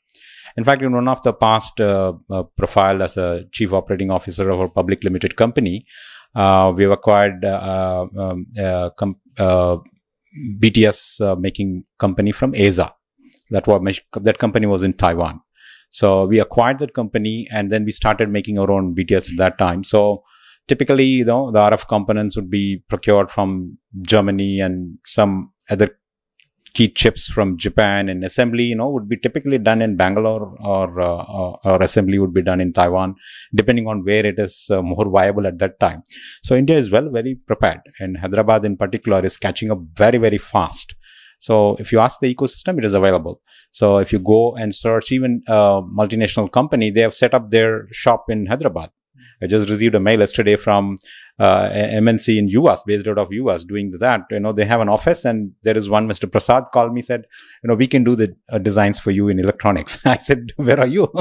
In fact, in one of the past profile as a chief operating officer of a public limited company, we've acquired BTS making company from ASA. That company was in Taiwan. So we acquired that company and then we started making our own BTS at that time. So typically, the RF components would be procured from Germany and some other key chips from Japan, and assembly, would be typically done in Bangalore or assembly would be done in Taiwan, depending on where it is more viable at that time. So India is very prepared, and Hyderabad in particular is catching up very, very fast. So if you ask the ecosystem, it is available. So if you go and search even a multinational company, they have set up their shop in Hyderabad. I just received a mail yesterday from MNC in US, based out of US, doing that. They have an office, and there is one, Mr. Prasad called me, said, we can do the designs for you in electronics. I said, where are you?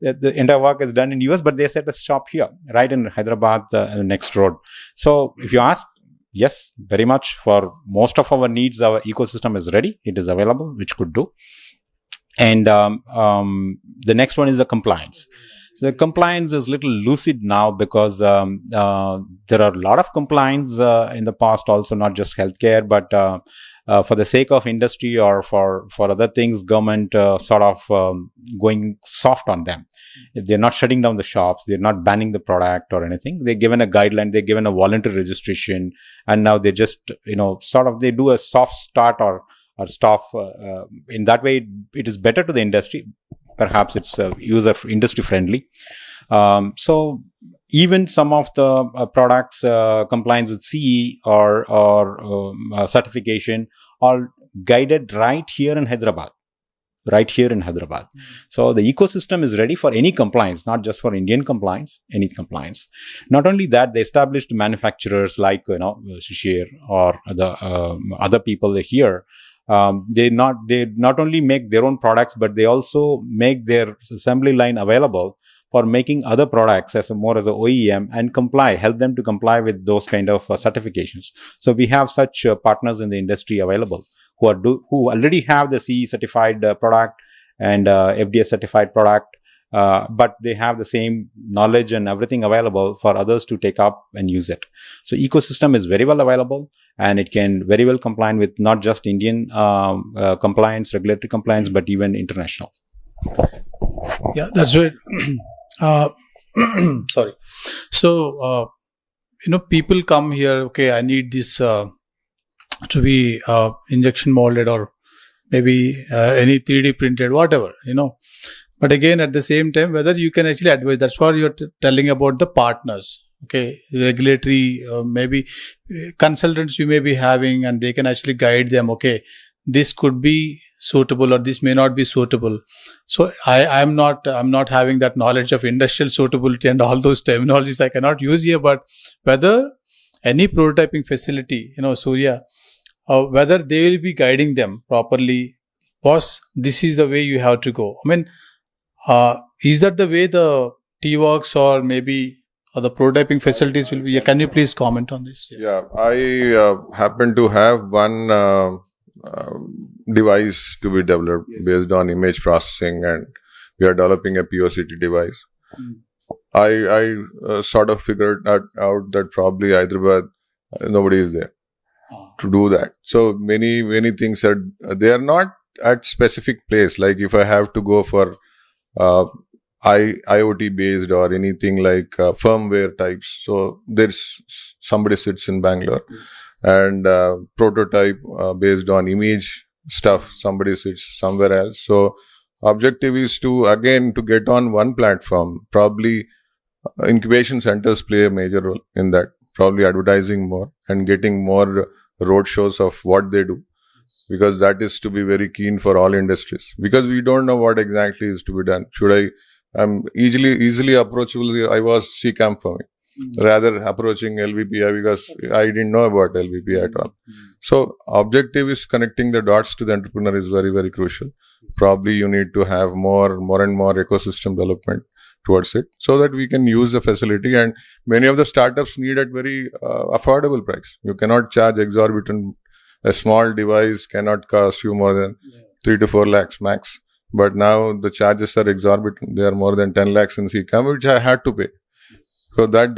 The entire work is done in US, but they set a shop here, right in Hyderabad, next road. So if you ask, yes, very much. For most of our needs, our ecosystem is ready. It is available, which could do. And the next one is the compliance. So the compliance is a little lucid now because there are a lot of compliance in the past also, not just healthcare, but for the sake of industry or for other things, government sort of going soft on them. They're not shutting down the shops. They're not banning the product or anything. They're given a guideline. They're given a voluntary registration. And now they just, they do a soft start or stop. In that way, it is better to the industry. Perhaps it's industry friendly. So even some of the products compliance with CE or certification are guided right here in Hyderabad. So the ecosystem is ready for any compliance, not just for Indian compliance, any compliance. Not only that, the established manufacturers like Shishir or the other people here. They not only make their own products, but they also make their assembly line available for making other products as a OEM and help them to comply with those kind of certifications. So we have such partners in the industry available who already have the CE certified product and FDA certified product, but they have the same knowledge and everything available for others to take up and use it. So ecosystem is very well available, and it can very well comply with not just Indian regulatory compliance, but even international. Yeah, that's right. Sorry. So, people come here, okay, I need this to be injection molded or maybe any 3D printed, whatever, But again, at the same time, whether you can actually advise, that's what you're telling about the partners. Okay, regulatory, maybe consultants you may be having, and they can actually guide them. Okay, this could be suitable or this may not be suitable. So I'm not having that knowledge of industrial suitability and all those terminologies I cannot use here. But whether any prototyping facility, Surya, whether they will be guiding them properly, boss, this is the way you have to go. I mean, is that the way the T-Works or maybe the prototyping facilities will be? Can you please comment on this? Yeah, I happen to have one device to be developed based on image processing, and we are developing a POCT device. I sort of figured out that probably Hyderabad, nobody is there to do that. So many things they are not at specific place. Like if I have to go for IoT based or anything like firmware types. So there's somebody sits in Bangalore, and prototype based on image stuff, somebody sits somewhere else. So objective is to get on one platform. Probably incubation centers play a major role in that. Probably advertising more and getting more road shows of what they do, because that is to be very keen for all industries, because we don't know what exactly is to be done. I'm easily approachable. I was CCAM for me, rather approaching LVPI, because I didn't know about LVPI at all. So objective is connecting the dots to the entrepreneur is very, very crucial. Probably you need to have more and more ecosystem development towards it, so that we can use the facility. And many of the startups need at very affordable price. You cannot charge exorbitant. A small device cannot cost you more than 3 to 4 lakhs max. But now the charges are exorbitant. They are more than 10 lakhs in CCAM, which I had to pay. So that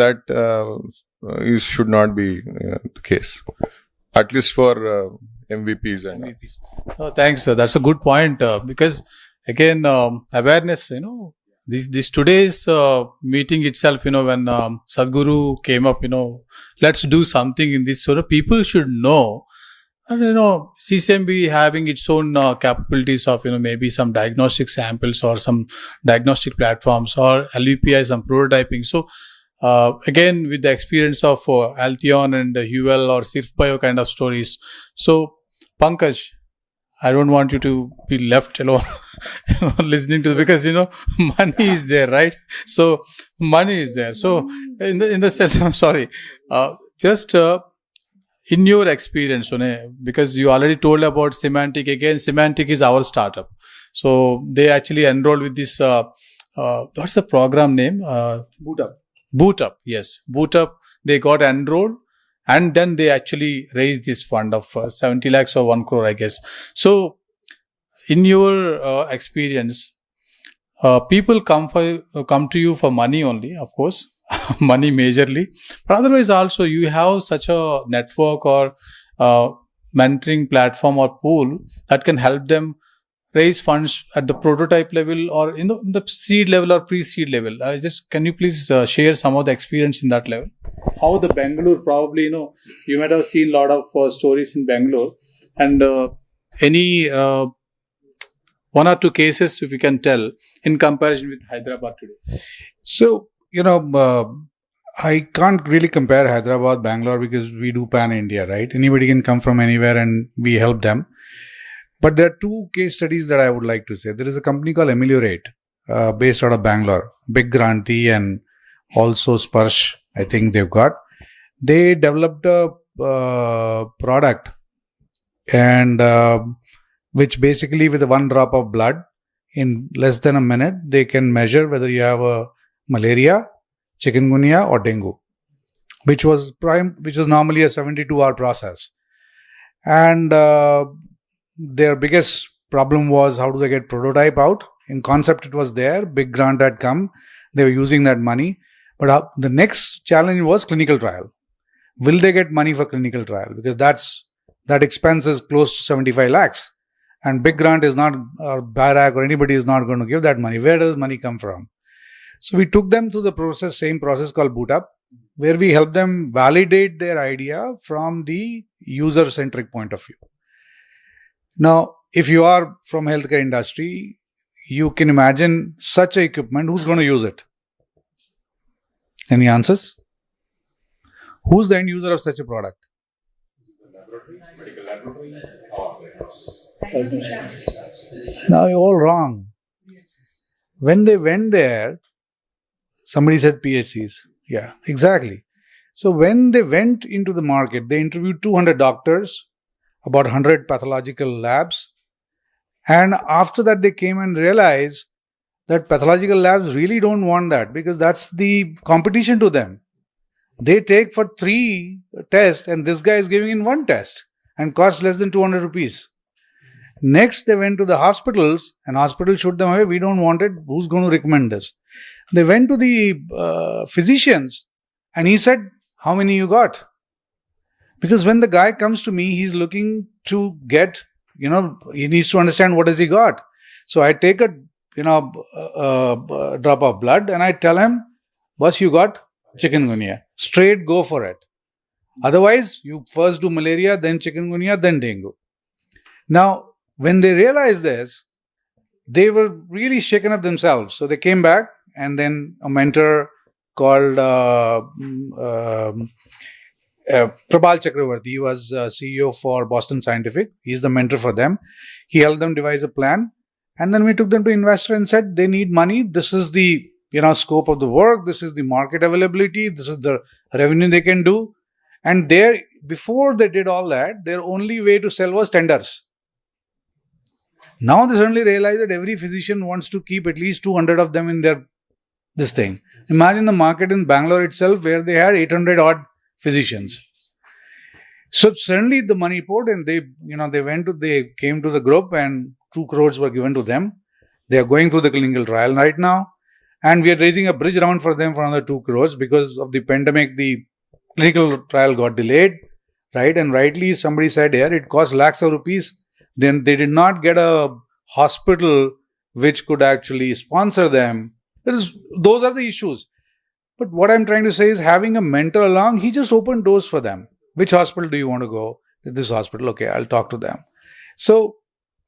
should not be the case, at least for MVPs and MVPs. Oh, thanks, sir. That's a good point, because again, awareness. This today's meeting itself. When Sadhguru came up, let's do something in this. So people should know. And CCMB having its own capabilities of maybe some diagnostic samples or some diagnostic platforms, or LVPI, some prototyping. So again, with the experience of Altheon and UL or Sirf Bio kind of stories. So Pankaj, I don't want you to be left alone listening to, because money is there, right? So money is there. So in the sense, I'm sorry, just in your experience, because you already told about Semantic. Again, Semantic is our startup. So they actually enrolled with this, what's the program name? Boot Up. Yes. Boot Up. They got enrolled, and then they actually raised this fund of 70 lakhs or 1 crore, I guess. So in your experience, people come to you for money only, of course. Money majorly, but otherwise also you have such a network or mentoring platform or pool that can help them raise funds at the prototype level or in the seed level or pre-seed level. Can you please share some of the experience in that level? How the Bangalore, probably you might have seen a lot of stories in Bangalore, and any 1 or 2 cases if you can tell in comparison with Hyderabad today. So I can't really compare Hyderabad, Bangalore, because we do pan-India, right? Anybody can come from anywhere and we help them. But there are 2 case studies that I would like to say. There is a company called Ameliorate, based out of Bangalore, big grantee, and also Sparsh, I think they've got. They developed a product, and which basically with 1 drop of blood, in less than a minute, they can measure whether you have a malaria, chikungunya, or dengue, which was normally a 72-hour process. And their biggest problem was, how do they get prototype out? In concept, it was there. Big grant had come. They were using that money. But the next challenge was clinical trial. Will they get money for clinical trial? Because that expense is close to 75 lakhs. And big grant is not, or BARAC or anybody is not going to give that money. Where does money come from? So we took them through the same process called Boot Up, where we help them validate their idea from the user-centric point of view. Now, if you are from healthcare industry, you can imagine such a equipment. Who's going to use it? Any answers? Who's the end user of such a product? Now you're all wrong. When they went there, somebody said PHCs. Yeah, exactly. So when they went into the market, they interviewed 200 doctors, about 100 pathological labs. And after that, they came and realized that pathological labs really don't want that, because that's the competition to them. They take for 3 tests and this guy is giving in 1 test and costs less than 200 rupees. Next, they went to the hospitals and hospitals showed them, hey, we don't want it. Who's going to recommend this? They went to the physicians and he said, how many you got? Because when the guy comes to me, he's looking to get, he needs to understand what has he got. So I take a drop of blood and I tell him, boss, you got chikungunya. Straight go for it. Otherwise, you first do malaria, then chikungunya, then dengue. Now, when they realized this, they were really shaken up themselves. So they came back, and then a mentor called Prabal Chakravarti. He was CEO for Boston Scientific. He's the mentor for them. He helped them devise a plan. And then we took them to investor and said, they need money. This is the scope of the work. This is the market availability. This is the revenue they can do. And before they did all that, their only way to sell was tenders. Now they suddenly realize that every physician wants to keep at least 200 of them in this thing. Imagine the market in Bangalore itself where they had 800 odd physicians. So suddenly the money poured and they came to the group and 2 crores were given to them. They are going through the clinical trial right now. And we are raising a bridge round for them for another 2 crores because of the pandemic. The clinical trial got delayed, right? And rightly somebody said here, it cost lakhs of rupees. Then they did not get a hospital which could actually sponsor them. Those are the issues. But what I'm trying to say is having a mentor along, he just opened doors for them. Which hospital do you want to go? This hospital. Okay, I'll talk to them. So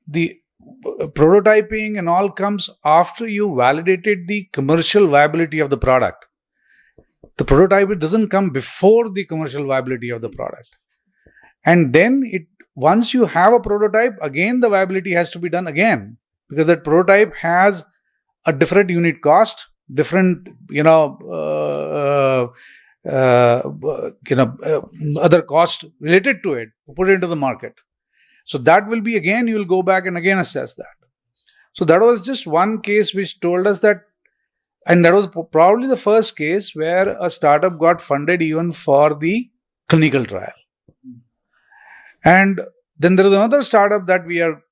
the prototyping and all comes after you validated the commercial viability of the product. The prototype doesn't come before the commercial viability of the product. And then once you have a prototype, again the viability has to be done again, because that prototype has a different unit cost, different other cost related to it, put it into the market. So that will be again, you will go back and again assess that. So that was just one case which told us that, and that was probably the first case where a startup got funded even for the clinical trial. And then there is another startup that we are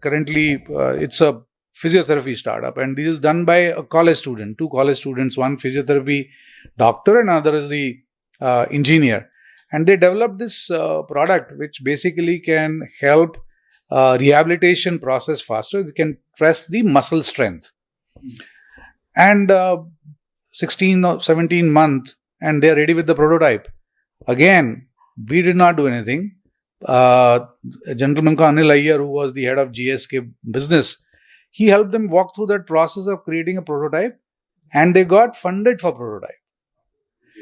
currently, it's a physiotherapy startup, and this is done by a college student, 2 college students, one physiotherapy doctor and another is the engineer. And they developed this product which basically can help rehabilitation process faster. It can press the muscle strength. And 16 or 17 months and they are ready with the prototype. Again, we did not do anything. A gentleman called Anil Iyer, who was the head of GSK business, he helped them walk through that process of creating a prototype and they got funded for prototype.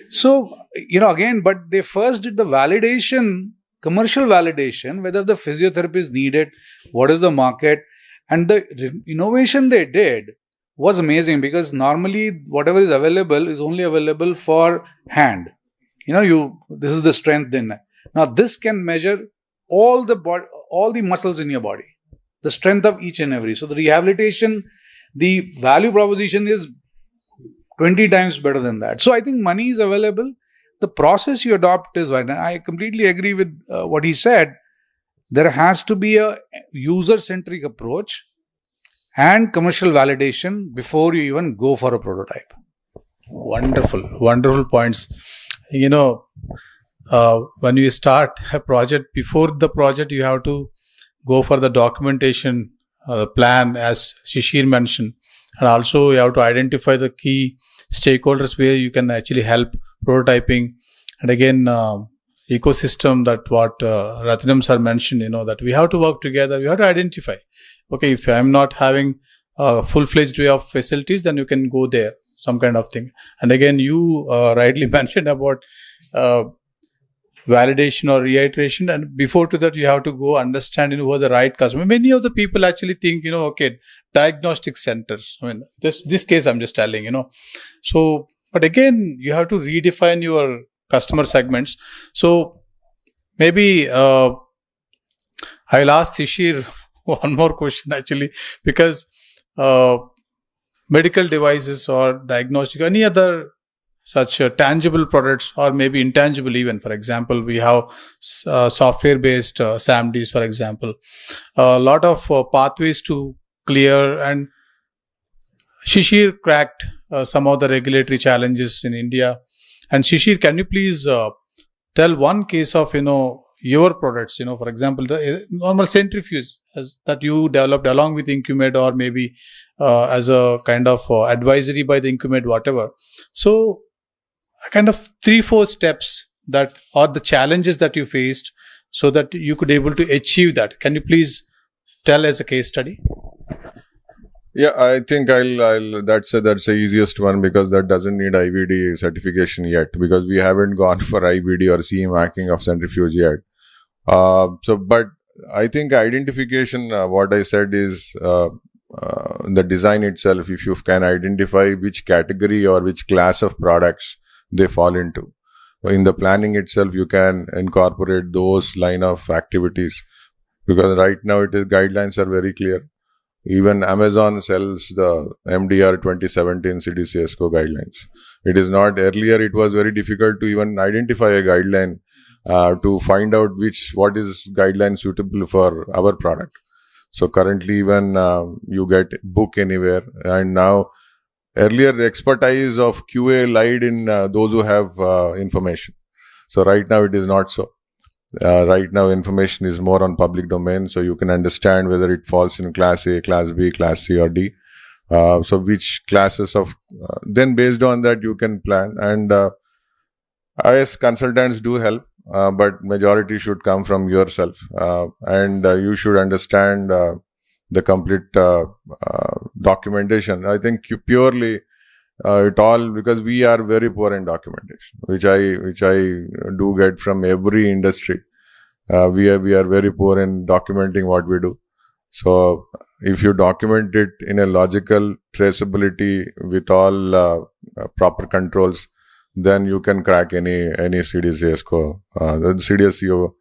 So, again, but they first did the validation, commercial validation, whether the physiotherapy is needed, what is the market, and the innovation they did was amazing, because normally whatever is available is only available for hand. This is the strength in. Now this can measure all the muscles in your body, the strength of each and every. So the rehabilitation, the value proposition is 20 times better than that. So I think money is available. The process you adopt is right. And I completely agree with what he said. There has to be a user-centric approach and commercial validation before you even go for a prototype. Wonderful points. When you start a project, before the project, you have to go for the documentation, plan, as Shishir mentioned. And also you have to identify the key stakeholders where you can actually help prototyping. And again, ecosystem that what Ratnam sir mentioned, that we have to work together. We have to identify, okay, if I'm not having a full-fledged way of facilities, then you can go there, some kind of thing. And again, you rightly mentioned about validation or reiteration, and before to that you have to go understand who are the right customer. Many of the people actually think okay, diagnostic centers, I mean this case I'm just telling, so but again you have to redefine your customer segments. So maybe I'll ask Shishir one more question actually, because medical devices or diagnostic, any other such tangible products or maybe intangible even. For example, we have software-based SAMDs, for example. A lot of pathways to clear, and Shishir cracked some of the regulatory challenges in India. And Shishir, can you please tell one case of, your products, for example, the normal centrifuge that you developed along with Incumed, or maybe as a kind of advisory by the Incumed, whatever. So kind of 3-4 steps that are the challenges that you faced so that you could able to achieve that. Can you please tell as a case study? Yeah, I think I'll that's the easiest one, because that doesn't need IVD certification yet, because we haven't gone for IVD or CE marking of centrifuge yet. But I think identification, what I said is the design itself, if you can identify which category or which class of products they fall into. In the planning itself, you can incorporate those line of activities, because right now guidelines are very clear. Even Amazon sells the MDR 2017 CDCSCO guidelines. It is not, earlier it was very difficult to even identify a guideline to find out what is guideline suitable for our product. So currently even you get book anywhere, and now earlier the expertise of QA lied in those who have information. So right now it is not so. Right now information is more on public domain, so you can understand whether it falls in class A, class B, class C or D. So which classes of, then based on that you can plan, and IS consultants do help, but majority should come from yourself, and you should understand the complete documentation. I think purely it all, because we are very poor in documentation, which I do get from every industry. We are very poor in documenting what we do. So if you document it in a logical traceability with all proper controls, then you can crack any CDCSCO, CDSCO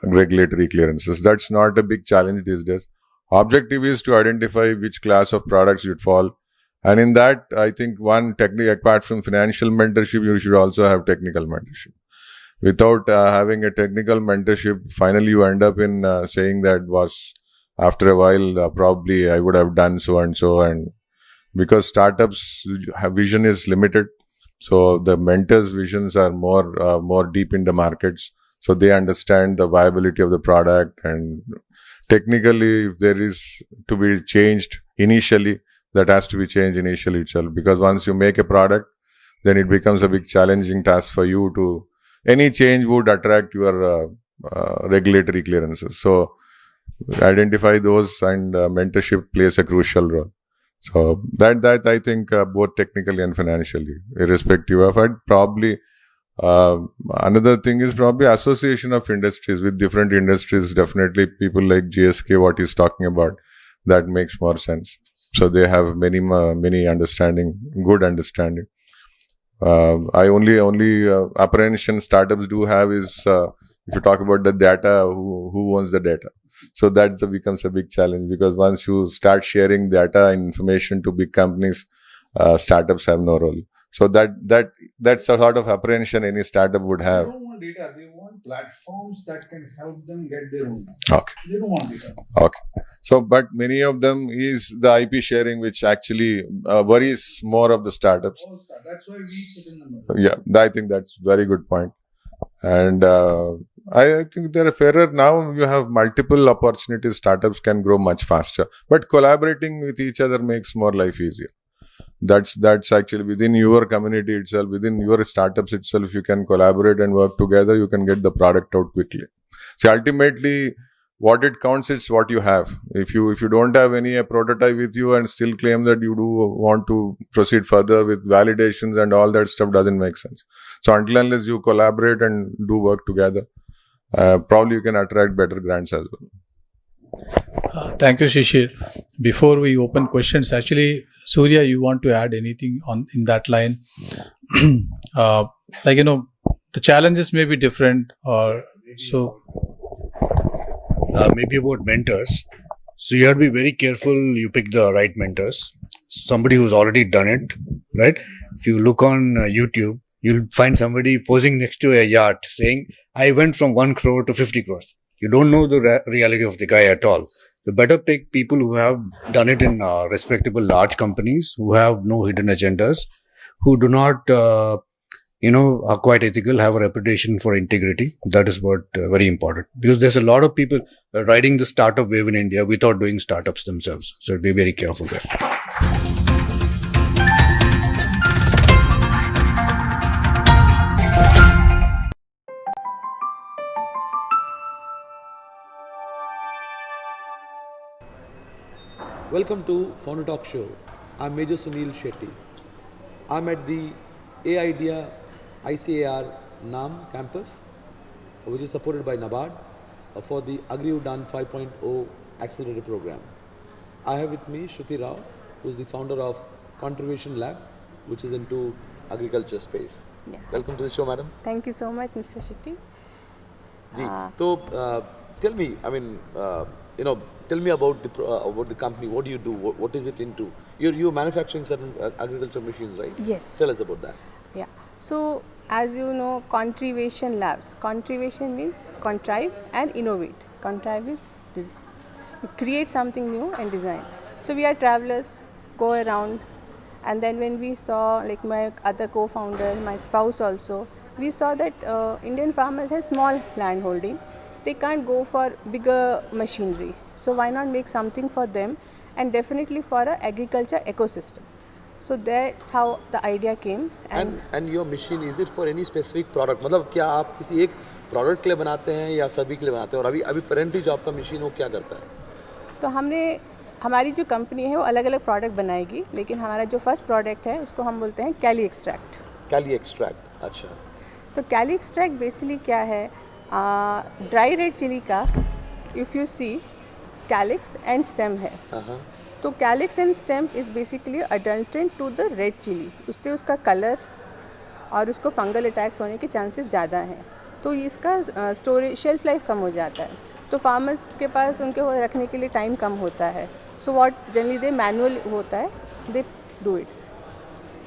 regulatory clearances. That's not a big challenge these days. Objective is to identify which class of products you'd fall. And in that, I think one technique, apart from financial mentorship, you should also have technical mentorship. Without having a technical mentorship, finally you end up in saying that was, after a while, probably I would have done so and so. And because startups' vision is limited, so the mentors' visions are more deep in the markets. So they understand the viability of the product, and technically, if there is to be changed initially, that has to be changed initially itself. Because once you make a product, then it becomes a big challenging task for you to, any change would attract your regulatory clearances. So identify those, and mentorship plays a crucial role. So that I think both technically and financially, irrespective of it, probably another thing is probably association of industries with different industries. Definitely people like GSK, what he's talking about, that makes more sense. So they have many good understanding. I only apprehension startups do have is if you talk about the data, who owns the data? So that becomes a big challenge, because once you start sharing data and information to big companies, startups have no role. So that's a sort of apprehension any startup would have. They don't want data. They want platforms that can help them get their own data. Okay. They don't want data. Okay. So, but many of them is the IP sharing, which actually worries more of the startups. That's why we put in the middle. Yeah, I think that's very good point. And I think there are fairer now. You have multiple opportunities. Startups can grow much faster, but collaborating with each other makes more life easier. That's actually within your community itself, within your startups itself, you can collaborate and work together, you can get the product out quickly. So ultimately, what it counts is what you have. If you don't have any prototype with you and still claim that you do want to proceed further with validations and all that stuff, doesn't make sense. So until unless you collaborate and do work together, probably you can attract better grants as well. Thank you, Shishir. Before we open questions, actually, Surya, you want to add anything in that line? The challenges may be different, or so. Maybe about mentors. So you have to be very careful you pick the right mentors. Somebody who's already done it, right? If you look on YouTube, you'll find somebody posing next to a yacht saying, I went from 1 crore to 50 crores. You don't know the reality of the guy at all. You better pick people who have done it in respectable large companies, who have no hidden agendas, who do not, are quite ethical, have a reputation for integrity. That is what very important. Because there's a lot of people riding the startup wave in India without doing startups themselves. So be very careful there. Welcome to Founder Talk Show. I'm Major Sunil Shetty. I'm at the A-IDEA ICAR NAM campus, which is supported by NABARD for the Agri-Udan 5.0 Accelerator Program. I have with me Shruti Rao, who is the founder of Convocation Lab, which is into agriculture space. Yeah. Welcome to the show, madam. Thank you so much, Mr. Shetty. So, tell me, tell me about the company. What do you do? What is it into? You're manufacturing certain agriculture machines, right? Yes. Tell us about that. Yeah. So, as you know, Convocation Labs. Convocation means contrive and innovate. Contrive is create something new and design. So we are travelers, go around, and then when we saw, like my other co-founder, my spouse also, we saw that Indian farmers have small land holding. They can't go for bigger machinery. So why not make something for them, and definitely for an agriculture ecosystem. So that's how the idea came. And your machine, is it for any specific product? मतलब क्या आप किसी एक product के लिए बनाते हैं या सभी के लिए बनाते हैं? और अभी currently जो आपका machine वो क्या करता है? तो हमारी जो कंपनी है वो अलग अलग प्रोडक्ट बनाएगी, लेकिन हमारा जो फर्स्ट प्रोडक्ट है उसको हम बोलते हैं कैली एक्सट्रैक्ट. कैली एक्सट्रैक्ट, अच्छा. तो कैली एक्सट्रैक्ट बेसिकली क्या है? ड्राई रेड चिली का if you see calyx and stem है. तो calyx and stem is basically adulterant to the red chilli. उससे उसका कलर और उसको फंगल अटैक्स होने के चांसेस ज़्यादा हैं. तो इसका स्टोरेज शेल्फ लाइफ कम हो जाता है. तो फार्मर्स के पास उनके वो रखने के लिए टाइम कम होता है. So what generally they manual होता है, they do it,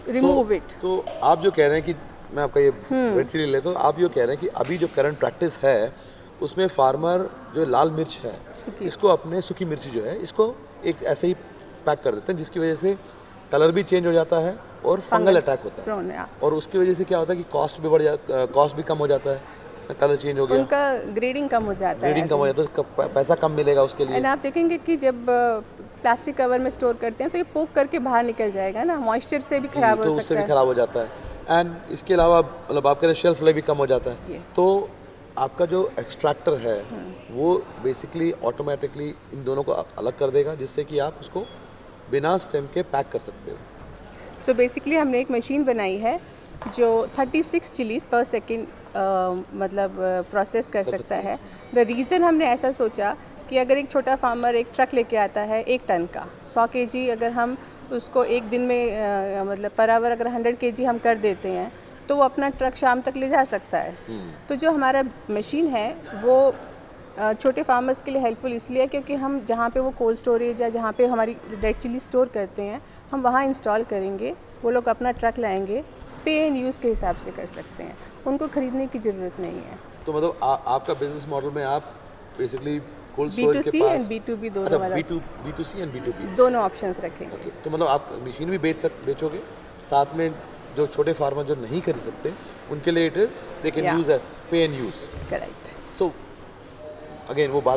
remove it. तो आप जो कह रहे हैं कि मैं आपका ये रेड चिली लेता हूँ, आप ये कह रहे हैं कि अभी जो करंट प्रैक्टिस है उसमें फार्मर जो लाल मिर्च है इसको अपने सूखी मिर्ची जो है इसको एक ऐसे ही पैक कर देते हैं, जिसकी वजह से कलर भी चेंज हो जाता है और फंगल अटैक होता है. और उसकी वजह से क्या होता है कि कॉस्ट भी कम हो जाता है, कलर चेंज हो गया, उनका ग्रेडिंग कम हो जाता है. ग्रेडिंग कम हो जाता है, पैसा कम मिलेगा उसके लिए. एंड आप देखेंगे कि जब प्लास्टिक कवर में स्टोर करते हैं तो ये पोक करके बाहर निकल जाएगा ना, मॉइस्चर से भी खराब हो सकता है. तो उससे भी खराब हो जाता है. एंड इसके अलावा मतलब आप कह रहे हैं शेल्फ लाइफ भी कम हो जाता है. तो आपका जो एक्सट्रैक्टर है वो बेसिकली ऑटोमेटिकली इन दोनों को अलग कर देगा, जिससे कि आप उसको बिना स्टेम के पैक कर सकते हो. सो बेसिकली हमने एक मशीन बनाई है जो 36 चिलीज़ पर सेकेंड मतलब प्रोसेस कर सकता है. द रीज़न हमने ऐसा सोचा कि अगर एक छोटा फार्मर एक ट्रक लेके आता है 1 टन का 100 kg, अगर हम उसको एक दिन में मतलब पर आवर अगर 100 kg हम कर देते हैं तो वो अपना ट्रक शाम तक ले जा सकता है. तो जो हमारा मशीन है वो छोटे फार्मर्स के लिए हेल्पफुल इसलिए क्योंकि हम जहाँ पे वो कोल्ड स्टोरेज या जहाँ पे हमारी रेड चिली स्टोर करते हैं हम वहाँ इंस्टॉल करेंगे. वो लोग अपना ट्रक लाएंगे, पे एंड यूज़ के हिसाब से कर सकते हैं, उनको खरीदने की ज़रूरत नहीं है. तो मतलब आपका बिजनेस मॉडल में आप बेसिकली कोल्ड स्टोरेज के पास B2C एंड B2B दोनों वाला B2C एंड B2B दोनों ऑप्शंस रखेंगे. तो मतलब आप मशीन भी बेचोगे, साथ में जो छोटे फार्मर जो नहीं खरीद सकते उनके लिए it is they can use pay and use. Correct. So again वो बात